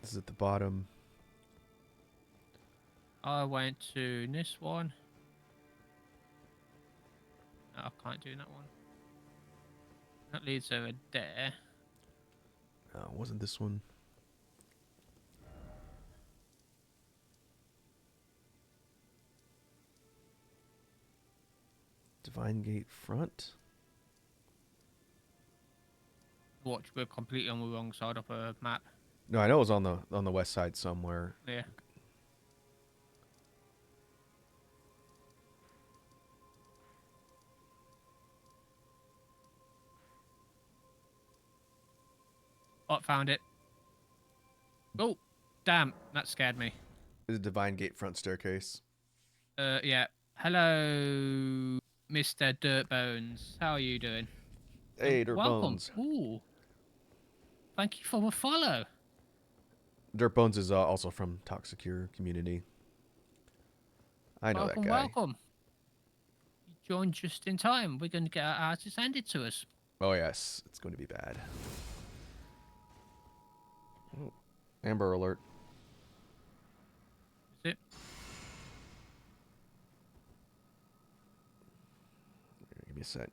This is at the bottom. I went to this one. No, I can't do that one. That leads over there. Wasn't this one? Divine Gate front. Watch, we're completely on the wrong side of a map. No, I know it was on the west side somewhere. Yeah. Oh, found it. Oh, damn, that scared me. This is Divine Gate front staircase. Yeah. Hello, Mr. Dirtbones. How are you doing? Hey, Dirt Welcome. Bones. Ooh. Thank you for the follow. Dirt Bones is also from Toxicure community. I know Welcome, that guy. welcome. You joined just in time. We're going to get our artist handed to us. Oh yes, it's going to be bad. Oh, Amber alert. Is it? Give me a sec.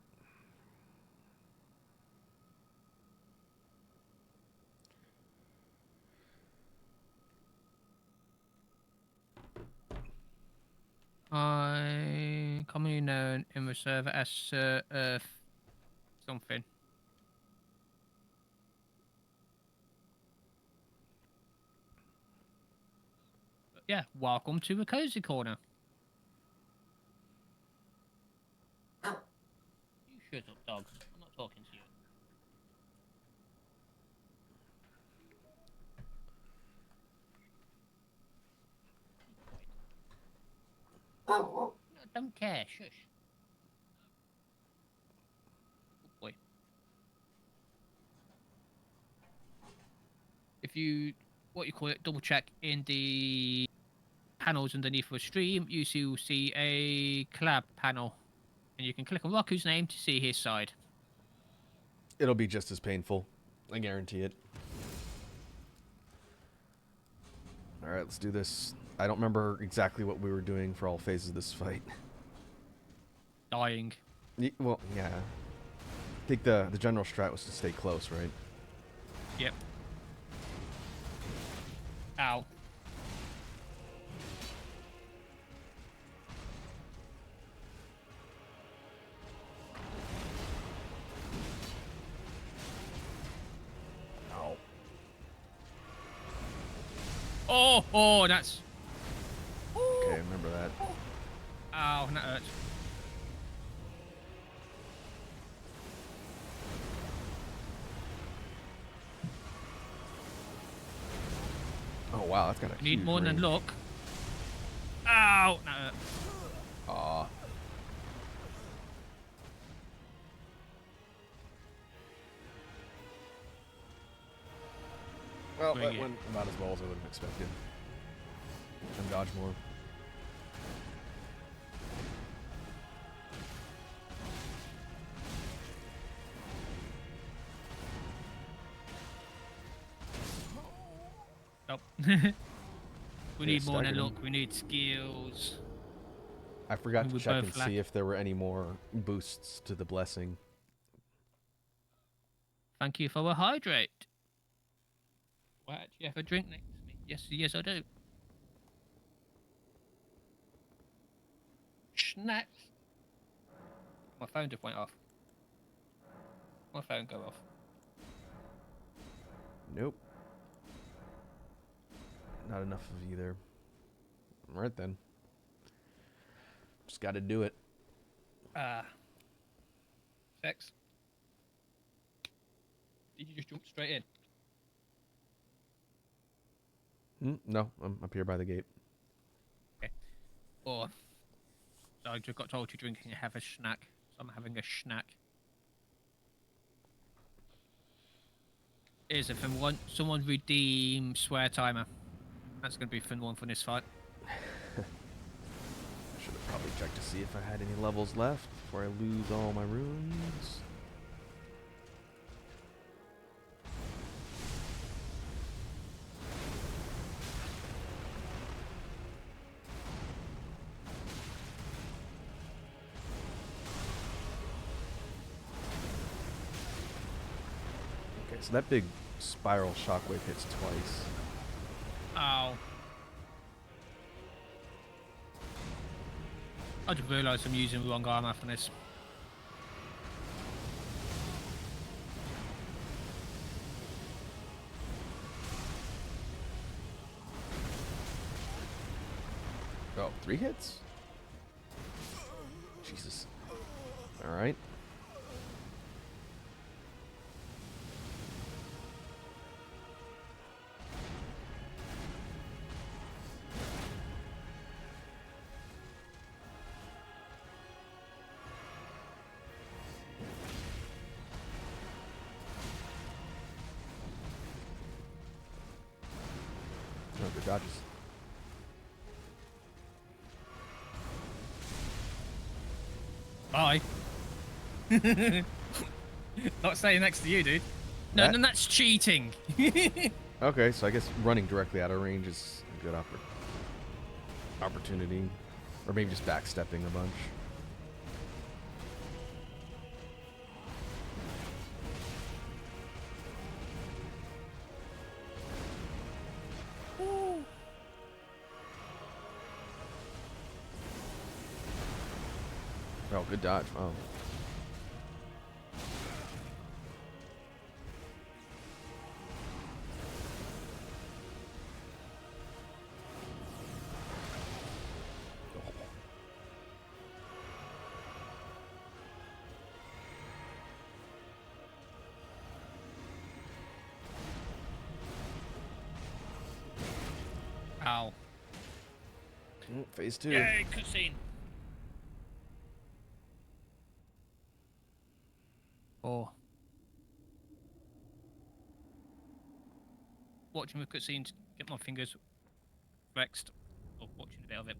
I commonly known in the server as Sir Earth something. But yeah, welcome to the cozy corner. You shut up, dog. I'm not talking to you. No, don't care. Shush. Good boy. If you, what you call it, double check in the panels underneath the stream, you will see a collab panel. And you can click on Raku's name to see his side. It'll be just as painful. I guarantee it. Alright, let's do this. I don't remember exactly what we were doing for all phases of this fight. Dying. Well, yeah. I think the general strat was to stay close, right? Yep. Ow. Ow. Oh, that's... Okay, I remember that. Ow, that hurts. Oh wow, that's got a Need huge more than range. luck. Ow, that hurt. Aw. Well, Bring that it. went about as well as I would have expected. And dodge more. Nope. We Yeah, need more than staggered him. luck. We need skills. I forgot And to we check both and see if there were any more boosts to the blessing. Thank you for the hydrate. What? Do you have a drink next to me? Yes, I do. Snacks. My phone just went off. My phone go off. Nope. Not enough of either. Alright then. Just gotta do it. Sex. Did you just jump straight in? No, I'm up here by the gate. Okay. Or I just got told to drink and have a snack. So I'm having a snack. Here's a fun one. Someone redeem swear timer. That's going to be a fun one for this fight. I should have probably checked to see if I had any levels left before I lose all my runes. Okay, so that big spiral shockwave hits twice. Ow. I just realised I'm using the wrong armor for this. Oh, 3 hits? Jesus. Alright. Oh, good dodges. Bye. Not staying next to you, dude. No, That- then that's cheating. Okay, so I guess running directly out of range is a good opportunity. Or maybe just backstepping a bunch. Oh, good dodge. Oh. Ow. Phase 2. Yay, cutscene. Oh. Watching the cutscene to get my fingers flexed. Or watching a bit of it.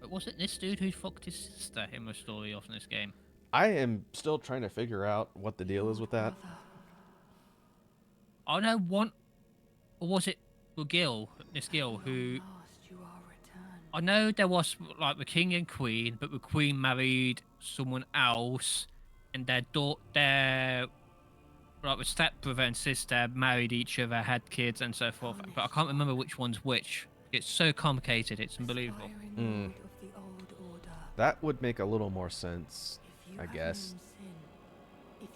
But was it this dude who fucked his sister in the story of this game? I am still trying to figure out what the deal is with that. I know one, or was it this Gil, who... I know there was, like, the king and queen, but the queen married someone else, and their like, the stepbrother and sister married each other, had kids, and so forth. But I can't remember which one's which. It's so complicated, it's unbelievable. That would make a little more sense, I guess.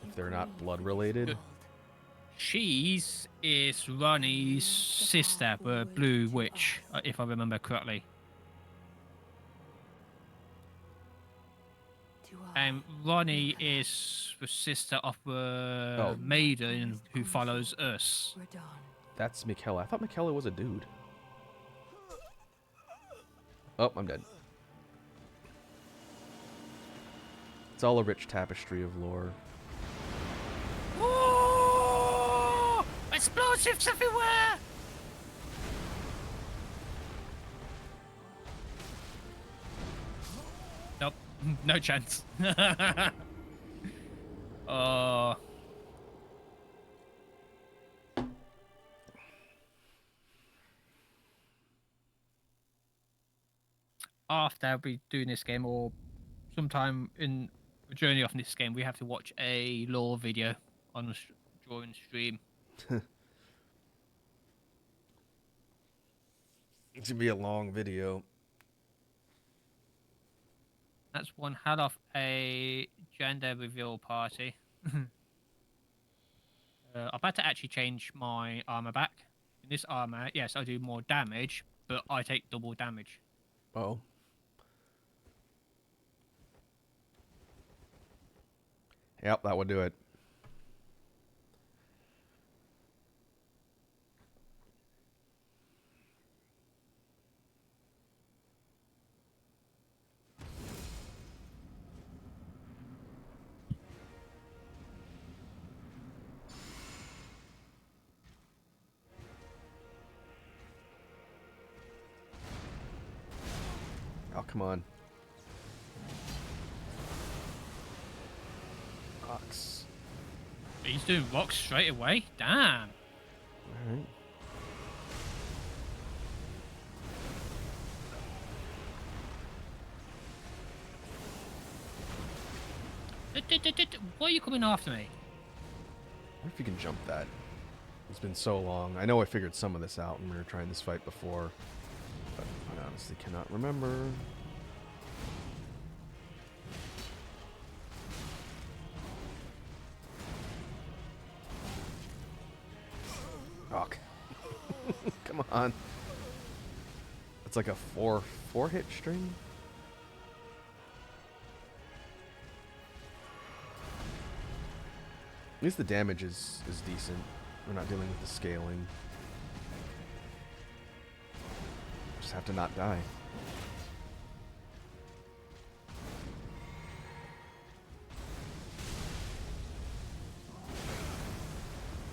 If they're not blood related. She's is Ronnie's sister, the Blue Witch, if I remember correctly. And Ronnie is the sister of the maiden who follows us. That's Michaela. I thought Michaela was a dude. Oh, I'm dead. It's all a rich tapestry of lore. Oh! Explosives everywhere! Nope, no chance. Oh. After I'll be doing this game, or sometime in the journey of this game, we have to watch a lore video on the drawing stream. It should be a long video. That's one hell of a gender reveal party. I'm about to actually change my armor back. In this armor, yes, I do more damage, but I take double damage. Oh. Yep, that would do it. Oh, come on. Rocks. He's doing rocks straight away. Damn. Alright. Why are you coming after me? I wonder if you can jump that. It's been so long. I know I figured some of this out when we were trying this fight before, but I honestly cannot remember. Oh, come on. It's like a four hit string. At least the damage is decent. We're not dealing with the scaling. Just have to not die.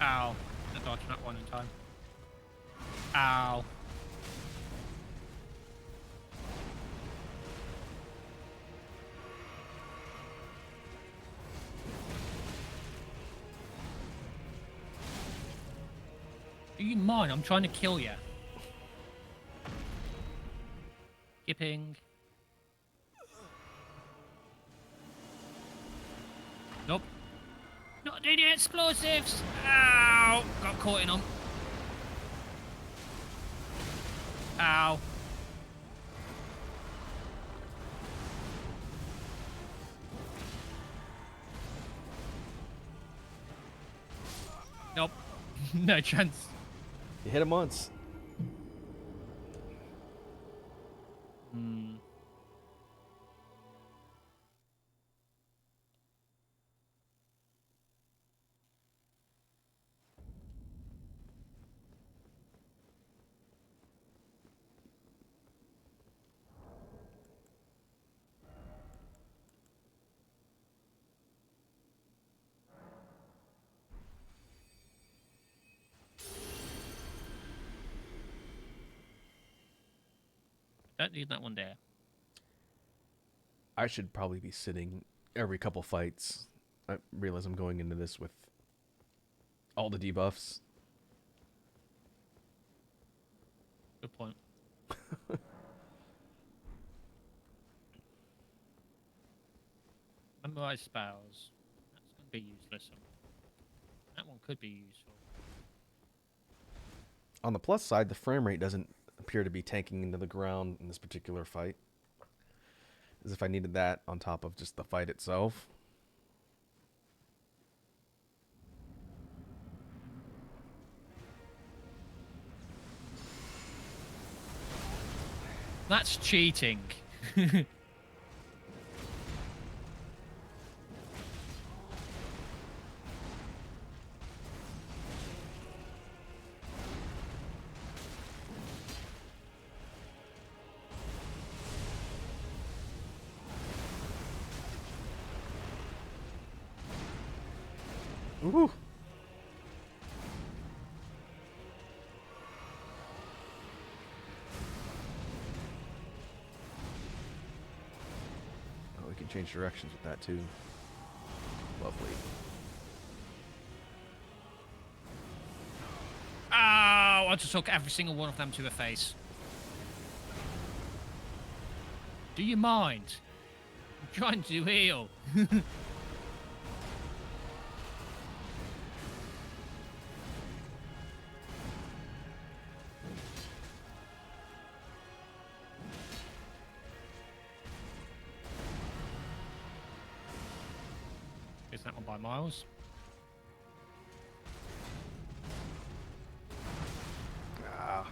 Ow. I dodged that one in time. Ow. Do you mind? I'm trying to kill you. Skipping. Nope. Not doing the explosives! Ow! Got caught in them. Ow. Nope. No chance. You hit him once. Hmm. Don't leave that one there. I should probably be sitting every couple fights. I realize I'm going into this with all the debuffs. Good point. Memorize spells. That's going to be useless. That one could be useful. On the plus side, the frame rate doesn't appear to be tanking into the ground in this particular fight. As if I needed that on top of just the fight itself. That's cheating. Ooh. Oh, we can change directions with that too. Lovely. Ow! I just took every single one of them to the face. Do you mind? I'm trying to heal. Is that one by miles? Ah.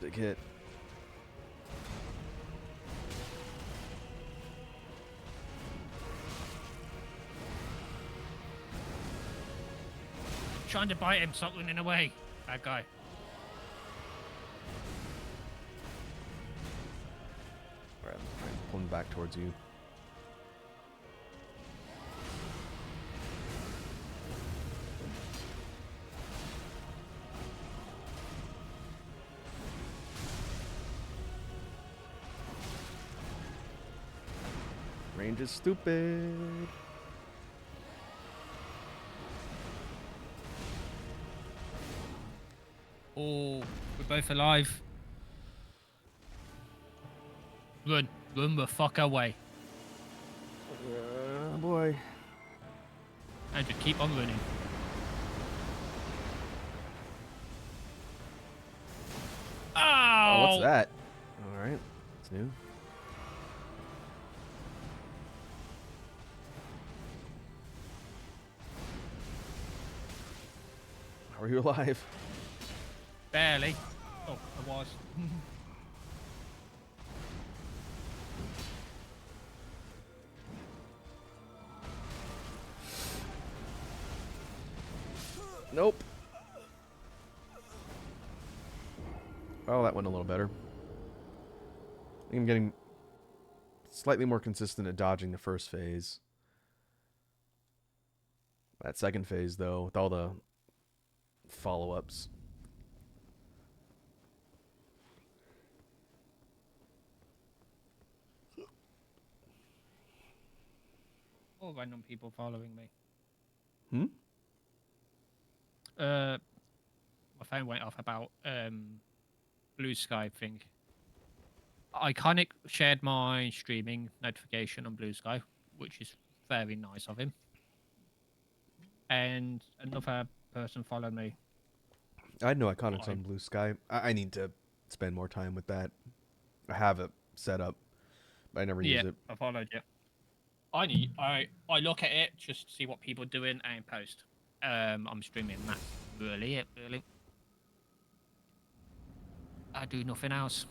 Big hit. Trying to bite him, stop running away. Bad guy. Alright, I'm trying to pull him back towards you. Range is stupid. Oh, we're both alive. Run. Run the fuck away. Boy. And just keep on running. Oh, what's Oh! that? Alright, it's new. How are you alive? Barely. Oh, I was. Nope. Oh, that went a little better. I'm getting slightly more consistent at dodging the first phase. That second phase, though, with all the follow-ups. All random people following me. Hmm? My phone went off about Blue Sky thing. I kind of shared my streaming notification on Blue Sky, which is very nice of him. And another person followed me. I had no iconics on Blue Sky. I need to spend more time with that. I have it set up, but I never use it. I followed you. I look at it just to see what people are doing and post. I'm streaming. That's really it. Really, I do nothing else.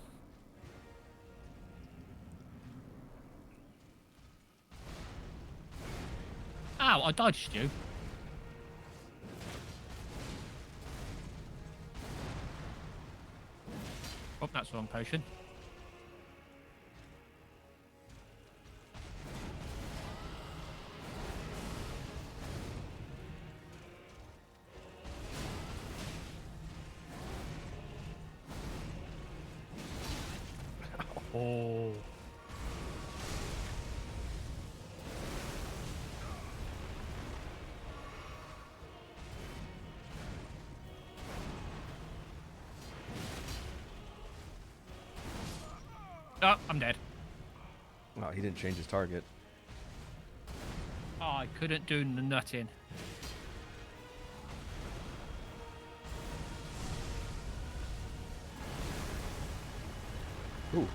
Ow! I dodged you. Oh, that's the wrong potion. Oh. Oh, I'm dead. Wow, he didn't change his target. Oh, I couldn't do nothing. Ooh.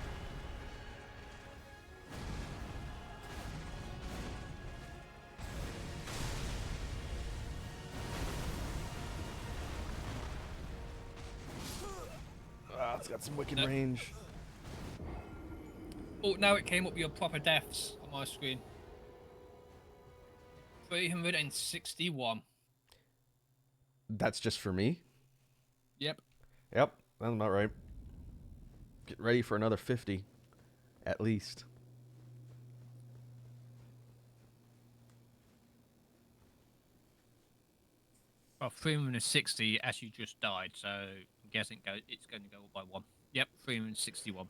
Ah, it's got some wicked range. Oh, now it came up with your proper deaths on my screen. 361. That's just for me? Yep. Yep, that's about right. Get ready for another 50, at least. Well, 360 as you just died, so I'm guessing it's going to go up by 1. Yep, 361.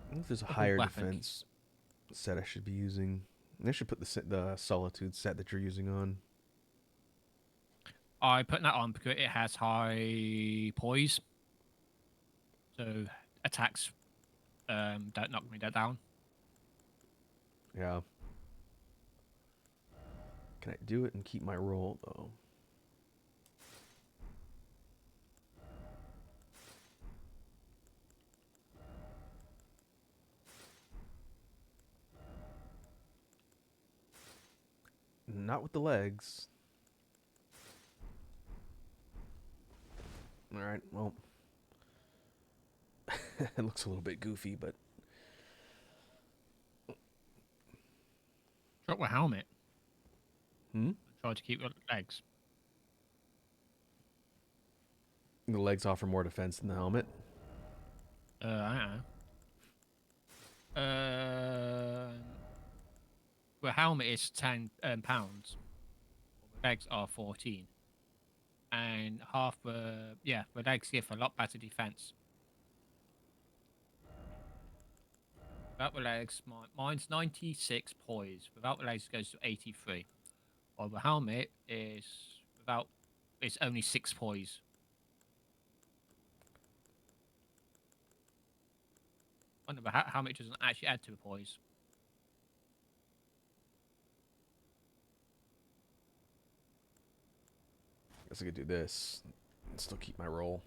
I think there's a Double higher weapon. defense set I should be using. I should put the Solitude set that you're using on. I put that on because it has high poise. So attacks don't knock me down. Yeah. Can I do it and keep my roll, though? Not with the legs. All right. Well, it looks a little bit goofy, but Drop the helmet. hmm? Try to keep your legs. The legs offer more defense than the helmet. I don't know. The helmet is 10 pounds. The legs are 14. And half the the legs give a lot better defense. Without the legs, mine's 96 poise. Without the legs, it goes to 83. While the helmet is it's only 6 poise. Wonder the helmet doesn't actually add to the poise. Guess I could do this and still keep my roll.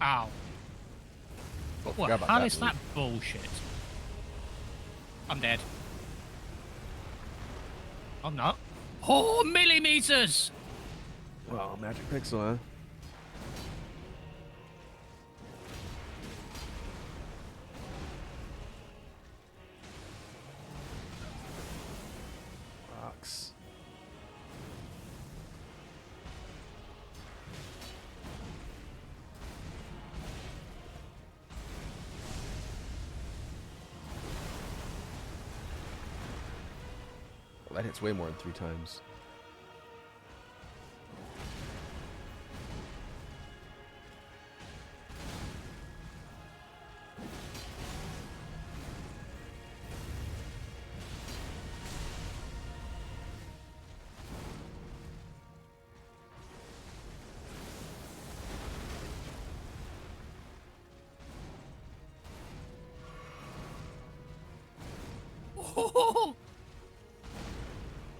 Ow. What forgot the about hell that is that bullshit? I'm dead. I'm not. 4 millimeters! Well, magic pixel, huh? Rocks. Well, that hits way more than 3 times.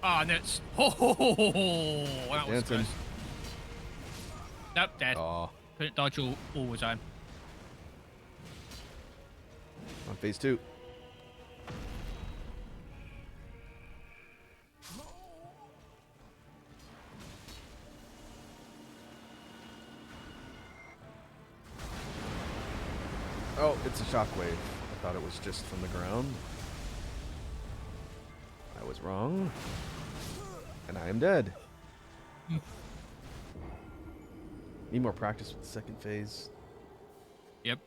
Ah, nuts. Ho ho ho ho ho. That was Dancing. close. Nope, dead. Aw. Couldn't dodge all the time. On phase 2. Oh, it's a shockwave. I thought it was just from the ground. I was wrong. And I am dead. Need more practice with the second phase. Yep.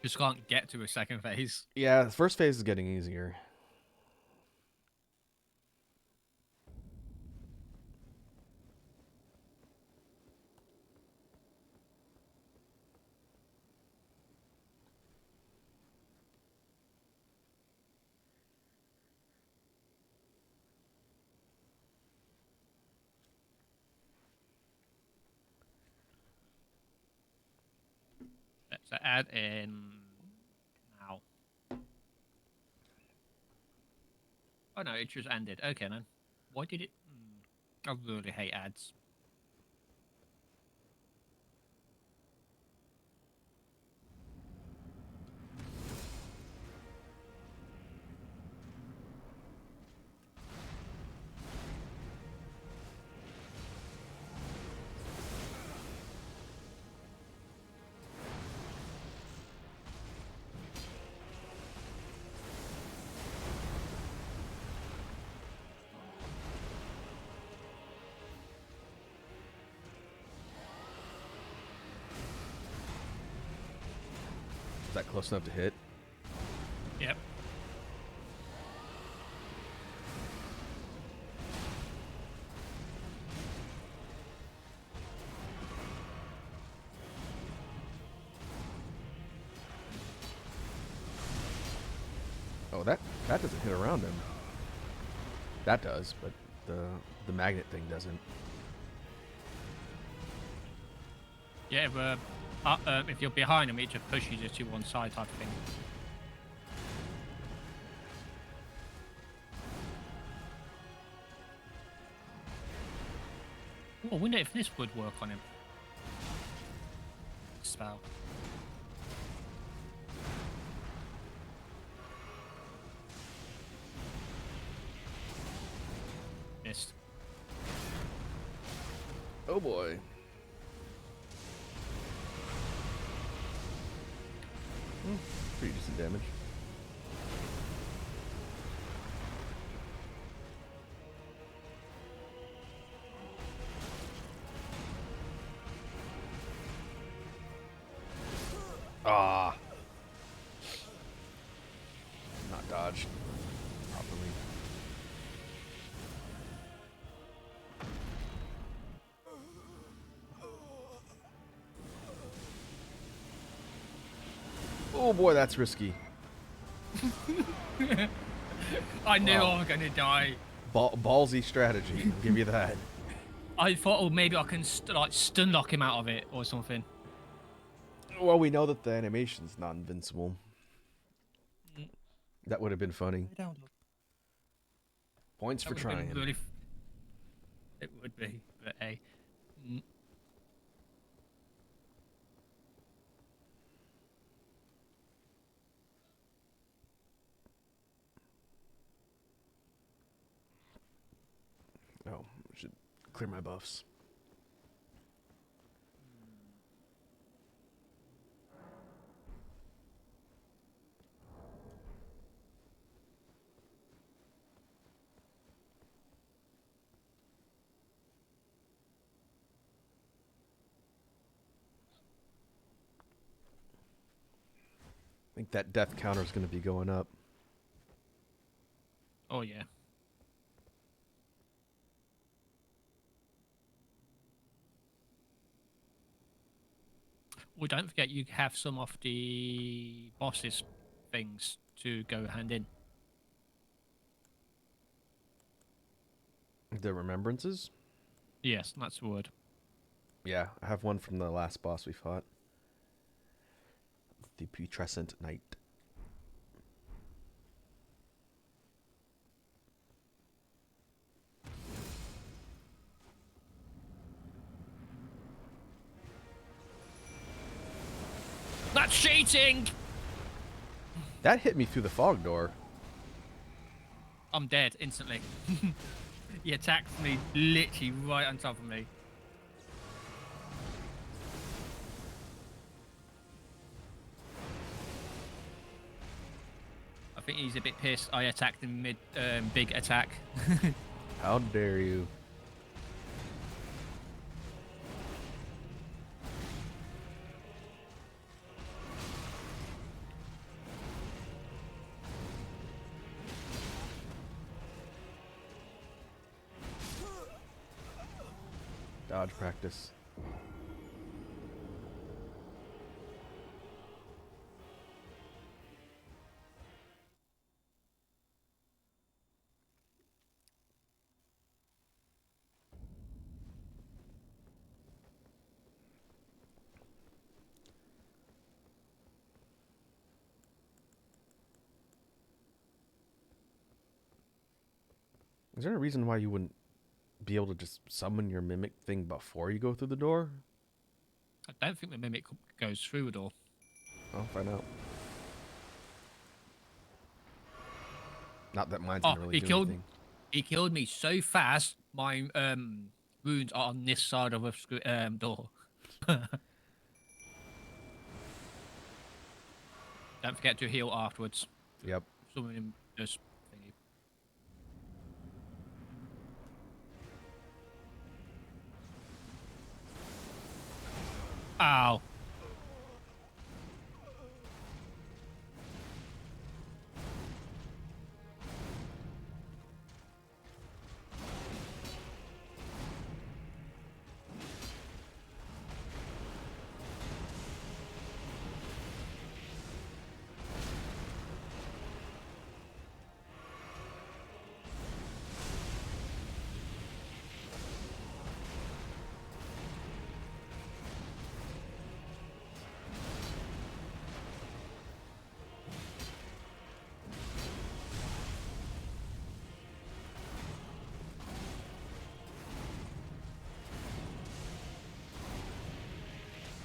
Just can't get to a second phase. Yeah, the first phase is getting easier. Let's add in now. Oh no, it just ended. Okay then. Why did it? I really hate ads. Is that close enough to hit? Yep. Oh, that doesn't hit around him. That does, but the magnet thing doesn't. Yeah, but if you're behind him, it just pushes you to one side type of thing. Oh, I wonder if this would work on him. Spell. Missed. Oh boy. Pretty decent damage. Ah. Not dodged properly. Oh boy, that's risky. I knew Wow. I was going to die. Ballsy strategy, I'll give you that. I thought, oh, maybe I can stun lock him out of it or something. Well, we know that the animation's not invincible. That would have been funny. Points for trying. Really it would be, but hey. Oh, I should clear my buffs. I think that death counter is going to be going up. Oh, yeah. Well, don't forget you have some of the bosses things to go hand in. The remembrances? Yes, that's the word. Yeah, I have one from the last boss we fought. The Putrescent Knight. That's cheating! That hit me through the fog door. I'm dead instantly. He attacked me literally right on top of me. I think he's a bit pissed. I attacked him mid big attack. How dare you? Dodge practice. Is there a reason why you wouldn't be able to just summon your mimic thing before you go through the door? I don't think the mimic goes through at all. I'll find out. Not that mine's gonna really do anything. He killed me so fast. My wounds are on this side of a door. Don't forget to heal afterwards. Yep. Summon him just thingy. Ow.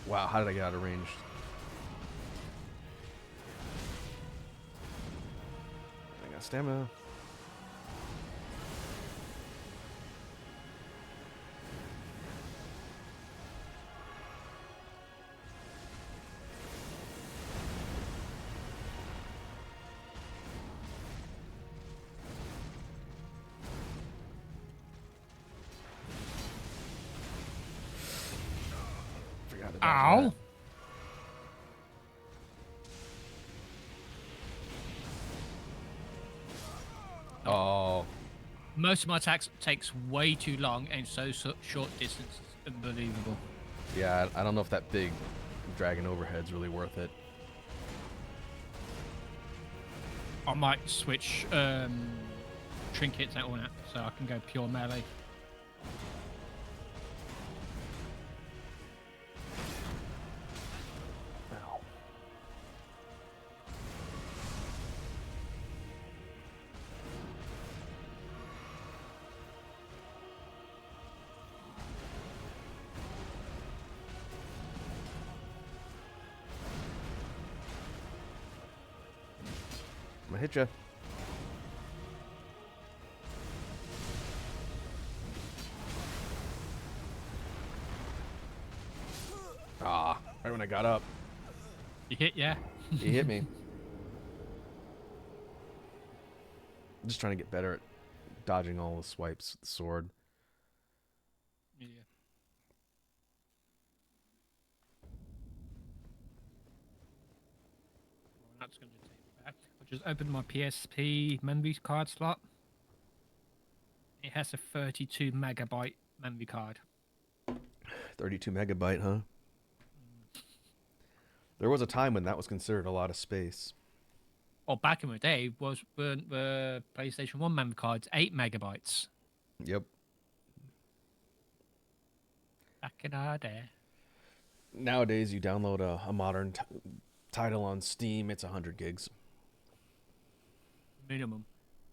Wow, how did I get out of range? I got stamina. Forgot to dodge Ow! that. Oh, Most of my attacks takes way too long and short distance. It's unbelievable. yeah, I don't know if that big dragon overhead's really worth it. I might switch trinkets out on it so I can go pure melee. Ow. I'm gonna hit ya. Ah, right when I got up, You hit, yeah? he hit me. I'm just trying to get better at dodging all the swipes with the sword. Yeah. Well, that's going to take me back. I just opened my PSP memory card slot. It has a 32 megabyte memory card. 32 megabyte, huh? There was a time when that was considered a lot of space. Or back in the day, weren't the PlayStation 1 memory cards 8 megabytes? Yep. Back in our day. Nowadays, you download a modern title on Steam, it's 100 gigs. Minimum.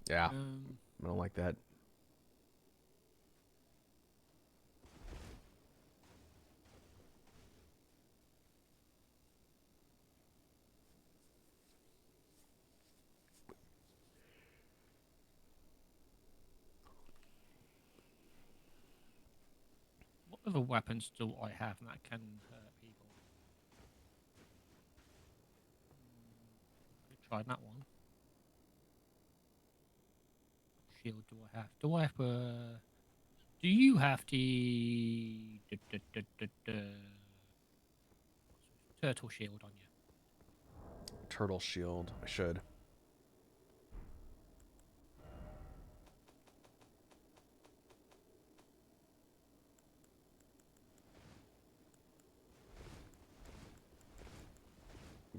Yeah, I don't like that. What other weapons do I have that can hurt people? Could try that one. Shield do I have? Do I have do you have the turtle shield on you? Turtle shield, I should.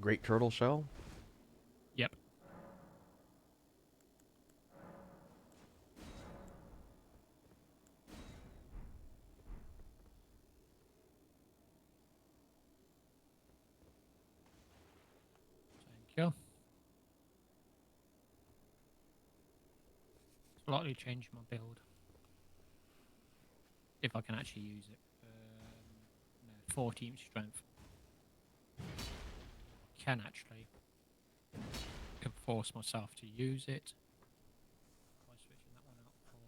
Great turtle shell? Yep. Thank you. Slightly change my build. If I can actually use it. No, 14 strength. Can actually. Can force myself to use it. By switching that one out for...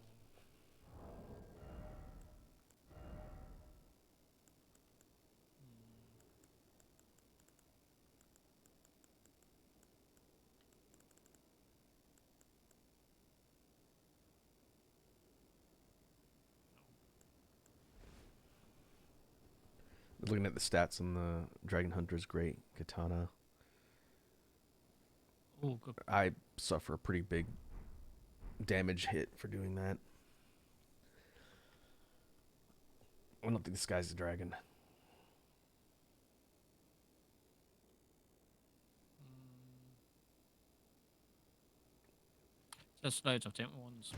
Looking at the stats on the Dragon Hunter's great katana, Oh, good. I suffer a pretty big damage hit for doing that. I don't think this guy's a dragon. There's loads of different ones.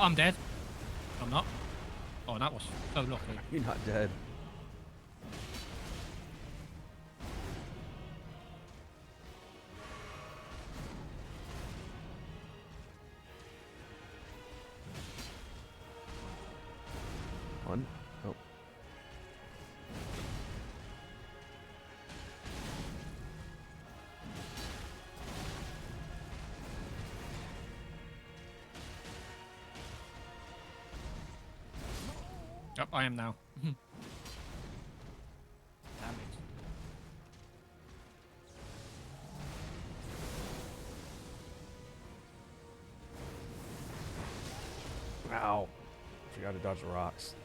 I'm dead. I'm not. Oh, that was so lucky. You're not dead. One. Oh. Yep, I am now. Damn it. Ow. Forgot to dodge the rocks.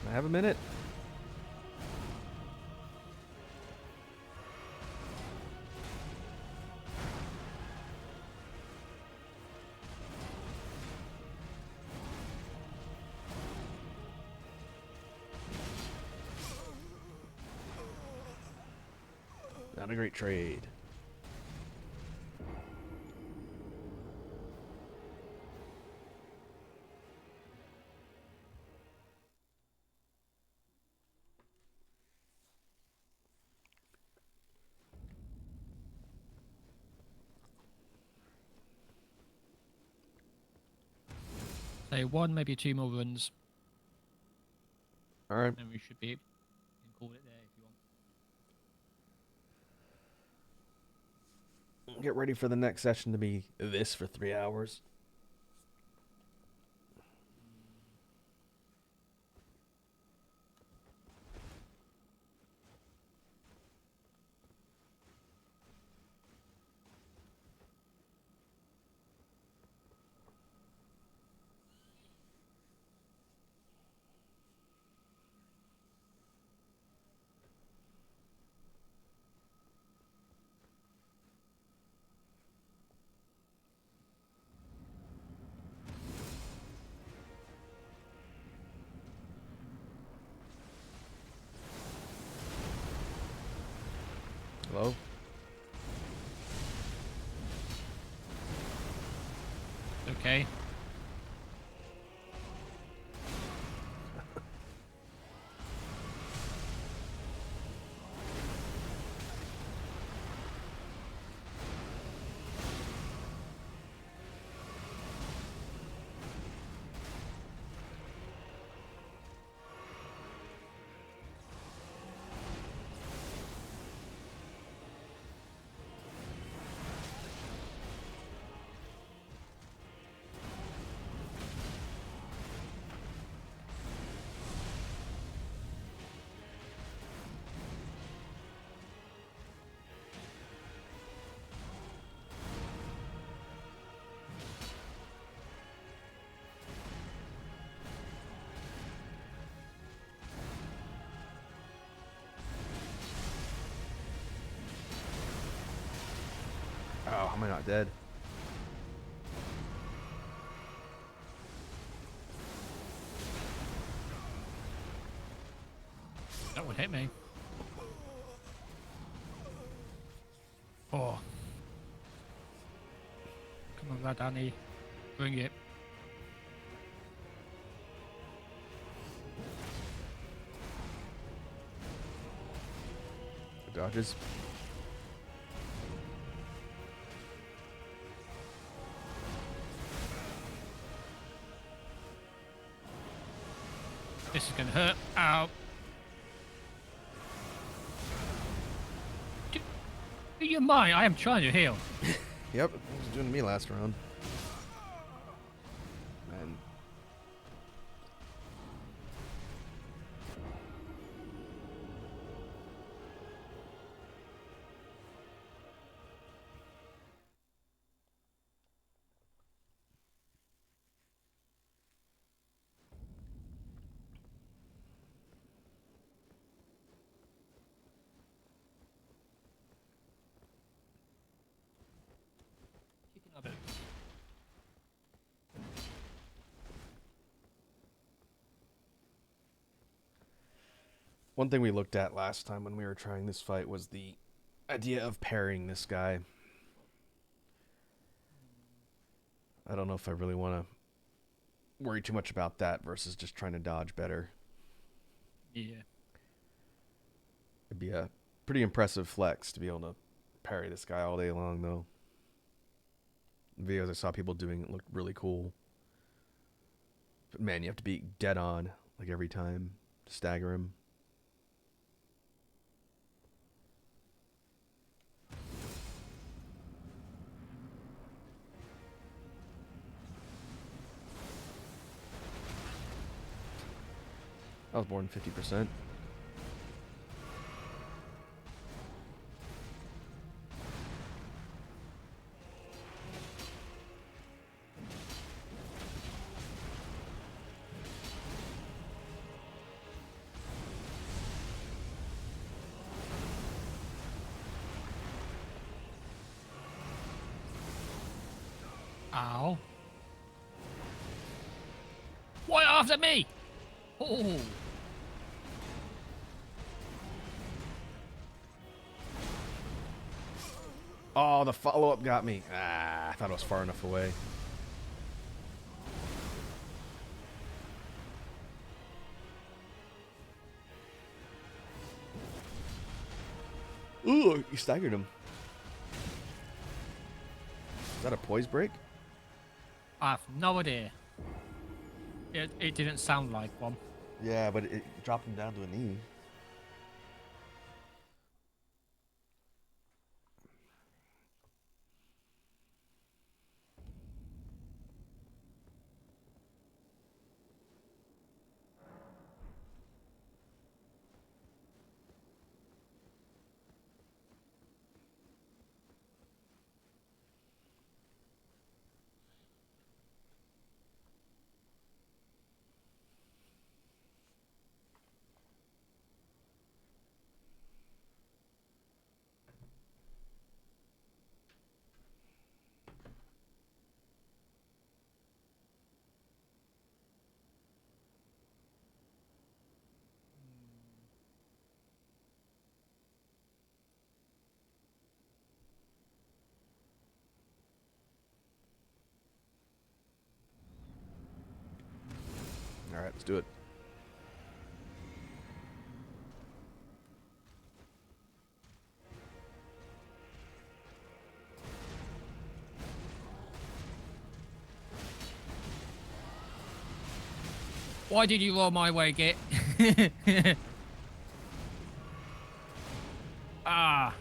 I have a minute. Not a great trade. So 1, maybe 2 more runs, All right. and we should be. You can call it there if you want. Get ready for the next session to be this for 3 hours. Hello? Okay. Oh, how am I not dead? That would hit me. Oh. Come on, Radahn. Bring it. Dodges. This is gonna hurt. Ow. Do you mind? I am trying to heal. Yep, it was doing to me last round. Man. One thing we looked at last time when we were trying this fight was the idea of parrying this guy. I don't know if I really want to worry too much about that versus just trying to dodge better. Yeah. It'd be a pretty impressive flex to be able to parry this guy all day long, though. Videos I saw people doing it looked really cool. But man, you have to be dead on like every time to stagger him. I was born 50%. Ow. Why after me? Oh. Oh, the follow-up got me. Ah, I thought I was far enough away. Ooh, you staggered him. Is that a poise break? I have no idea. It didn't sound like one. Yeah, but it dropped him down to a knee. All right, let's do it. Why did you roll my way, Git? Ah.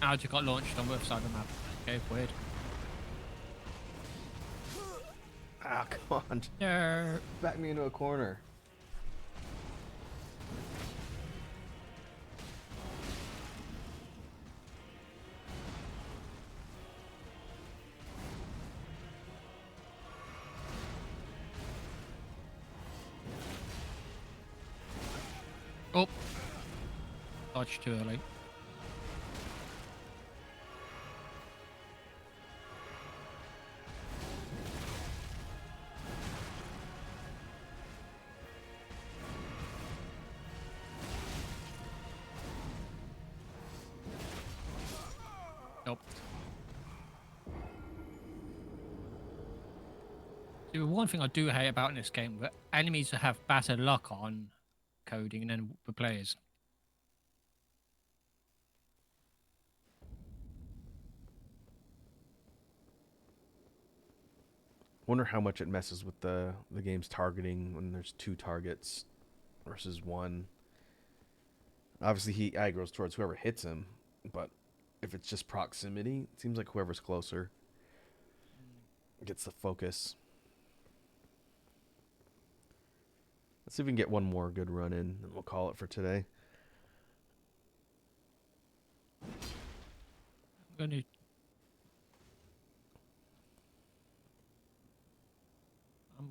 I just got launched on the other side of the map. Okay, weird. Ah, come on. No. Back me into a corner. Oh. Dodged too early. Nope. See, the one thing I do hate about in this game, that enemies have better luck on coding than the players. Wonder how much it messes with the game's targeting when there's two targets versus one. Obviously, he aggroes towards whoever hits him, but if it's just proximity, it seems like whoever's closer gets the focus. Let's see if we can get one more good run in, and we'll call it for today. I'm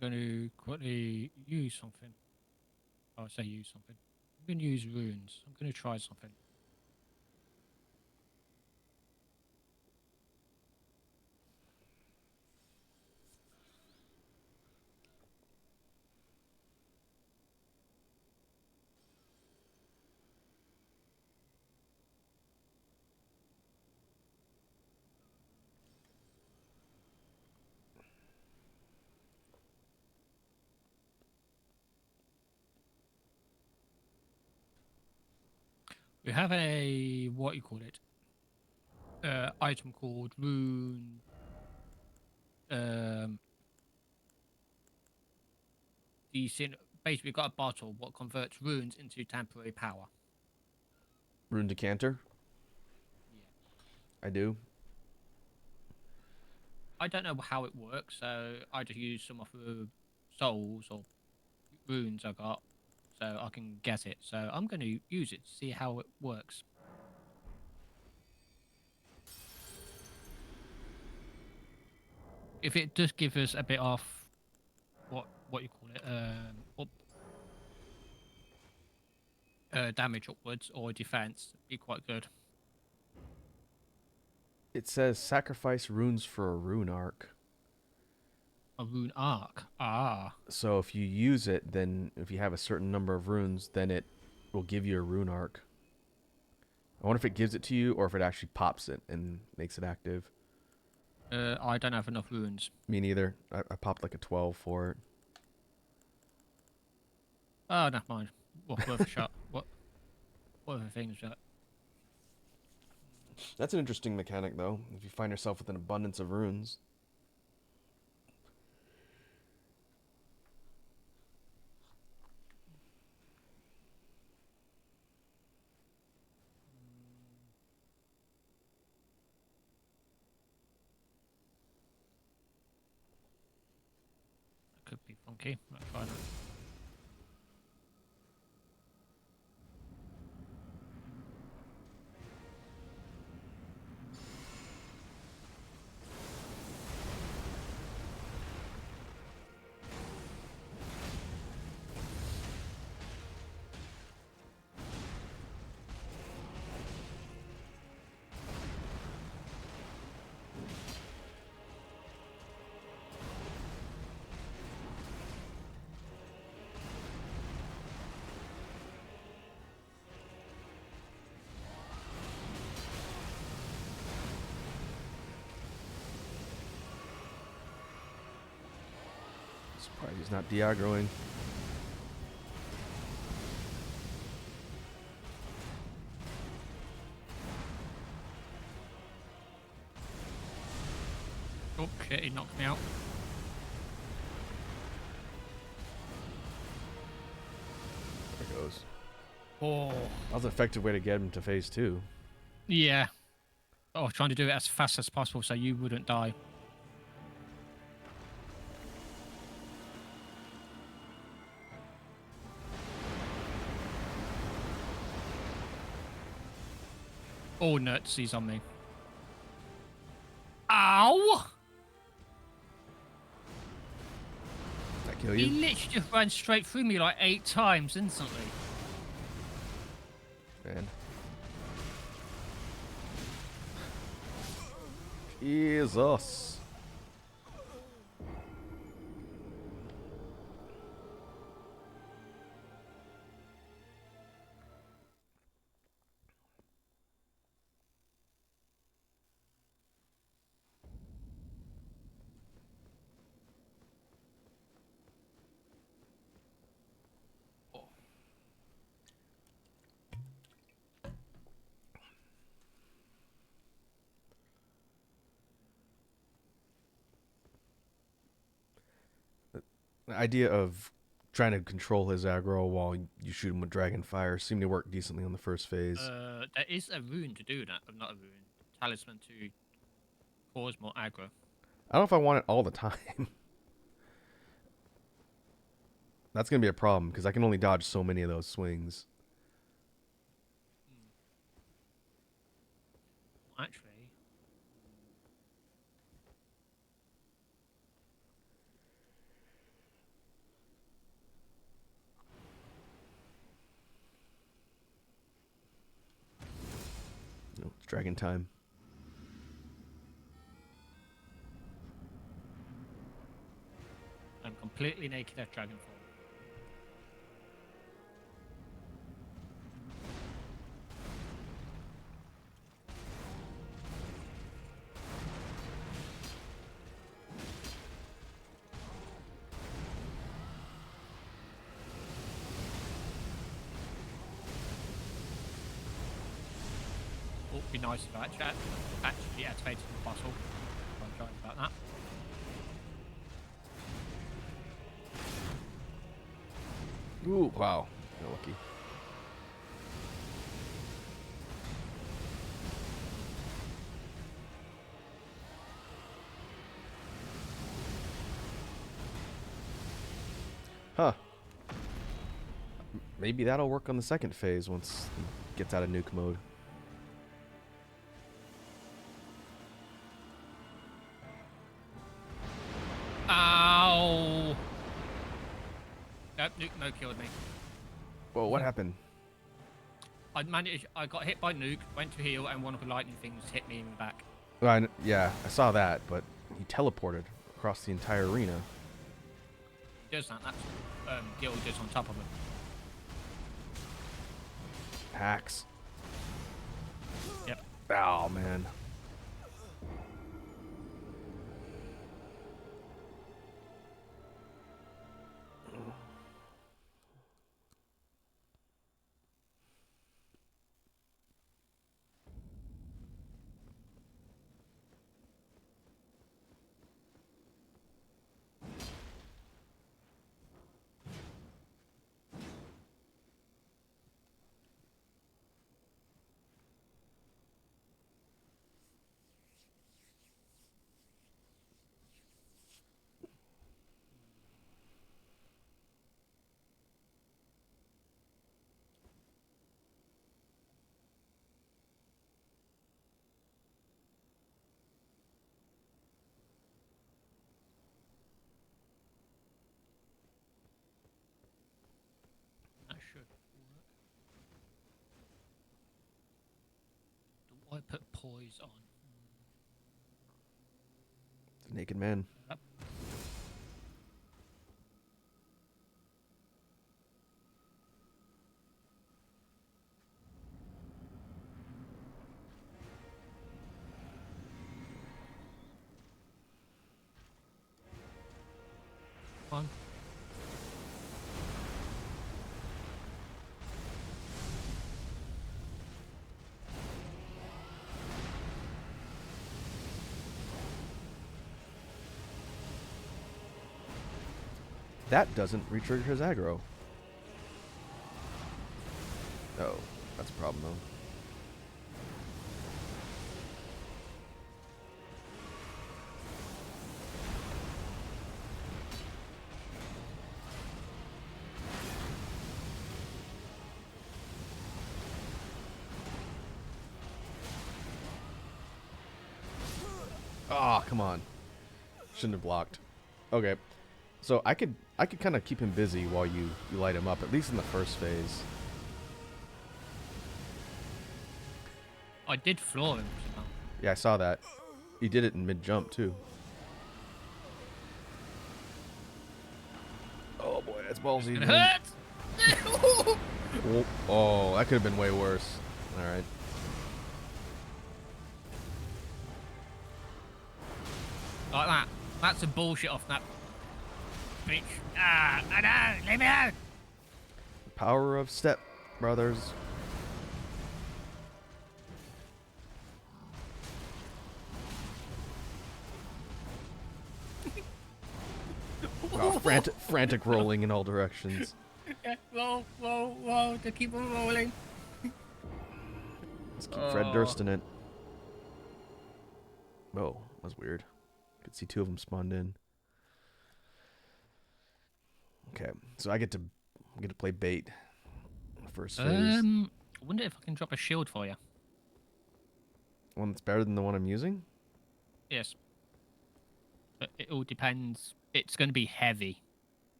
going to quickly use something. Oh, I say use something. I'm going to use runes. I'm going to try something. We have a what you call it? Item called rune. Basically, we've got a bottle what converts runes into temporary power. Rune decanter. Yeah. I do. I don't know how it works, so I just use some of the souls or runes I got, so I can get it. So I'm going to use it to see how it works. If it does give us a bit of what you call it, damage upwards or defense, it'd be quite good. It says sacrifice runes for a rune arc. A rune arc. Ah. So if you use it, then if you have a certain number of runes, then it will give you a rune arc. I wonder if it gives it to you or if it actually pops it and makes it active. I don't have enough runes. Me neither. I popped like a 12 for it. Oh, never mind. Well, worth a shot. What other things? That's an interesting mechanic, though. If you find yourself with an abundance of runes. Could be funky. Let's try that. Surprised he's not de-aggroing. Oh shit! He knocked me out. There it goes. Oh. That was an effective way to get him to phase 2. Yeah. I was trying to do it as fast as possible so you wouldn't die. Oh, nuts, he's on me. Ow! Did that kill He you? literally just ran straight through me like 8 times instantly. Man. Jesus. The idea of trying to control his aggro while you shoot him with dragon fire seemed to work decently on the first phase. There is a rune to do that, but not a rune. Talisman to cause more aggro. I don't know if I want it all the time. That's going to be a problem because I can only dodge so many of those swings. Actually, No, it's dragon time. I'm completely naked at Dragonfall. Be nice if I actually activated the puzzle. I'm sorry about that. Ooh, wow. You're lucky. Huh. Maybe that'll work on the second phase once he gets out of nuke mode. Ow! Nope, nuke mode killed me. Whoa, what happened? I got hit by nuke, went to heal, and one of the lightning things hit me in the back. Well, yeah, I saw that, but he teleported across the entire arena. Does that? That's Gil just on top of him. Hacks. Yep. Oh, man. That should work. Do I put poise on? It's a naked man. Yep. On. That doesn't re-trigger his aggro. Oh, that's a problem though. Oh, come on. Shouldn't have blocked. Okay. So I could kind of keep him busy while you light him up, at least in the first phase. I did floor him. So. Yeah, I saw that. He did it in mid-jump, too. Oh, boy, that's ballsy. It man. hurt! Oh, that could have been way worse. All right. Like that. That's a bullshit off that bitch. Ah, I know! Leave me out! Power of step, brothers. Oh, frantic rolling in all directions. Yeah, roll, to keep on rolling. Let's keep Fred Durst in it. Oh, that was weird. Could see two of them spawned in. Okay, so I get to play bait. First phase. I wonder if I can drop a shield for you. One that's better than the one I'm using? Yes. But it all depends. It's going to be heavy.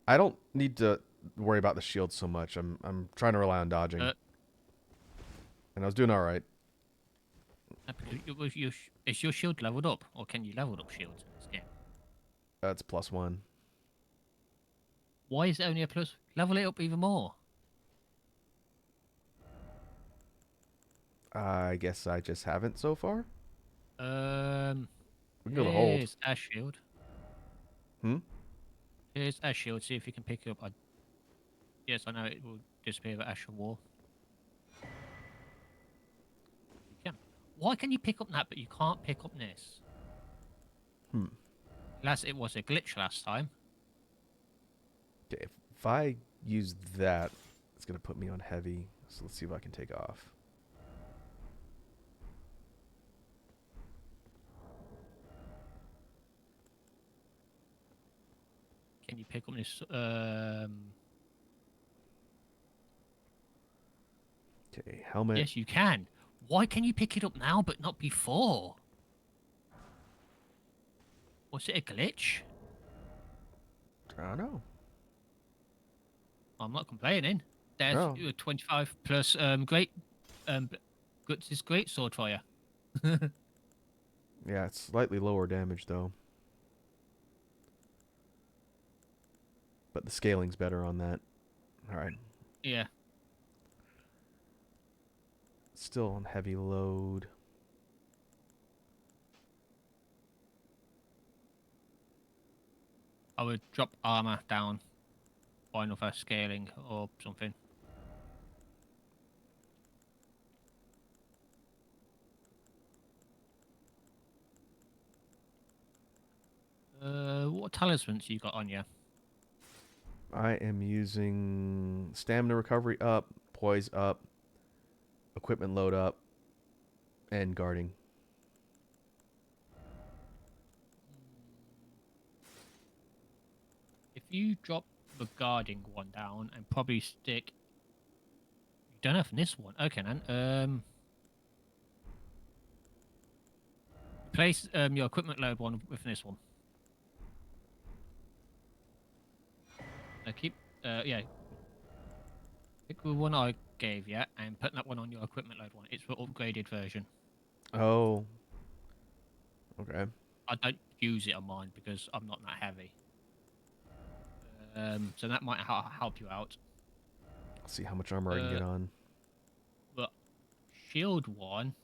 I don't need to worry about the shield so much. I'm trying to rely on dodging. And I was doing all right. Is your shield leveled up, or can you level up shields in this game? That's +1. Why is it only a plus? Level it up even more. I guess I just haven't so far. We can go to hold. Here's a shield. Here's a shield. See if you can pick it up. Yes, I know it will disappear at Ash of War. Why can you pick up that, but you can't pick up this? Hmm. Unless it was a glitch last time. Okay, if I use that, it's gonna put me on heavy. So let's see if I can take off. Can you pick up this? Okay, helmet. Yes, you can. Why can you pick it up now, but not before? Was it a glitch? I don't know. I'm not complaining. There's No. 25 plus great Guts' great sword for you. Yeah, it's slightly lower damage though. But the scaling's better on that. Alright. Yeah. Still on heavy load. I would drop armor down by another scaling or something. What talismans you got on you? I am using stamina recovery up, poise up, equipment load up, and guarding. If you drop the guarding one down and probably stick... You don't have this one. Okay, then. Replace your equipment load one with this one. Keep... yeah. Pick the one I gave you and put that one on your equipment load one. It's the upgraded version. Oh. Okay. I don't use it on mine because I'm not that heavy. So that might help you out. Let's see how much armor I can get on. But shield one...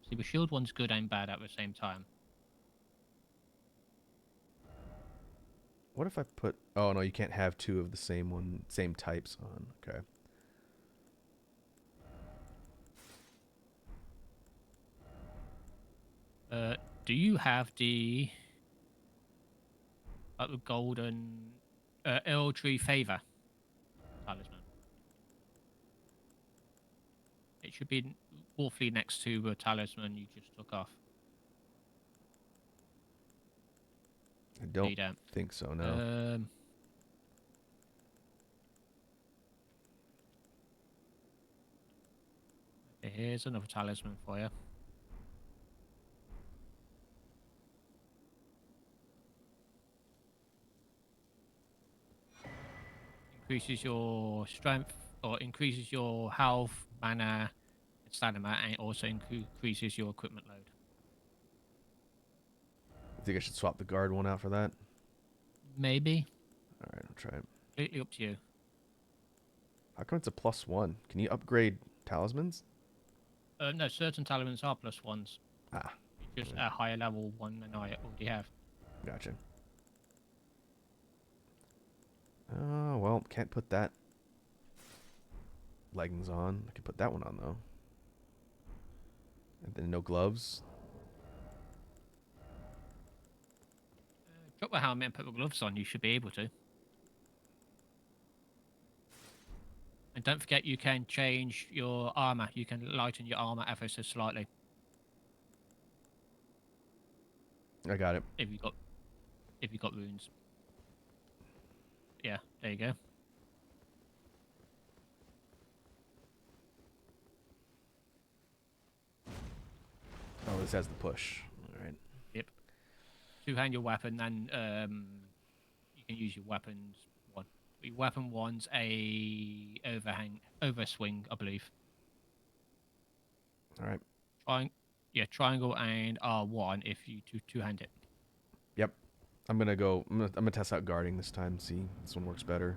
See, the shield one's good and bad at the same time. What if I put... Oh, no, you can't have two of the same types on. Okay. Do you have the golden L3 favor talisman? It should be awfully next to the talisman you just took off. I don't think so, no. Here's another talisman for you. Increases your strength, or increases your health, mana, and stamina, and it also increases your equipment load. I think I should swap the guard one out for that. Maybe. Alright, I'll try it. Completely up to you. How come it's a +1? Can you upgrade talismans? No, certain talismans are +1s. Ah. It's just a higher level one than I already have. Gotcha. Oh, well, can't put that leggings on. I can put that one on, though. And then no gloves. Drop the helmet and put the gloves on, you should be able to. And don't forget you can change your armor. You can lighten your armor ever so slightly. I got it. If you got runes. Yeah, there you go. Oh, this has the push. Alright. Yep. Two-hand your weapon, then you can use your weapons one. Your weapon one's a overswing, I believe. Alright. Triangle and R1 if you two-hand it. Yep. I'm gonna test out guarding this time, see this one works better.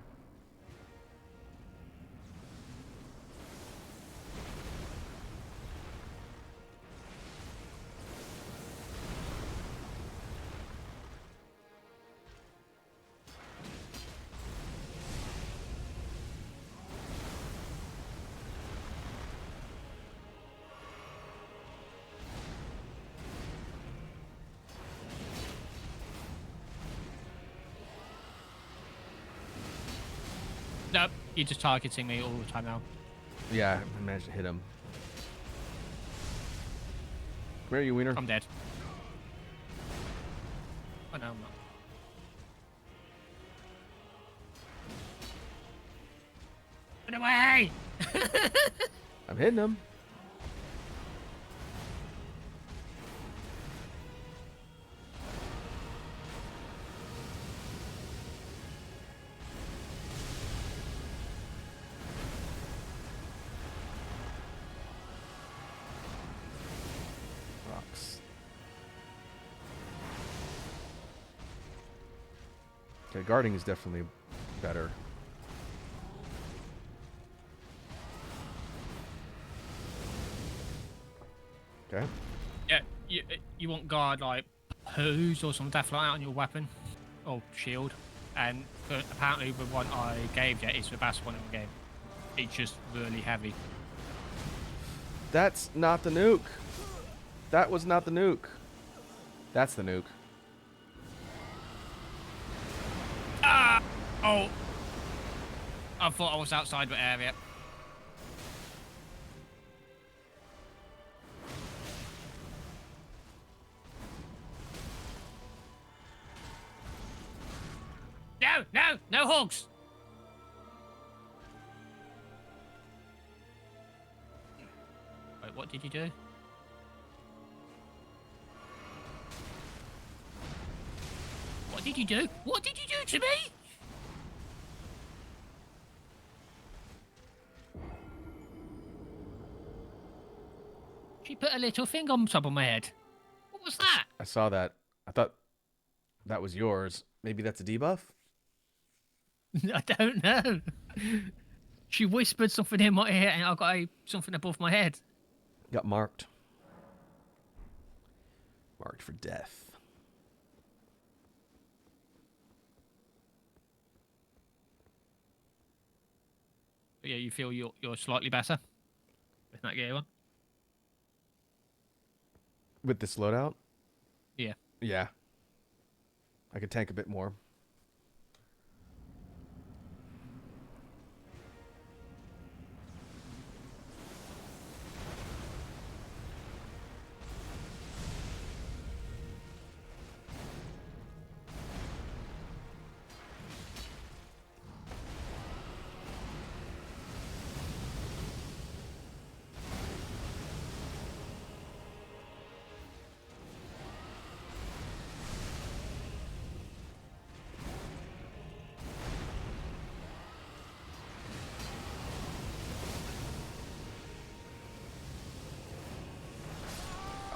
Nope, you're just targeting me all the time now. Yeah, I managed to hit him. Where are you, Wiener? I'm dead. Oh no, I'm not. Run away! I'm hitting him. Rocks. Okay, guarding is definitely better. Okay. Yeah, you want guard like hose or some death light on your weapon or shield, and apparently the one I gave you is the best one in the game. It's just really heavy. That's not the nuke. That was not the nuke. That's the nuke. Ah! Oh! I thought I was outside the area. No! No! No hogs! Wait, what did you do? What did you do? What did you do to me? She put a little thing on top of my head. What was that? I saw that. I thought that was yours. Maybe that's a debuff? I don't know. She whispered something in my ear and I got something above my head. Got marked. Marked for death. But yeah, you feel you're slightly better with that gear one? With this loadout? Yeah. Yeah. I could tank a bit more.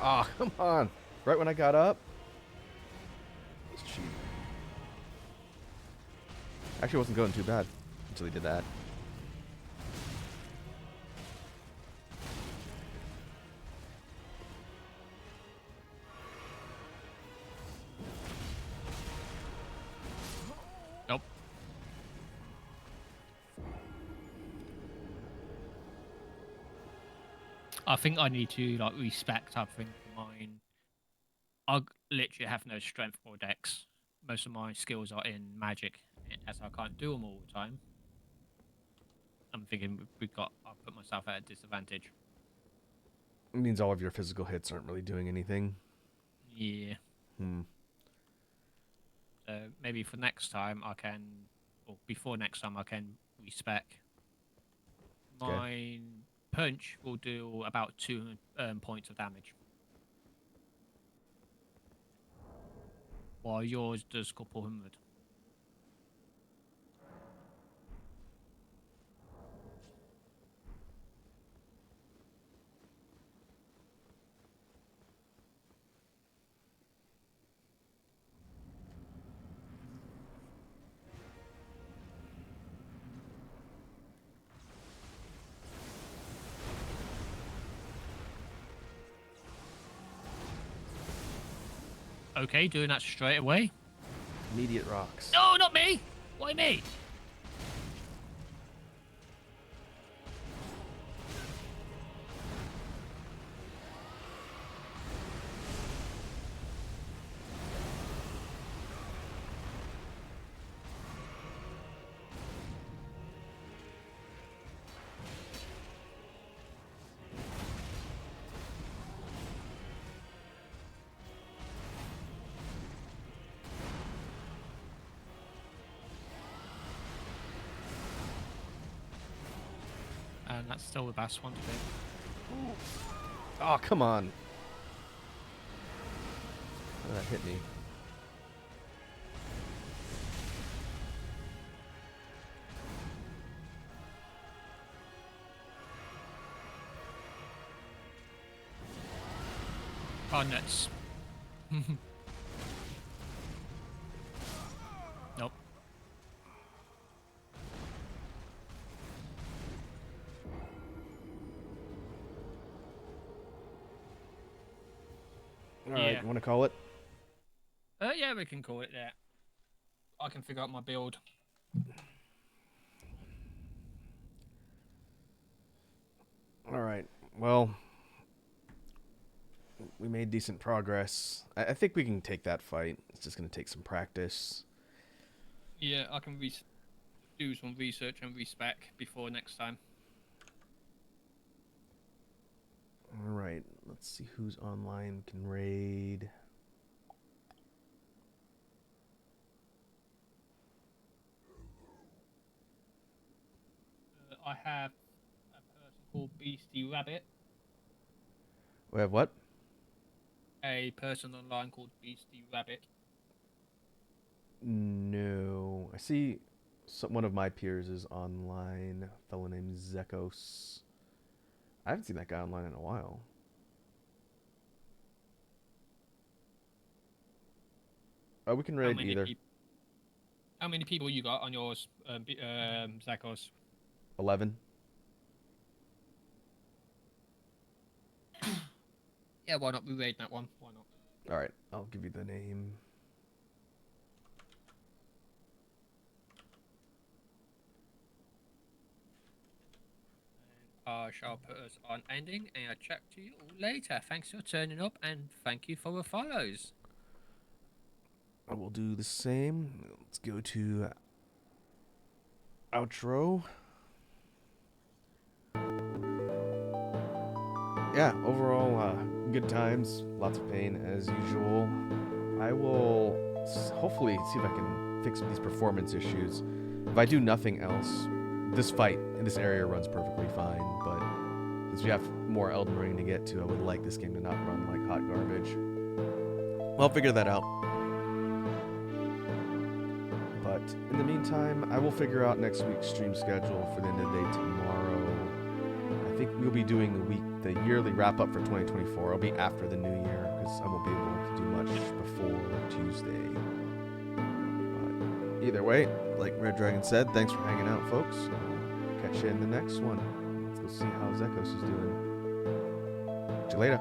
Oh, come on. Right when I got up? It's cheap. Actually, it wasn't going too bad until he did that. Nope. I think I need to like respect. I think mine. I literally have no strength or dex. Most of my skills are in magic, as I can't do them all the time. I'm thinking I'll put myself at a disadvantage. It means all of your physical hits aren't really doing anything. Yeah. So maybe for next time I can, or before next time I can respec. Okay. My punch will do about 2 points of damage, while yours does a couple hundred. Okay, doing that straight away. Immediate rocks. No, not me. Why me? and that's still the best one to do. Oh, come on. Oh, that hit me. Oh, nuts. Nope. All right, Yeah. you want to call it? Yeah, we can call it that. I can figure out my build. All right. Well, we made decent progress. I think we can take that fight. It's just going to take some practice. Yeah, I can do some research and respec before next time. All right. Let's see who's online can raid. I have a person called Beastie Rabbit. We have what? A person online called Beastie Rabbit. No. I see one of my peers is online. A fellow named Zekos. I haven't seen that guy online in a while. Oh, we can raid either. How many people you got on yours, Zakos? 11. Yeah, why not? We raid that one. Why not? All right. I'll give you the name. I shall put us on ending, and I'll chat to you all later. Thanks for turning up, and thank you for the follows. I will do the same. Let's go to outro. Yeah, overall, good times, lots of pain as usual. I will hopefully see if I can fix these performance issues. If I do nothing else, this fight in this area runs perfectly fine, but since we have more Elden Ring to get to, I would like this game to not run like hot garbage. Well, I'll figure that out. But in the meantime, I will figure out next week's stream schedule for the end of the day tomorrow. I think we'll be doing the yearly wrap up for 2024. It'll be after the new year because I won't be able to do much before Tuesday. But either way, like Red Dragon said, thanks for hanging out, folks. Catch you in the next one. Let's go see how Zekos is doing. Catch you later.